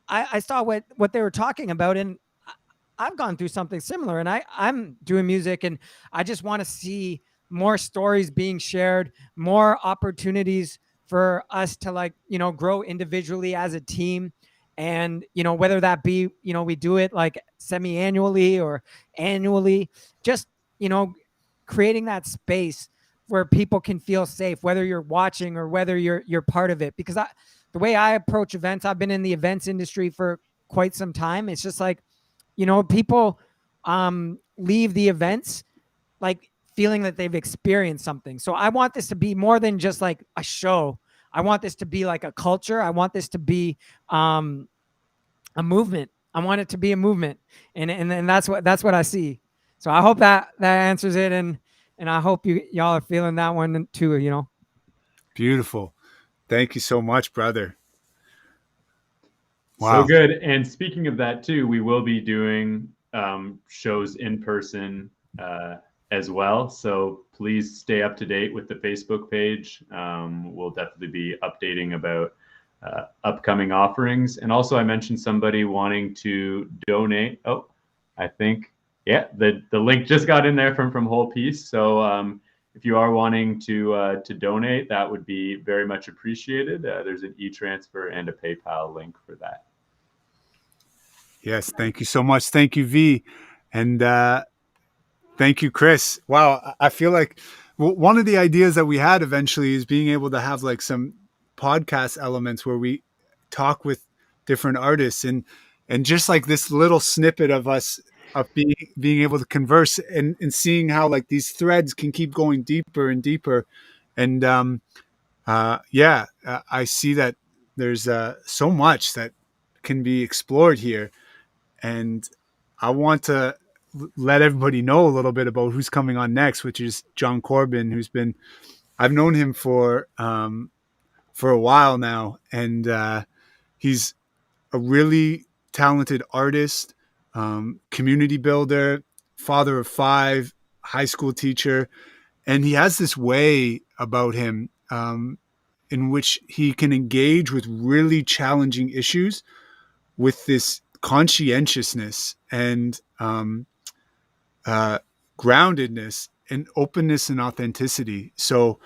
I saw what they were talking about, and I've gone through something similar, and I'm doing music, and I just want to see more stories being shared, more opportunities for us to like, grow individually as a team. And, whether that be, we do it like semi-annually or annually, just, creating that space where people can feel safe, whether you're watching or whether you're part of it. Because the way I approach events, I've been in the events industry for quite some time. It's just like, people leave the events like feeling that they've experienced something. So I want this to be more than just like a show. I want this to be like a culture. I want this to be a movement. I want it to be a movement, and that's what I see. So I hope that answers it, and I hope y'all are feeling that one too. Beautiful. Thank you so much, brother. Wow. So good. And speaking of that too, we will be doing shows in person as well. So please stay up to date with the Facebook page. We'll definitely be updating about upcoming offerings. And also I mentioned somebody wanting to donate. Oh, I think, yeah, the link just got in there from Whole Piece. So if you are wanting to donate, that would be very much appreciated. There's an e-transfer and a PayPal link for that. Yes, thank you so much. Thank you, V. And thank you, Chris. Wow, I feel like one of the ideas that we had eventually is being able to have like some podcast elements where we talk with different artists, and just like this little snippet of us of being able to converse, and seeing how like these threads can keep going deeper and deeper. And I see that there's so much that can be explored here. And I want to let everybody know a little bit about who's coming on next, which is Jon Corbin, I've known him for a while now, and he's a really talented artist, community builder, father of 5, high school teacher, and he has this way about him in which he can engage with really challenging issues with this conscientiousness and groundedness and openness and authenticity. So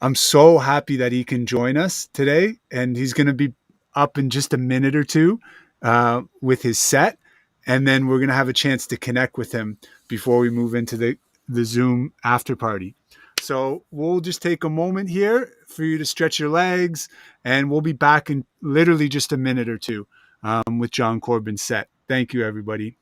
I'm so happy that he can join us today, and he's going to be up in just a minute or two with his set, and then we're going to have a chance to connect with him before we move into the Zoom after party. So we'll just take a moment here for you to stretch your legs, and we'll be back in literally just a minute or two with Jon Corbin's set. Thank you, everybody.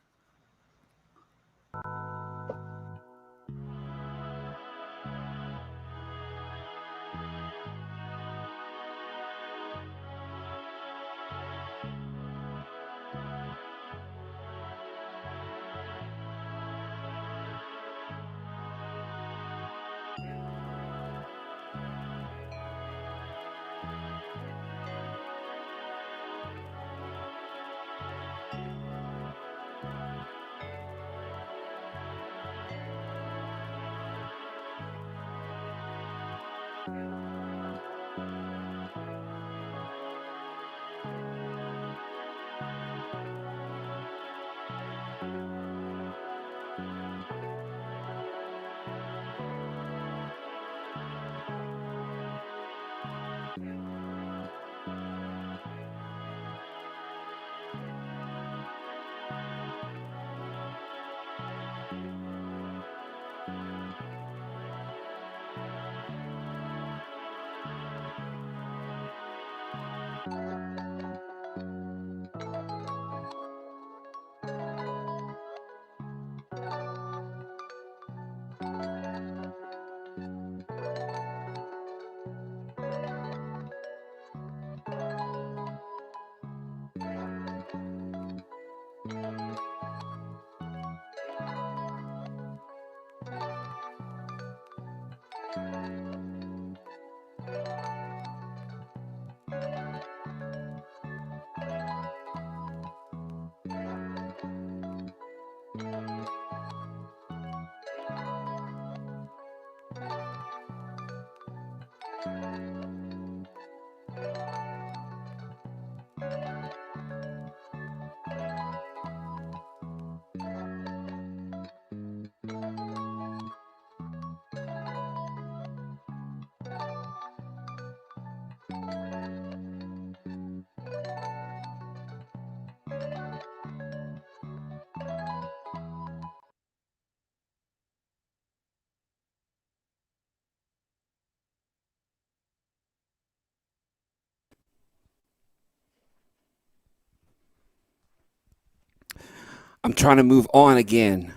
I'm trying to move on again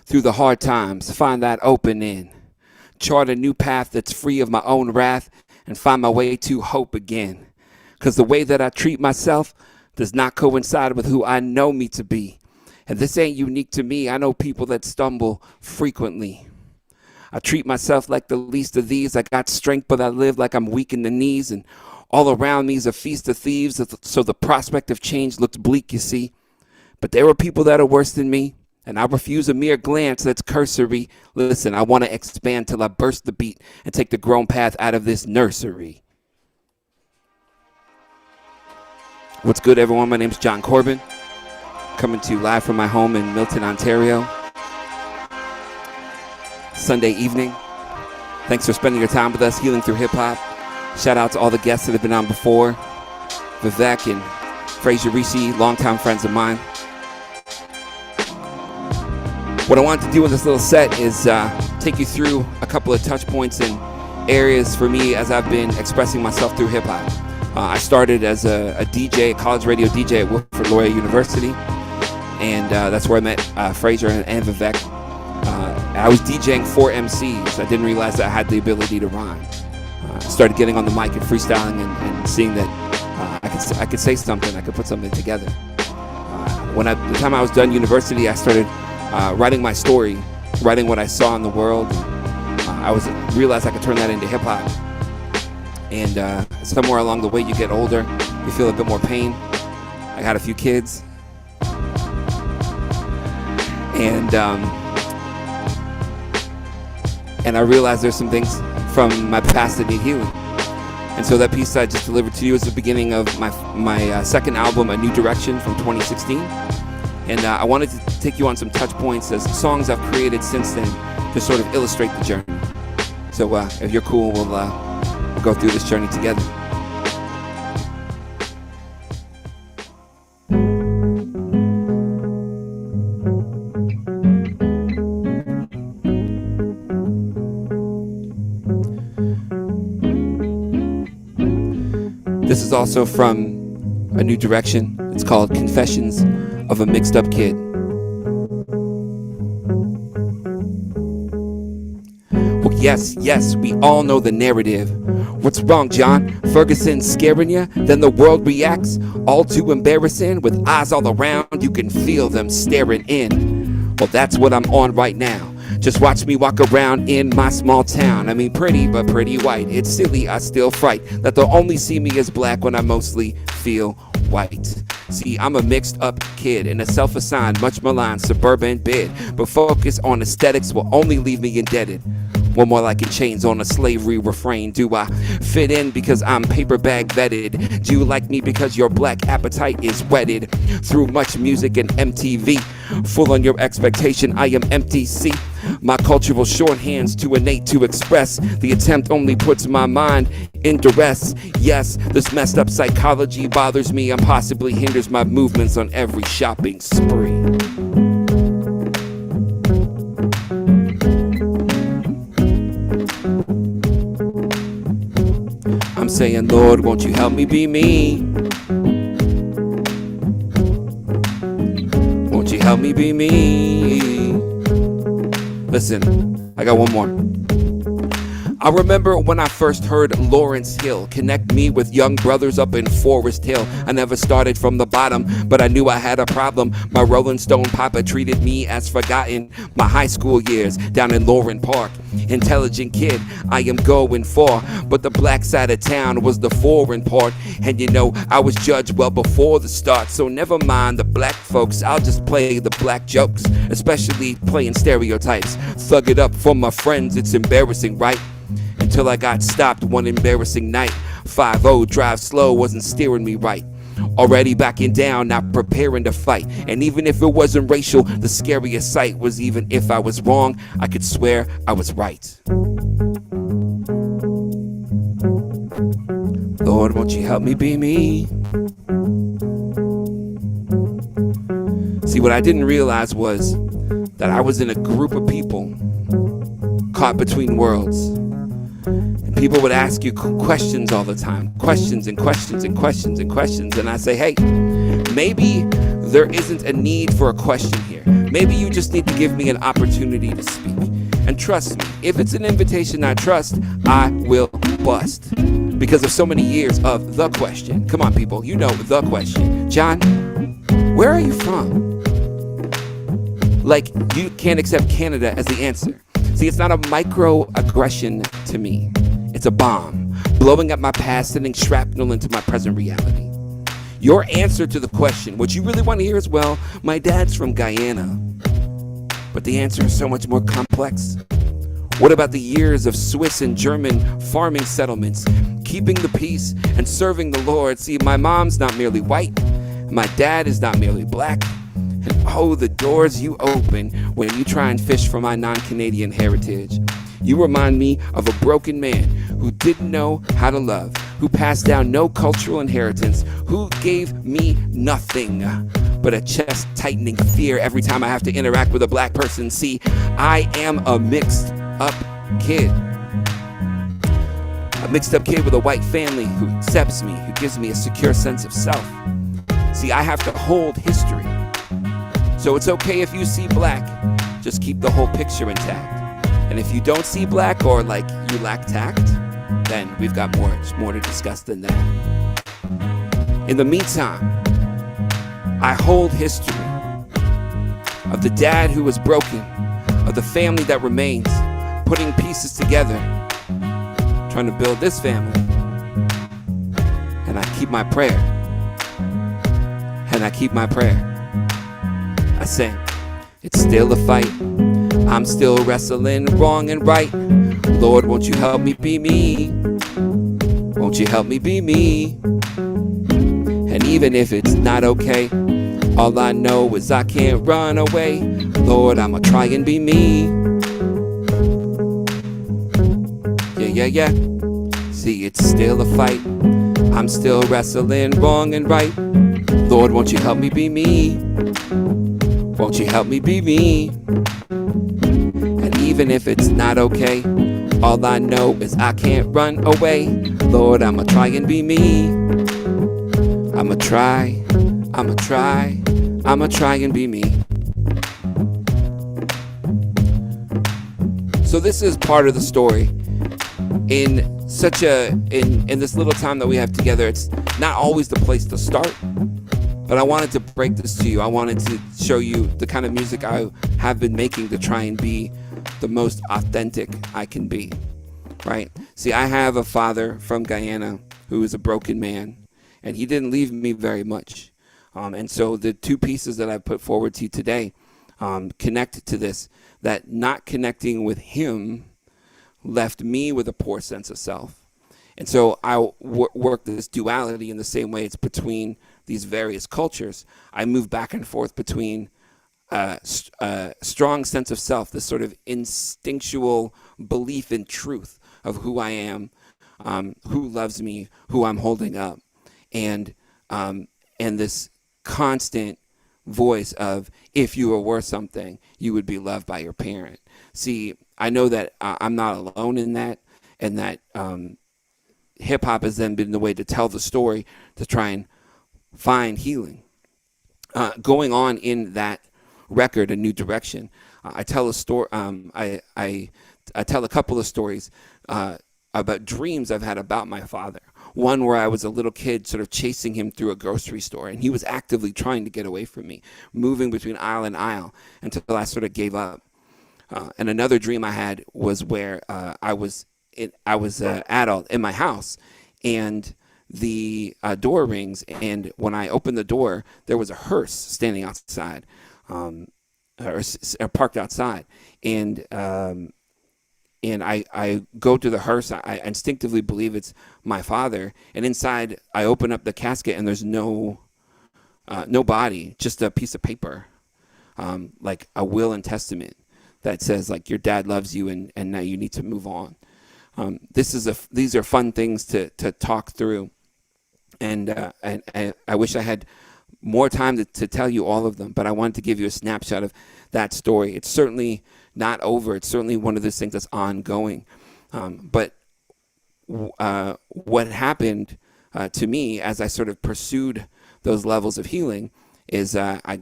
through the hard times, find that opening, chart a new path that's free of my own wrath, and find my way to hope again. Because the way that I treat myself does not coincide with who I know me to be. And this ain't unique to me. I know people that stumble frequently. I treat myself like the least of these. I got strength, but I live like I'm weak in the knees. And all around me is a feast of thieves. So the prospect of change looks bleak, you see. But there are people that are worse than me, and I refuse a mere glance that's cursory. Listen, I want to expand till I burst the beat and take the grown path out of this nursery. What's good, everyone? My name's Jon Corbin, coming to you live from my home in Milton, Ontario. Sunday evening. Thanks for spending your time with us, healing through hip-hop. Shout out to all the guests that have been on before. Vivek and Fraser, Rishi, longtime friends of mine. What I wanted to do in this little set is take you through a couple of touch points and areas for me as I've been expressing myself through hip-hop. I started as a DJ, a college radio DJ at Wilfrid Laurier University, and that's where I met Fraser and Vivek. I was DJing for MCs. I didn't realize that I had the ability to rhyme. I started getting on the mic and freestyling and seeing that I could say something, I could put something together. The time I was done university, I started writing my story, writing what I saw in the world. I realized I could turn that into hip hop. And somewhere along the way, you get older, you feel a bit more pain. I had a few kids, and I realized there's some things from my past that need healing. And so that piece I just delivered to you is the beginning of my second album, A New Direction, from 2016. And I wanted to take you on some touch points as songs I've created since then to sort of illustrate the journey. So if you're cool, we'll go through this journey together. This is also from A New Direction. It's called Confessions of a Mixed Up Kid. Well, yes, we all know the narrative. What's wrong, John? Ferguson scaring you? Then the world reacts, all too embarrassing. With eyes all around, you can feel them staring in. Well, that's what I'm on right now. Just watch me walk around in my small town. I mean, pretty, but pretty white. It's silly, I still fright that they'll only see me as black when I mostly feel white. See, I'm a mixed up kid in a self-assigned, much maligned suburban bed. But focus on aesthetics will only leave me indebted. One more like in chains on a slavery refrain. Do I fit in because I'm paper bag vetted? Do you like me because your black appetite is whetted through much music and MTV? Full on your expectation, I am empty. See, my cultural shorthands too innate to express. The attempt only puts my mind in duress. Yes, this messed up psychology bothers me and possibly hinders my movements on every shopping spree. I'm saying, Lord, won't you help me be me? Won't you help me be me? Listen, I got one more. I remember when I first heard Lawrence Hill connect me with young brothers up in Forest Hill. I never started from the bottom, but I knew I had a problem. My Rolling Stone papa treated me as forgotten. My high school years down in Lauren Park. Intelligent kid, I am going for. But the black side of town was the foreign part. And you know, I was judged well before the start. So never mind the black folks, I'll just play the black jokes. Especially playing stereotypes. Thug it up for my friends, it's embarrassing, right? Until I got stopped one embarrassing night. 5-0, drive slow, wasn't steering me right. Already backing down, not preparing to fight. And even if it wasn't racial, the scariest sight was even if I was wrong, I could swear I was right. Lord, won't you help me be me? See, what I didn't realize was that I was in a group of people caught between worlds. And people would ask you questions all the time. Questions and questions and questions and questions. And I say, hey, maybe there isn't a need for a question here. Maybe you just need to give me an opportunity to speak. And trust me, if it's an invitation I trust, I will bust. Because of so many years of the question. Come on, people, you know the question. John, where are you from? Like, you can't accept Canada as the answer. See, it's not a microaggression to me. It's a bomb, blowing up my past, sending shrapnel into my present reality. Your answer to the question, what you really want to hear is, well, my dad's from Guyana. But the answer is so much more complex. What about the years of Swiss and German farming settlements, keeping the peace and serving the Lord? See, my mom's not merely white. My dad is not merely black. And oh, the doors you open when you try and fish for my non-Canadian heritage. You remind me of a broken man who didn't know how to love, who passed down no cultural inheritance, who gave me nothing but a chest-tightening fear every time I have to interact with a black person. See, I am a mixed-up kid. A mixed-up kid with a white family who accepts me, who gives me a secure sense of self. See, I have to hold history. So it's okay if you see black, just keep the whole picture intact. And if you don't see black or like you lack tact, then we've got more to discuss than that. In the meantime, I hold history of the dad who was broken, of the family that remains, putting pieces together, trying to build this family. And I keep my prayer. And I keep my prayer. I say, it's still a fight. I'm still wrestling wrong and right. Lord, won't you help me be me? Won't you help me be me? And even if it's not okay, all I know is I can't run away. Lord, I'ma try and be me. Yeah. See, it's still a fight. I'm still wrestling wrong and right. Lord, won't you help me be me? Won't you help me be me? And even if it's not okay, all I know is I can't run away. Lord, I'ma try and be me. I'ma try and be me. So this is part of the story. In this little time that we have together, it's not always the place to start. But I wanted to break this to you. I wanted to show you the kind of music I have been making to try and be the most authentic I can be, right? See, I have a father from Guyana who is a broken man, and he didn't leave me very much. And so the two pieces that I put forward to you today connect to this, that not connecting with him left me with a poor sense of self. And so I work this duality in the same way it's between these various cultures. I move back and forth between a strong sense of self, this sort of instinctual belief in truth of who I am, who loves me, who I'm holding up, and this constant voice of, if you were worth something, you would be loved by your parent. See, I know that I'm not alone in that, and that hip hop has then been the way to tell the story, to try and find healing. Going on in that record, A New Direction, I tell a story. I tell a couple of stories about dreams I've had about my father. One where I was a little kid sort of chasing him through a grocery store, and he was actively trying to get away from me, moving between aisle and aisle until I sort of gave up. And another dream I had was where I was an adult in my house, and the door rings, and when I opened the door, there was a hearse standing outside, or parked outside, and I go to the hearse. I instinctively believe it's my father, and inside I open up the casket, and there's no body, just a piece of paper, like a will and testament that says, like, your dad loves you, and now you need to move on. These are fun things to talk through, and I wish I had more time to tell you all of them, but I wanted to give you a snapshot of that story. It's certainly not over. It's certainly one of those things that's ongoing. But what happened to me as I sort of pursued those levels of healing is I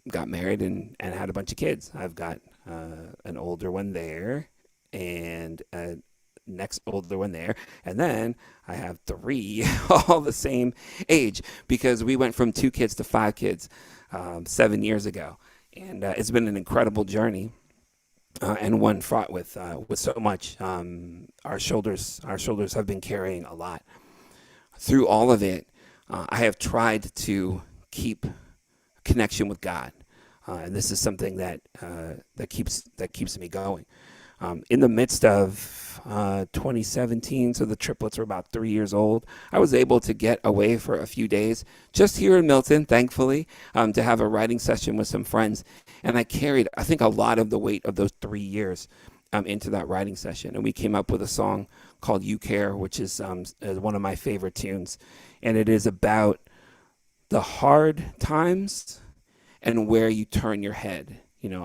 got married and had a bunch of kids. I've got an older one there, and a next older one there, and then I have 3 all the same age, because we went from 2 kids to 5 kids 7 years ago, and it's been an incredible journey, and one fraught with so much. Our shoulders have been carrying a lot. Through all of it, I have tried to keep connection with God, and this is something that keeps me going. In the midst of 2017, so the triplets were about 3 years old, I was able to get away for a few days, just here in Milton, thankfully, to have a writing session with some friends. And I carried, I think, a lot of the weight of those 3 years into that writing session. And we came up with a song called You Care, which is one of my favorite tunes. And it is about the hard times and where you turn your head. You know,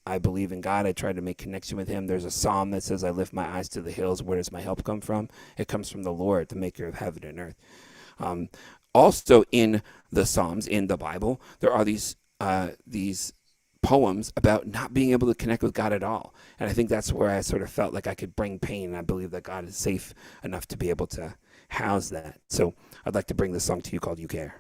I believe in God. I try to make connection with him. There's a psalm that says, I lift my eyes to the hills. Where does my help come from? It comes from the Lord, the maker of heaven and earth. Also in the Psalms, in the Bible, there are these poems about not being able to connect with God at all. And I think that's where I sort of felt like I could bring pain. And I believe that God is safe enough to be able to house that. So I'd like to bring this song to you called You Care.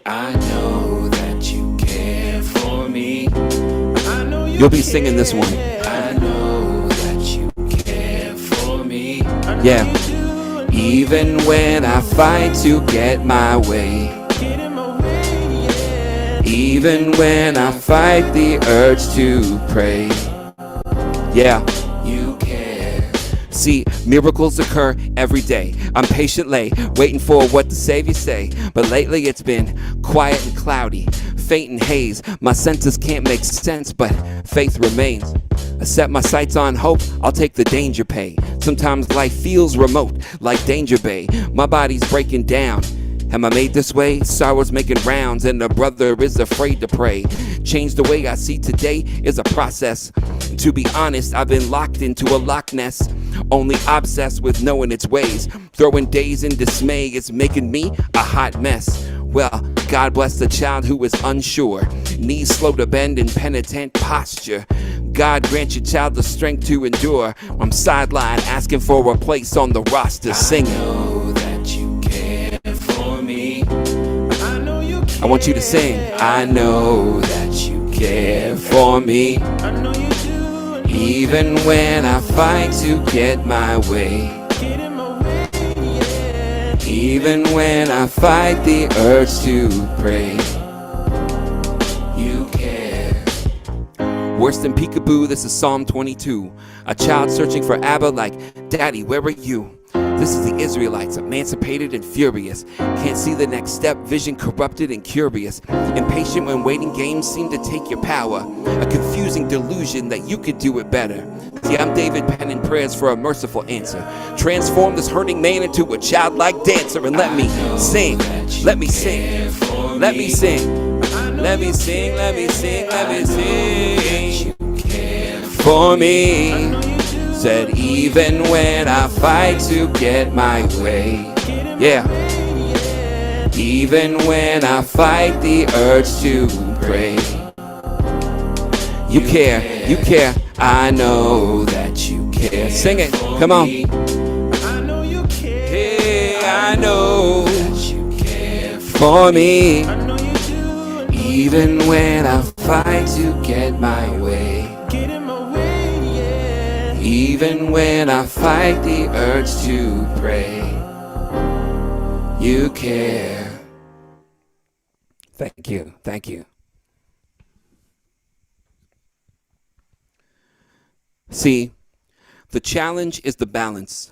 I know that you care for me. You'll be singing this one. I know that you care for me. Yeah. Even when I fight to get my way. Even when I fight the urge to pray. Yeah. You care. See, miracles occur every day. I'm patiently waiting for what the Savior say. But lately it's been quiet and cloudy, faint and haze. My senses can't make sense, but faith remains. I set my sights on hope, I'll take the danger pay. Sometimes life feels remote, like Danger Bay. My body's breaking down. Am I made this way? Sorrow's making rounds, and a brother is afraid to pray. Change the way I see today is a process. To be honest, I've been locked into a Loch Ness, only obsessed with knowing its ways. Throwing days in dismay is making me a hot mess. Well, God bless the child who is unsure, knees slow to bend in penitent posture. God grant your child the strength to endure. I'm sidelined asking for a place on the roster, singing. I know that you care for me. I want you to sing. I know that you care for me. I know you do. Even when I fight to get my way. Even when I fight the urge to pray. You care. Worse than peekaboo, this is Psalm 22. A child searching for Abba like, Daddy, where are you? This is the Israelites, emancipated and furious. Can't see the next step, vision corrupted and curious. Impatient when waiting games seem to take your power. A confusing delusion that you could do it better. See, I'm David penning prayers for a merciful answer. Transform this hurting man into a childlike dancer and let me sing, let me sing, let me sing, let me sing, let me sing, let me sing. For me, said even when I fight to get my way, yeah. Even when I fight the urge to pray, you care, I know that you care. Sing it, come on. I know you care, I know that you care for me. I know you do. Even when I fight to get my way, even when I fight the urge to pray, you care. Thank you, thank you. See, the challenge is the balance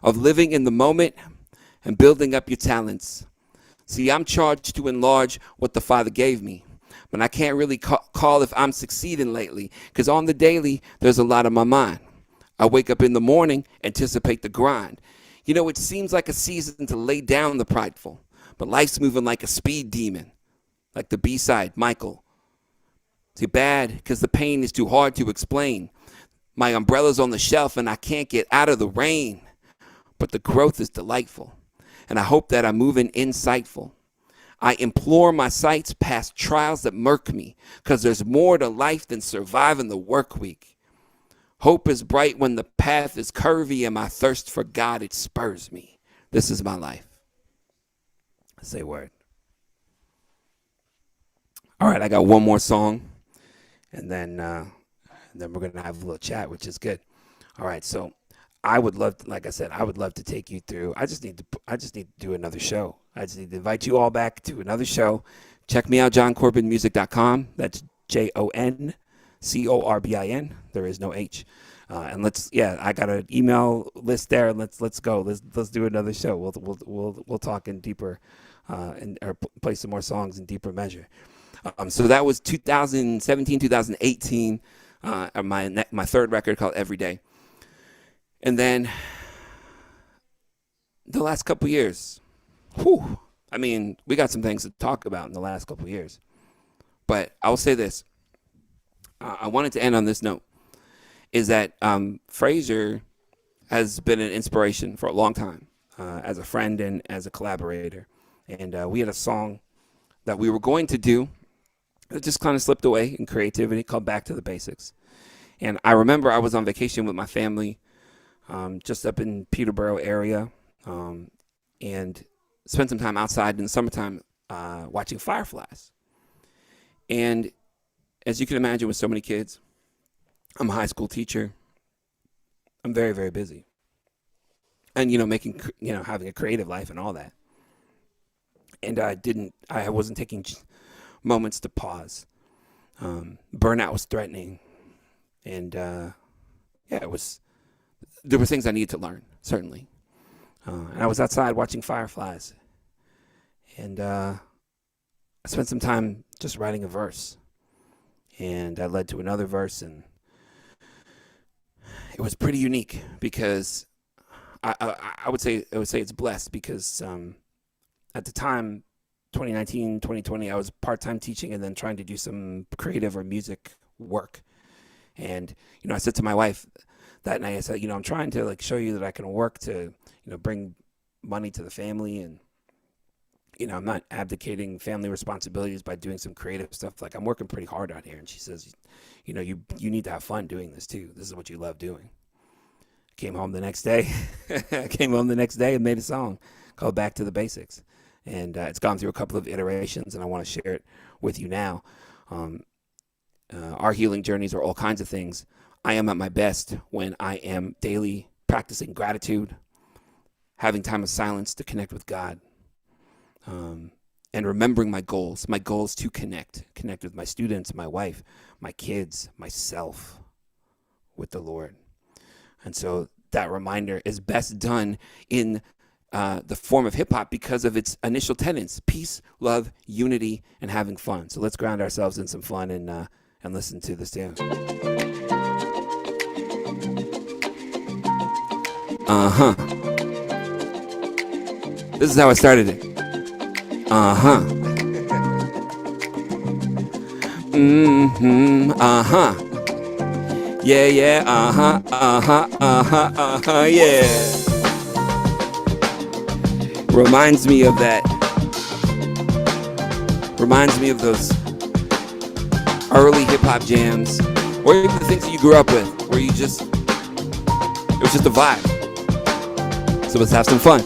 of living in the moment and building up your talents. See, I'm charged to enlarge what the Father gave me, but I can't really call if I'm succeeding lately, because on the daily, there's a lot on my mind. I wake up in the morning, anticipate the grind. You know, it seems like a season to lay down the prideful, but life's moving like a speed demon, like the B-side, Michael. See, bad because the pain is too hard to explain. My umbrella's on the shelf and I can't get out of the rain, but the growth is delightful, and I hope that I'm moving insightful. I implore my sights past trials that murk me, because there's more to life than surviving the work week. Hope is bright when the path is curvy, and my thirst for God, it spurs me. This is my life. Say word. All right, I got one more song, and then we're going to have a little chat, which is good. All right, so I would love to, like I said, I would love to take you through. I just need to do another show. I just need to invite you all back to another show. Check me out, JonCorbinMusic.com. That's JonCorbin. There is no H. And I got an email list there, and let's go. Let's do another show. We'll talk in deeper, or play some more songs in deeper measure. So that was 2017, 2018. My third record called Every Day, and then the last couple years. Whew, I mean, we got some things to talk about in the last couple years, but I will say this. I wanted to end on this note, is that Fraser has been an inspiration for a long time, as a friend and as a collaborator. And we had a song that we were going to do that just kind of slipped away in creativity, called Back to the Basics. And I remember I was on vacation with my family, just up in Peterborough area, and spent some time outside in the summertime watching fireflies. And as you can imagine, with so many kids, I'm a high school teacher. I'm very, very busy. And, having a creative life and all that. And I wasn't taking moments to pause. Burnout was threatening. And, there were things I needed to learn, certainly. And I was outside watching fireflies. And I spent some time just writing a verse. And that led to another verse, and it was pretty unique because I would say it's blessed because at the time, 2019, 2020, I was part-time teaching and then trying to do some creative or music work. And, I said to my wife that night, I said, I'm trying to show you that I can work to, bring money to the family, and I'm not abdicating family responsibilities by doing some creative stuff. I'm working pretty hard out here. And she says, you need to have fun doing this too. This is what you love doing. Came home the next day. And made a song called Back to the Basics. And it's gone through a couple of iterations, and I want to share it with you now. Our healing journeys are all kinds of things. I am at my best when I am daily practicing gratitude, having time of silence to connect with God. and remembering my goals to connect with my students, my wife, my kids, myself, with the Lord. And so that reminder is best done in the form of hip hop because of its initial tenets: peace, love, unity, and having fun. So let's ground ourselves in some fun and listen to this jam. This is how I started it. Yeah, yeah. Reminds me of that. Reminds me of those early hip hop jams, or even the things that you grew up with, where it was just a vibe. So let's have some fun.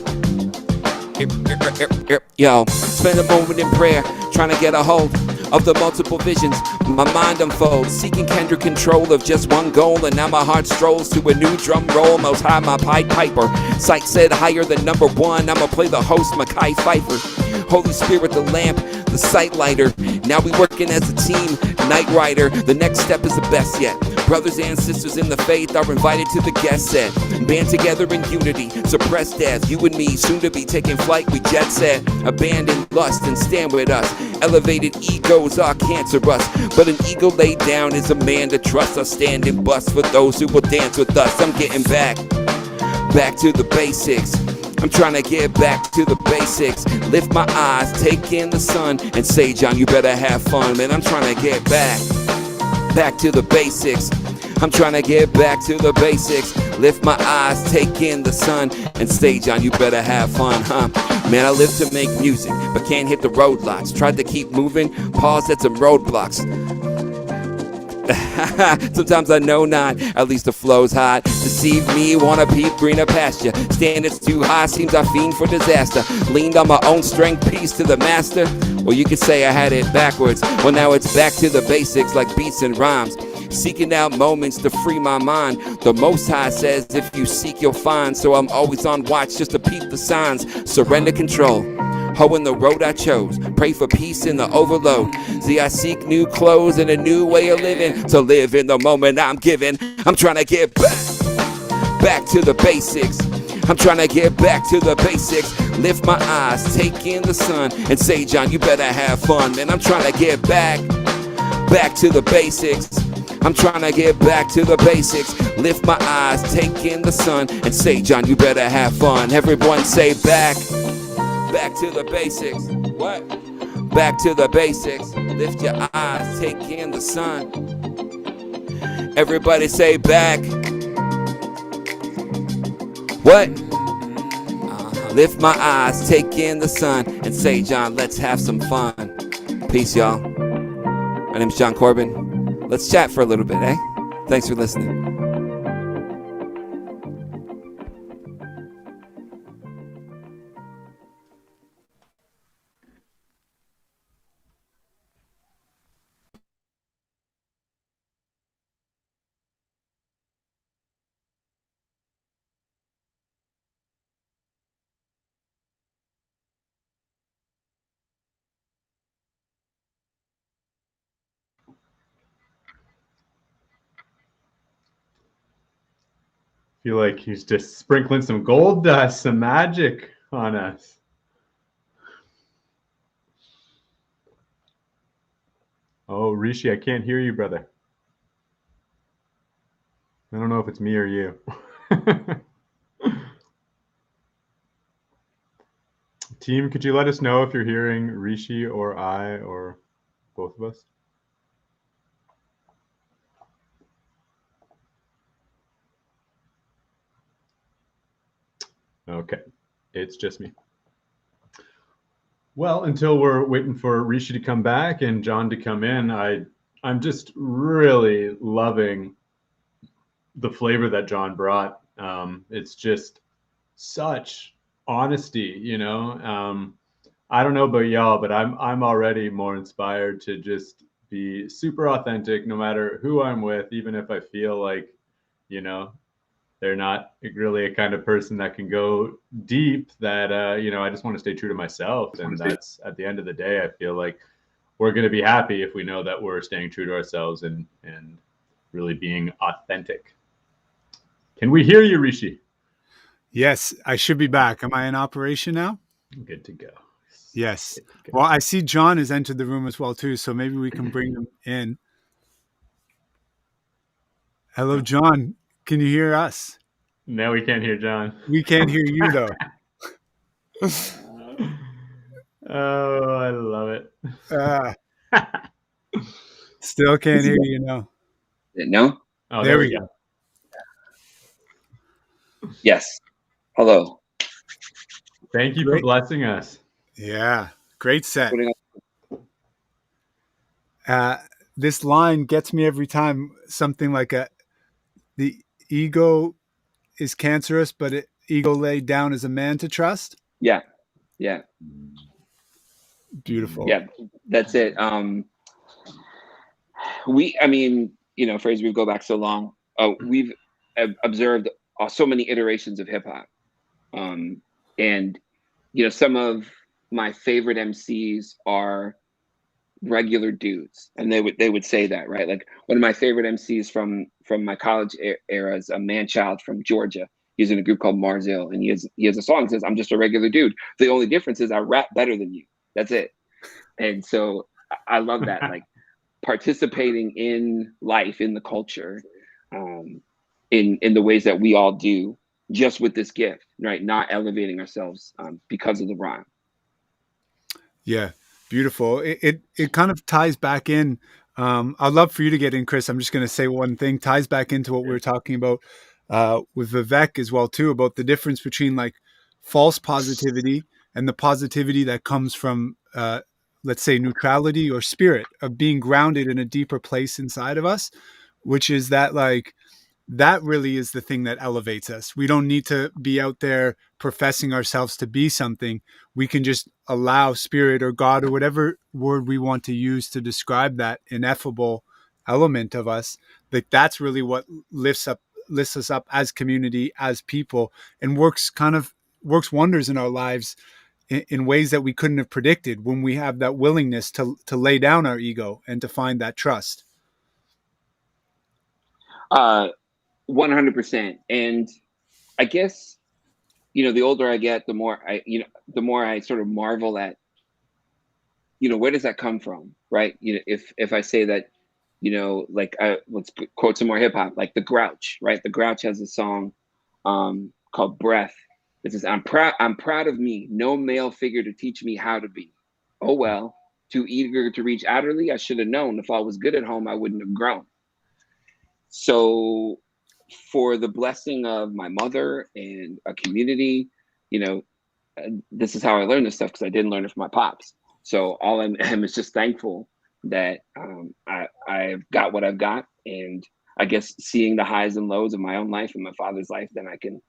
Yo, spend a moment in prayer, trying to get a hold of the multiple visions my mind unfolds, seeking Kendrick control of just one goal, and now my heart strolls to a new drum roll. Most high my Pied Piper, sight said higher than number one. I'ma play the host, Mackay Pfeiffer. Holy Spirit, the lamp, the sight lighter. Now we working as a team, Night Rider. The next step is the best yet. Brothers and sisters in the faith are invited to the guest set. Band together in unity, suppress death. You and me, soon to be taking flight, we jet set. Abandon lust and stand with us. Elevated egos are cancerous, but an ego laid down is a man to trust. I stand and bust for those who will dance with us. I'm getting back to the basics. I'm trying to get back to the basics. Lift my eyes, take in the sun, and say, John, you better have fun. Man, I'm trying to get back to the basics. I'm trying to get back to the basics. Lift my eyes, take in the sun, and say, John, you better have fun, huh? Man, I live to make music, but can't hit the roadblocks. Tried to keep moving, paused at some roadblocks. Sometimes I know not, at least the flow's hot. Deceive me, wanna peep greener pasture. Standards too high, seems I fiend for disaster. Leaned on my own strength, peace to the master. Well, you could say I had it backwards. Well, now it's back to the basics, like beats and rhymes. Seeking out moments to free my mind. The Most High says if you seek you'll find. So I'm always on watch just to peep the signs. Surrender control, hoeing the road I chose. Pray for peace in the overload. See, I seek new clothes and a new way of living. To live in the moment I'm given. I'm trying to get back to the basics. I'm trying to get back to the basics. Lift my eyes, take in the sun, and say, John, you better have fun. Man, I'm trying to get back to the basics. I'm trying to get back to the basics. Lift my eyes, take in the sun, and say, John, you better have fun. Everyone say back to the basics. What? Back to the basics. Lift your eyes, take in the sun. Everybody say back. What? Lift my eyes, take in the sun, and say, John, let's have some fun. Peace, y'all. My name's Jon Corbin. Let's chat for a little bit, eh? Thanks for listening. Feel like he's just sprinkling some gold dust, some magic on us. Oh, Rishi, I can't hear you, brother. I don't know if it's me or you. Team, could you let us know if you're hearing Rishi or I or both of us? Okay, it's just me. Well, until we're waiting for Rishi to come back and John to come in, I'm just really loving the flavor that John brought. It's just such honesty, you know. I don't know about y'all, but I'm already more inspired to just be super authentic, no matter who I'm with, even if I feel like, you know, they're not really a kind of person that can go deep, that I just want to stay true to myself. And that's, at the end of the day, I feel like we're going to be happy if we know that we're staying true to ourselves and really being authentic. Can we hear you, Rishi? Yes, I should be back. Am I in operation now? Good to go. Yes. Well, I see Jon has entered the room as well too, so maybe we can bring him in. Hello, Jon. Can you hear us? No, we can't hear Jon. We can't hear you though. Oh, I love it. Still can't hear you now. No? Oh, there we go. Yes. Hello. Thank you for blessing us. Yeah. Great set. This line gets me every time. Something like the ego is cancerous, but ego laid down as a man to trust. Yeah. Yeah. Beautiful. Yeah. That's it. Fraser, we go back so long. We've observed so many iterations of hip hop. And some of my favorite MCs are regular dudes, and they would say that, right? Like one of my favorite MCs from my college era is a man-child from Georgia. He's in a group called Marzil, and he has a song that says, "I'm just a regular dude. The only difference is I rap better than you." That's it. And so I love that, like participating in life, in the culture, in the ways that we all do, just with this gift, right? Not elevating ourselves because of the rhyme. Yeah, beautiful. It kind of ties back in. I'd love for you to get in, Chris. I'm just going to say one thing, ties back into what we were talking about with Vivek as well too, about the difference between like false positivity and the positivity that comes from let's say neutrality or spirit, of being grounded in a deeper place inside of us, which is that like that really is the thing that elevates us. We don't need to be out there professing ourselves to be something. We can just allow spirit or God or whatever word we want to use to describe that ineffable element of us. Like that's really what lifts us up as community, as people, and works wonders in our lives in ways that we couldn't have predicted when we have that willingness to lay down our ego and to find that trust. 100%. And I guess, the older I get, the more I sort of marvel at, where does that come from? Right. If I say that, let's quote some more hip hop, like the Grouch, right? The Grouch has a song called Breath. It says, I'm proud of me, no male figure to teach me how to be. Oh, well, too eager to reach outerly. I should have known if I was good at home, I wouldn't have grown. So for the blessing of my mother and a community, this is how I learned this stuff, because I didn't learn it from my pops. So all I am is just thankful that I've got what I've got. And I guess seeing the highs and lows of my own life and my father's life, then I can,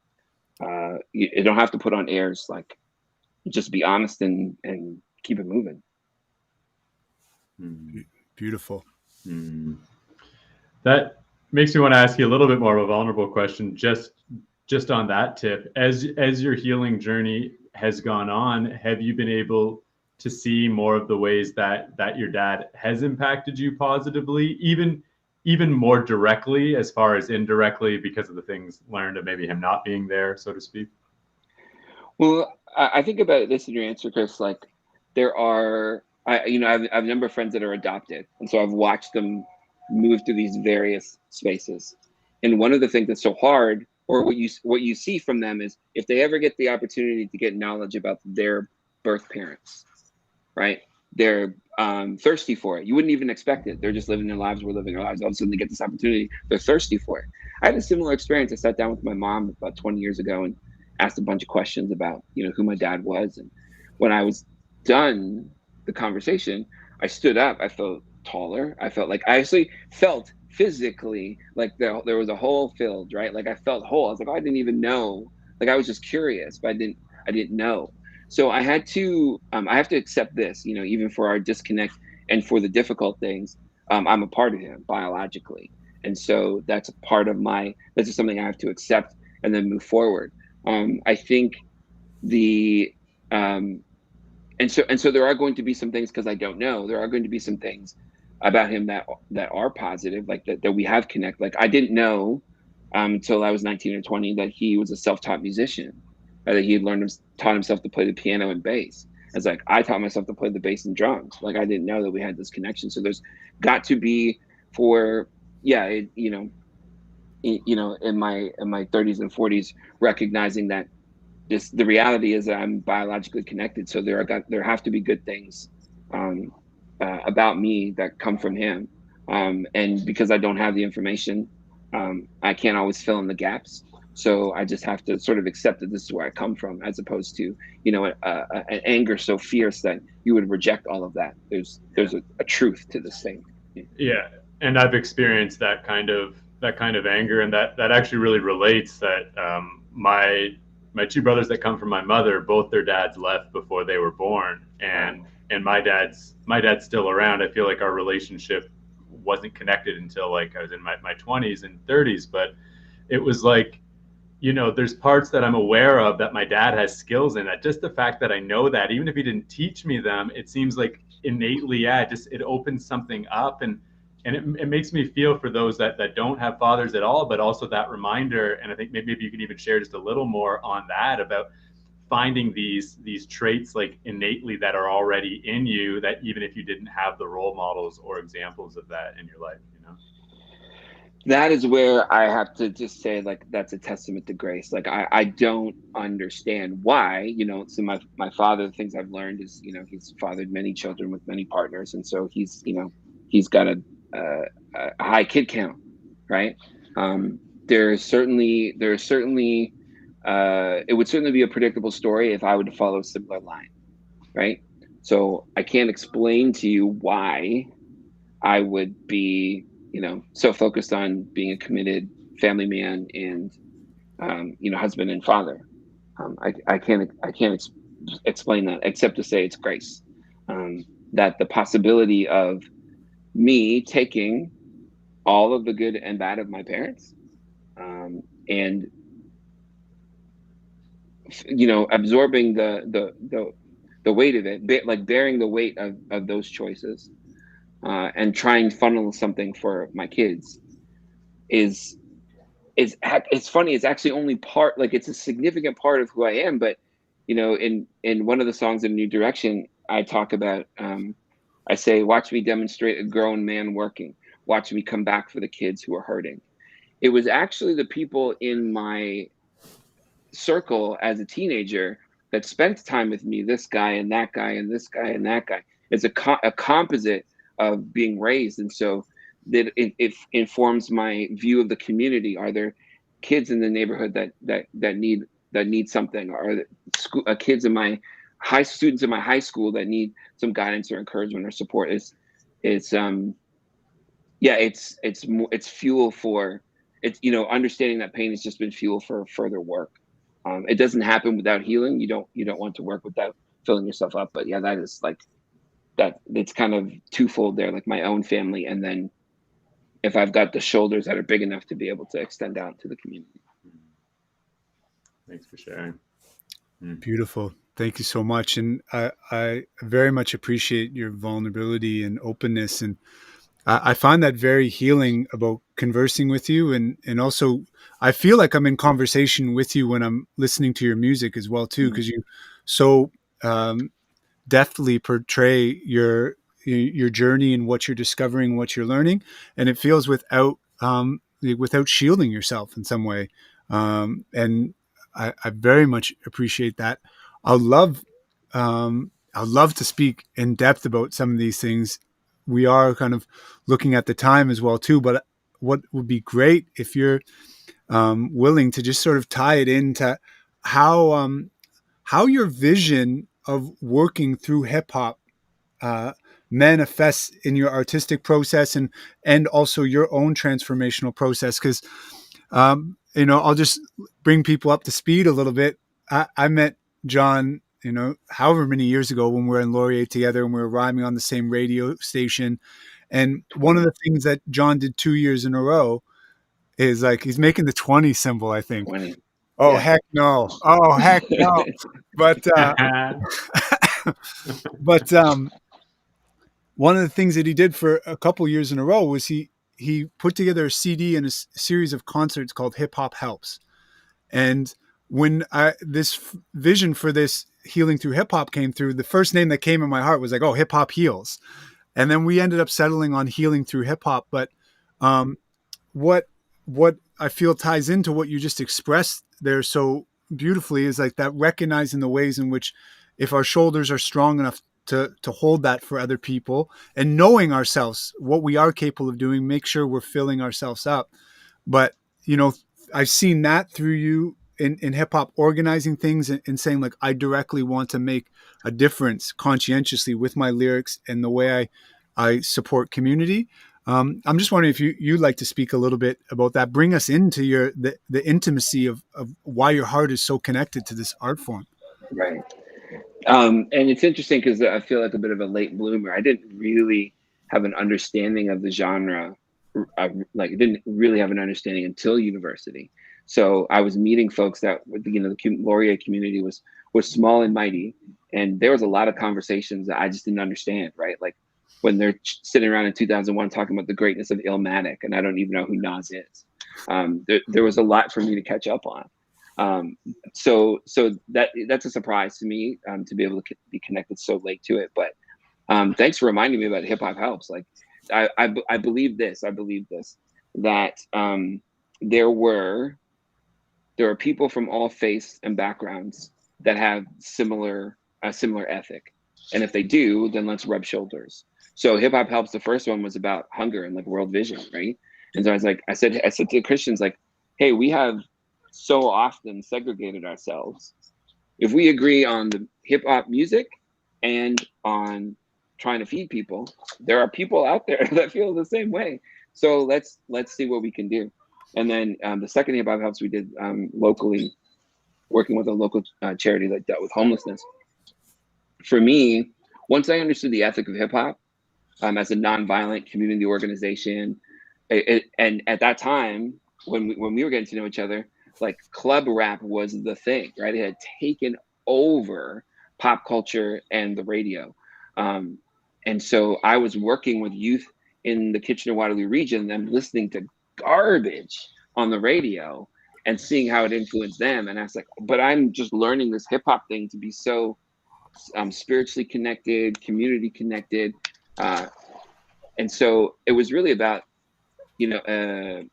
you don't have to put on airs, like just be honest and keep it moving. Beautiful. That makes me want to ask you a little bit more of a vulnerable question, just on that tip. As your healing journey has gone on, have you been able to see more of the ways that your dad has impacted you positively, even more directly as far as indirectly, because of the things learned of maybe him not being there, so to speak? Well, I think about this in your answer, Chris. Like there are, I have a number of friends that are adopted, and so I've watched them move through these various spaces. And one of the things that's so hard, or what you see from them, is if they ever get the opportunity to get knowledge about their birth parents, right? They're thirsty for it. You wouldn't even expect it. They're just living their lives. We're living our lives. All of a sudden they get this opportunity. They're thirsty for it. I had a similar experience. I sat down with my mom about 20 years ago and asked a bunch of questions about, who my dad was. And when I was done the conversation, I stood up. I felt taller. I felt like I actually felt physically like there was a hole filled, right? Like I felt whole. I was like, oh, I didn't even know. Like I was just curious, but I didn't know. So I had to, I have to accept this, even for our disconnect and for the difficult things. I'm a part of him biologically. And so that's just something I have to accept and then move forward. I think and so there are going to be some things, because I don't know, there are going to be some things about him that are positive, like that we have connect. Like, I didn't know until I was 19 or 20 that he was a self-taught musician, that he had taught himself to play the piano and bass. It's like, I taught myself to play the bass and drums. Like, I didn't know that we had this connection. So there's got to be, in my 30s and 40s, recognizing that the reality is that I'm biologically connected. So there have to be good things about me that come from him. And because I don't have the information, I can't always fill in the gaps. So I just have to sort of accept that this is where I come from, as opposed to, an anger so fierce that you would reject all of that. There's a truth to this thing. Yeah. And I've experienced that kind of anger, and that actually really relates that my two brothers that come from my mother, both their dads left before they were born, and my dad's still around. I feel like our relationship wasn't connected until like I was in my 20s and 30s, but it was like, there's parts that I'm aware of that my dad has skills in, that just the fact that I know that, even if he didn't teach me them, it seems like innately, it opens something up, and it makes me feel for those that don't have fathers at all, but also that reminder. And I think maybe you can even share just a little more on that, about finding these traits like innately that are already in you, that even if you didn't have the role models or examples of that in your life, That is where I have to just say, like, that's a testament to grace. Like, I don't understand why, so my father, the things I've learned is, he's fathered many children with many partners. And so he's got a high kid count, right? It would certainly be a predictable story if I would follow a similar line, right? So I can't explain to you why I would be, so focused on being a committed family man and, husband and father. I can't explain that, except to say it's grace. That the possibility of me taking all of the good and bad of my parents, and absorbing the weight of it, like bearing the weight of those choices, and trying to funnel something for my kids it's funny. It's actually only part, like, it's a significant part of who I am. But in one of the songs in New Direction, I talk about, I say, watch me demonstrate a grown man working, watch me come back for the kids who are hurting. It was actually the people in my circle as a teenager that spent time with me, this guy and that guy and this guy and that guy. It's a composite of being raised. And so that it informs my view of the community. Are there kids in the neighborhood that need something? Are there kids in my students in my high school that need some guidance or encouragement or support? It's fuel for it's, understanding that pain has just been fuel for further work. It doesn't happen without healing. You don't want to work without filling yourself up. But yeah, that is like that. It's kind of twofold there, like my own family, and then if I've got the shoulders that are big enough to be able to extend out to the community. Thanks for sharing. Beautiful. Thank you so much. And I very much appreciate your vulnerability and openness. And I find that very healing about conversing with you. And also, I feel like I'm in conversation with you when I'm listening to your music as well, too, because you so deftly portray your journey and what you're discovering, what you're learning. And it feels without shielding yourself in some way. And I very much appreciate that. I'd love to speak in depth about some of these things. We are kind of looking at the time as well too, but what would be great if you're willing to just sort of tie it into how your vision of working through hip hop manifests in your artistic process and also your own transformational process. Because I'll just bring people up to speed a little bit. I met Jon, however many years ago when we were in Laurier together and we were rhyming on the same radio station. And one of the things that Jon did 2 years in a row is like he's making the 20 symbol, I think. 20. Oh, Yeah. heck no. Oh, heck no. But but one of the things that he did for a couple years in a row was he put together a CD and a series of concerts called Hip Hop Helps. And when this vision for this healing through hip hop came through, the first name that came in my heart was like, oh, hip hop heals. And then we ended up settling on healing through hip hop. But what I feel ties into what you just expressed there so beautifully is like that recognizing the ways in which if our shoulders are strong enough to hold that for other people and knowing ourselves, what we are capable of doing, make sure we're filling ourselves up. But, I've seen that through you in hip hop, organizing things and saying like, I directly want to make a difference conscientiously with my lyrics and the way I support community. I'm just wondering if you'd like to speak a little bit about that, bring us into the intimacy of why your heart is so connected to this art form. Right. And it's interesting because I feel like a bit of a late bloomer. I didn't really have an understanding of the genre. Didn't really have an understanding until university. So I was meeting folks that, the Laurier community was small and mighty. And there was a lot of conversations that I just didn't understand, right? Like when they're sitting around in 2001 talking about the greatness of Illmatic, and I don't even know who Nas is. There was a lot for me to catch up on. So that's a surprise to me to be able to be connected so late to it. But thanks for reminding me about Hip Hop Helps. Like I believe this, that there are people from all faiths and backgrounds that have similar ethic. And if they do, then let's rub shoulders. So Hip Hop Helps, the first one was about hunger and like world vision, right? And so I said to Christians, like, hey, we have so often segregated ourselves. If we agree on the hip hop music and on trying to feed people, there are people out there that feel the same way. So let's see what we can do. And then the second Hip Hop Helps we did locally, working with a local charity that dealt with homelessness. For me, once I understood the ethic of hip hop as a nonviolent community organization, and at that time when we were getting to know each other, like club rap was the thing, right? It had taken over pop culture and the radio. And so I was working with youth in the Kitchener-Waterloo region, and listening to garbage on the radio and seeing how it influenced them. And I was like, but I'm just learning this hip hop thing to be so spiritually connected, community connected. And so it was really about, an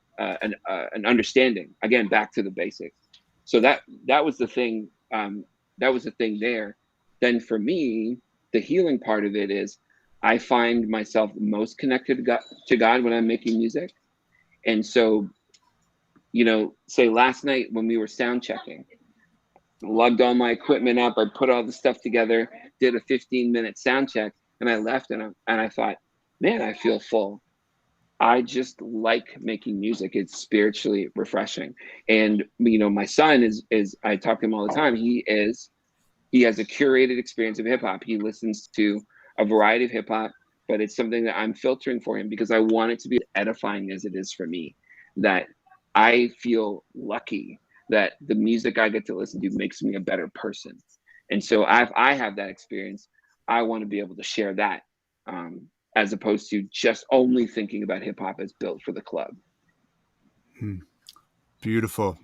understanding, again, back to the basics. So that was the thing. That was the thing there. Then for me, the healing part of it is I find myself most connected to God when I'm making music. And so, say last night when we were sound checking, lugged all my equipment up, I put all the stuff together, did a 15-minute sound check, and I left and I thought, man, I feel full. I just like making music. It's spiritually refreshing. And, my son is I talk to him all the time. He has a curated experience of hip hop. He listens to a variety of hip hop, but it's something that I'm filtering for him because I want it to be edifying as it is for me, that I feel lucky that the music I get to listen to makes me a better person. And so I have that experience. I want to be able to share that as opposed to just only thinking about hip hop as built for the club. Beautiful.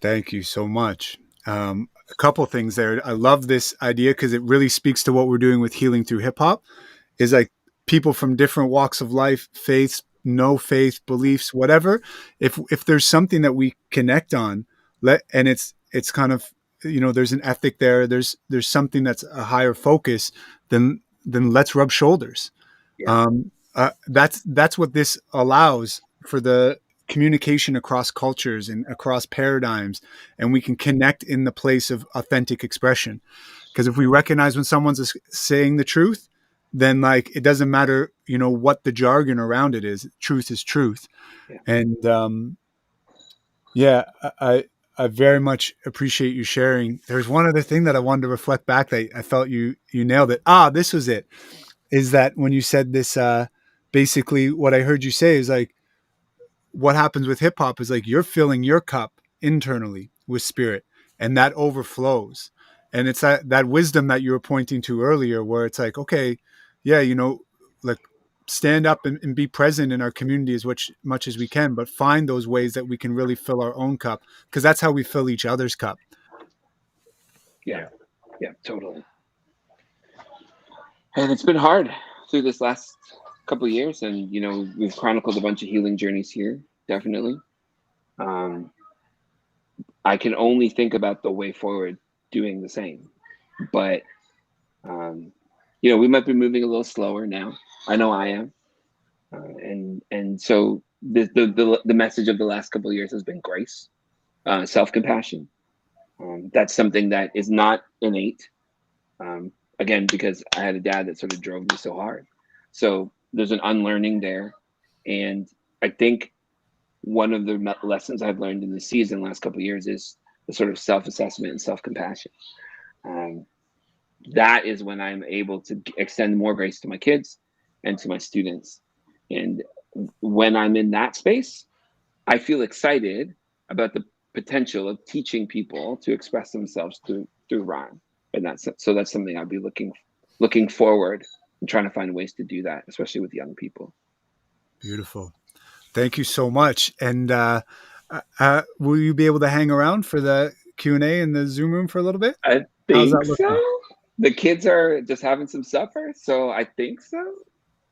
Thank you so much. A couple things there. I love this idea because it really speaks to what we're doing with healing through hip hop. Is like people from different walks of life, faiths, no faith, beliefs, whatever. If there's something that we connect on, and it's kind of, there's an ethic there. There's something that's a higher focus. Then let's rub shoulders. Yeah. That's what this allows for the communication across cultures and across paradigms, and we can connect in the place of authentic expression. Because if we recognize when someone's saying the truth, then like it doesn't matter, what the jargon around it is. Truth is truth. Yeah. And I very much appreciate you sharing. There's one other thing that I wanted to reflect back that I felt you nailed it. This was it. Is that when you said this basically what I heard you say is like, what happens with hip hop is like you're filling your cup internally with spirit, and that overflows. And it's that wisdom that you were pointing to earlier, where it's like, okay, yeah, like stand up and be present in our community as much as we can, but find those ways that we can really fill our own cup, because that's how we fill each other's cup. Yeah, totally. And it's been hard through this last couple of years, and we've chronicled a bunch of healing journeys here, definitely. I can only think about the way forward doing the same, but we might be moving a little slower now. I know I am, and so the message of the last couple of years has been grace, self-compassion. That's something that is not innate. Again, because I had a dad that sort of drove me so hard. So there's an unlearning there. And I think one of the lessons I've learned in the season last couple of years is the sort of self-assessment and self-compassion. That is when I'm able to extend more grace to my kids and to my students. And when I'm in that space, I feel excited about the potential of teaching people to express themselves through rhyme. And that's something I'll be looking forward and trying to find ways to do that, especially with young people. Beautiful. Thank you so much. And will you be able to hang around for the Q&A in the Zoom room for a little bit? I think so. The kids are just having some supper, so I think so.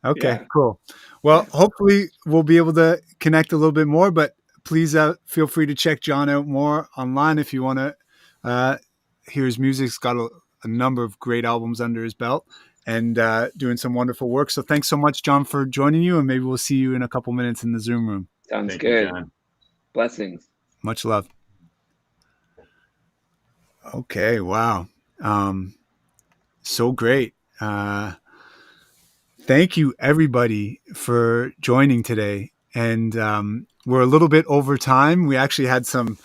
Okay, yeah. Cool. Well, hopefully we'll be able to connect a little bit more, but please feel free to check Jon out more online if you want to hear his music. He's got a number of great albums under his belt and doing some wonderful work. So thanks so much, Jon, for joining you, and maybe we'll see you in a couple minutes in the Zoom room. Sounds good. Blessings. Much love. Okay, wow. So great. Thank you, everybody, for joining today. And we're a little bit over time. We actually had some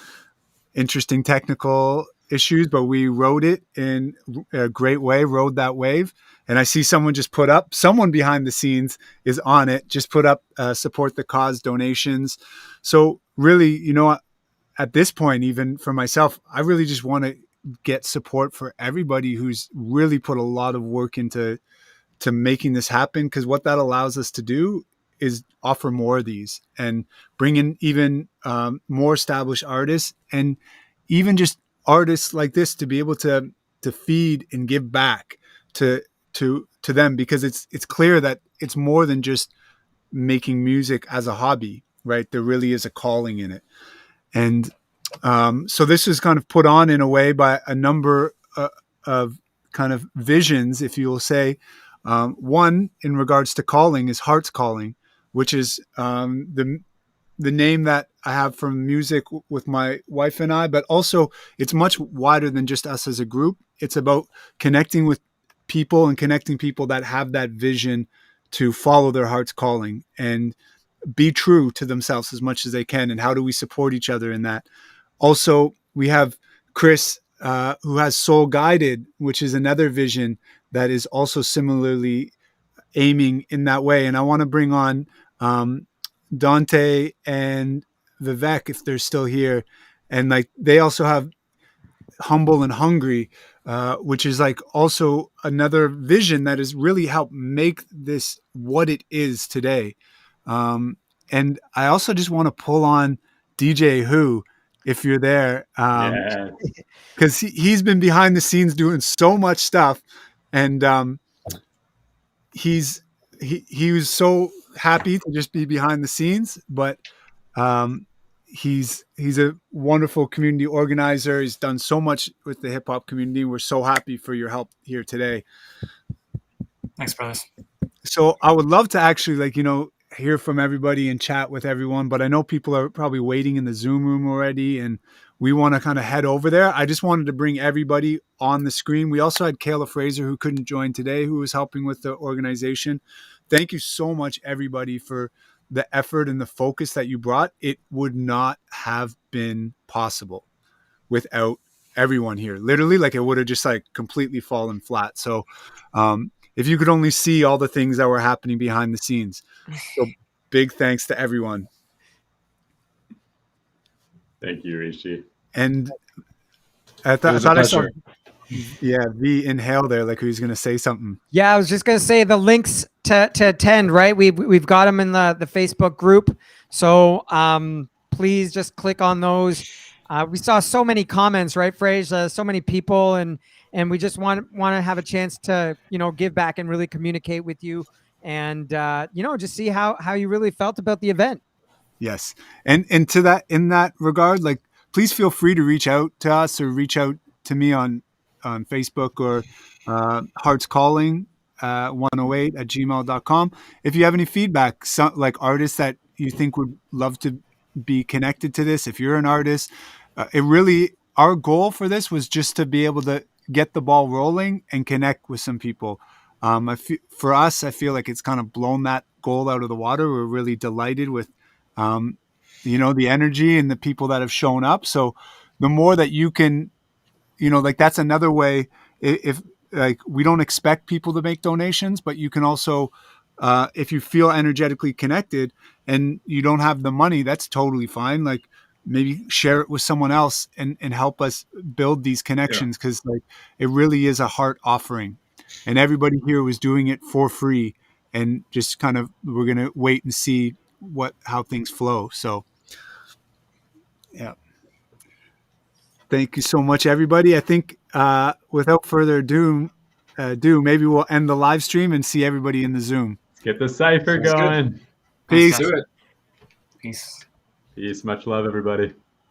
interesting technical issues, but we rode it in a great way, rode that wave. And I see someone behind the scenes is on it, just put up support the cause donations. So really, at this point, even for myself, I really just want to get support for everybody who's really put a lot of work into making this happen, because what that allows us to do is offer more of these and bring in even more established artists, and even just artists like this to be able to feed and give back to them, because it's clear that it's more than just making music as a hobby, right? There really is a calling in it. And so this is kind of put on in a way by a number of kind of visions, if you will say. One, in regards to calling, is Heart's Calling, which is the name that I have from music with my wife and I, but also it's much wider than just us as a group. It's about connecting with people and connecting people that have that vision to follow their heart's calling and be true to themselves as much as they can. And how do we support each other in that? Also, we have Chris, who has Soul Guided, which is another vision that is also similarly aiming in that way. And I want to bring on Dante and Vivek, if they're still here. And like, they also have Humble and Hungry, which is like also another vision that has really helped make this what it is today. And I also just want to pull on DJ Who, if you're there, because he's been behind the scenes doing so much stuff, and he was so happy to just be behind the scenes, but he's a wonderful community organizer. He's done so much with the hip hop community. We're so happy for your help here today. Thanks, brothers. So I would love to actually hear from everybody and chat with everyone, but I know people are probably waiting in the Zoom room already, and we want to kind of head over there. I just wanted to bring everybody on the screen. We also had Kayla Fraser, who couldn't join today, who was helping with the organization. Thank you so much, everybody, for the effort and the focus that you brought. It would not have been possible without everyone here. Literally, it would have just completely fallen flat. So if you could only see all the things that were happening behind the scenes. So big thanks to everyone. Thank you, Rishi. And I thought I saw, V inhale there, like who's going to say something. Yeah, I was just going to say the links to attend, right? We've got them in the Facebook group. So please just click on those. We saw so many comments, right, Fraser? So many people, and we just want to have a chance to, give back and really communicate with you, and just see how you really felt about the event. Yes, and to that, in that regard, like, please feel free to reach out to us or reach out to me on Facebook or Hearts Calling 108@gmail.com. If you have any feedback, like artists that you think would love to be connected to this, if you're an artist, our goal for this was just to be able to get the ball rolling and connect with some people. For us, I feel like it's kind of blown that goal out of the water. We're really delighted with the energy and the people that have shown up. So the more that you can, that's another way. If like, we don't expect people to make donations, but you can also, if you feel energetically connected and you don't have the money, that's totally fine. Like, maybe share it with someone else and help us build these connections. Cause like, it really is a heart offering, and everybody here was doing it for free, and just kind of, we're going to wait and see how things flow. So yeah. Thank you so much, everybody. I think without further ado, maybe we'll end the live stream and see everybody in the Zoom. Let's get the cipher going. Peace. Do it. Peace. Peace. Much love, everybody.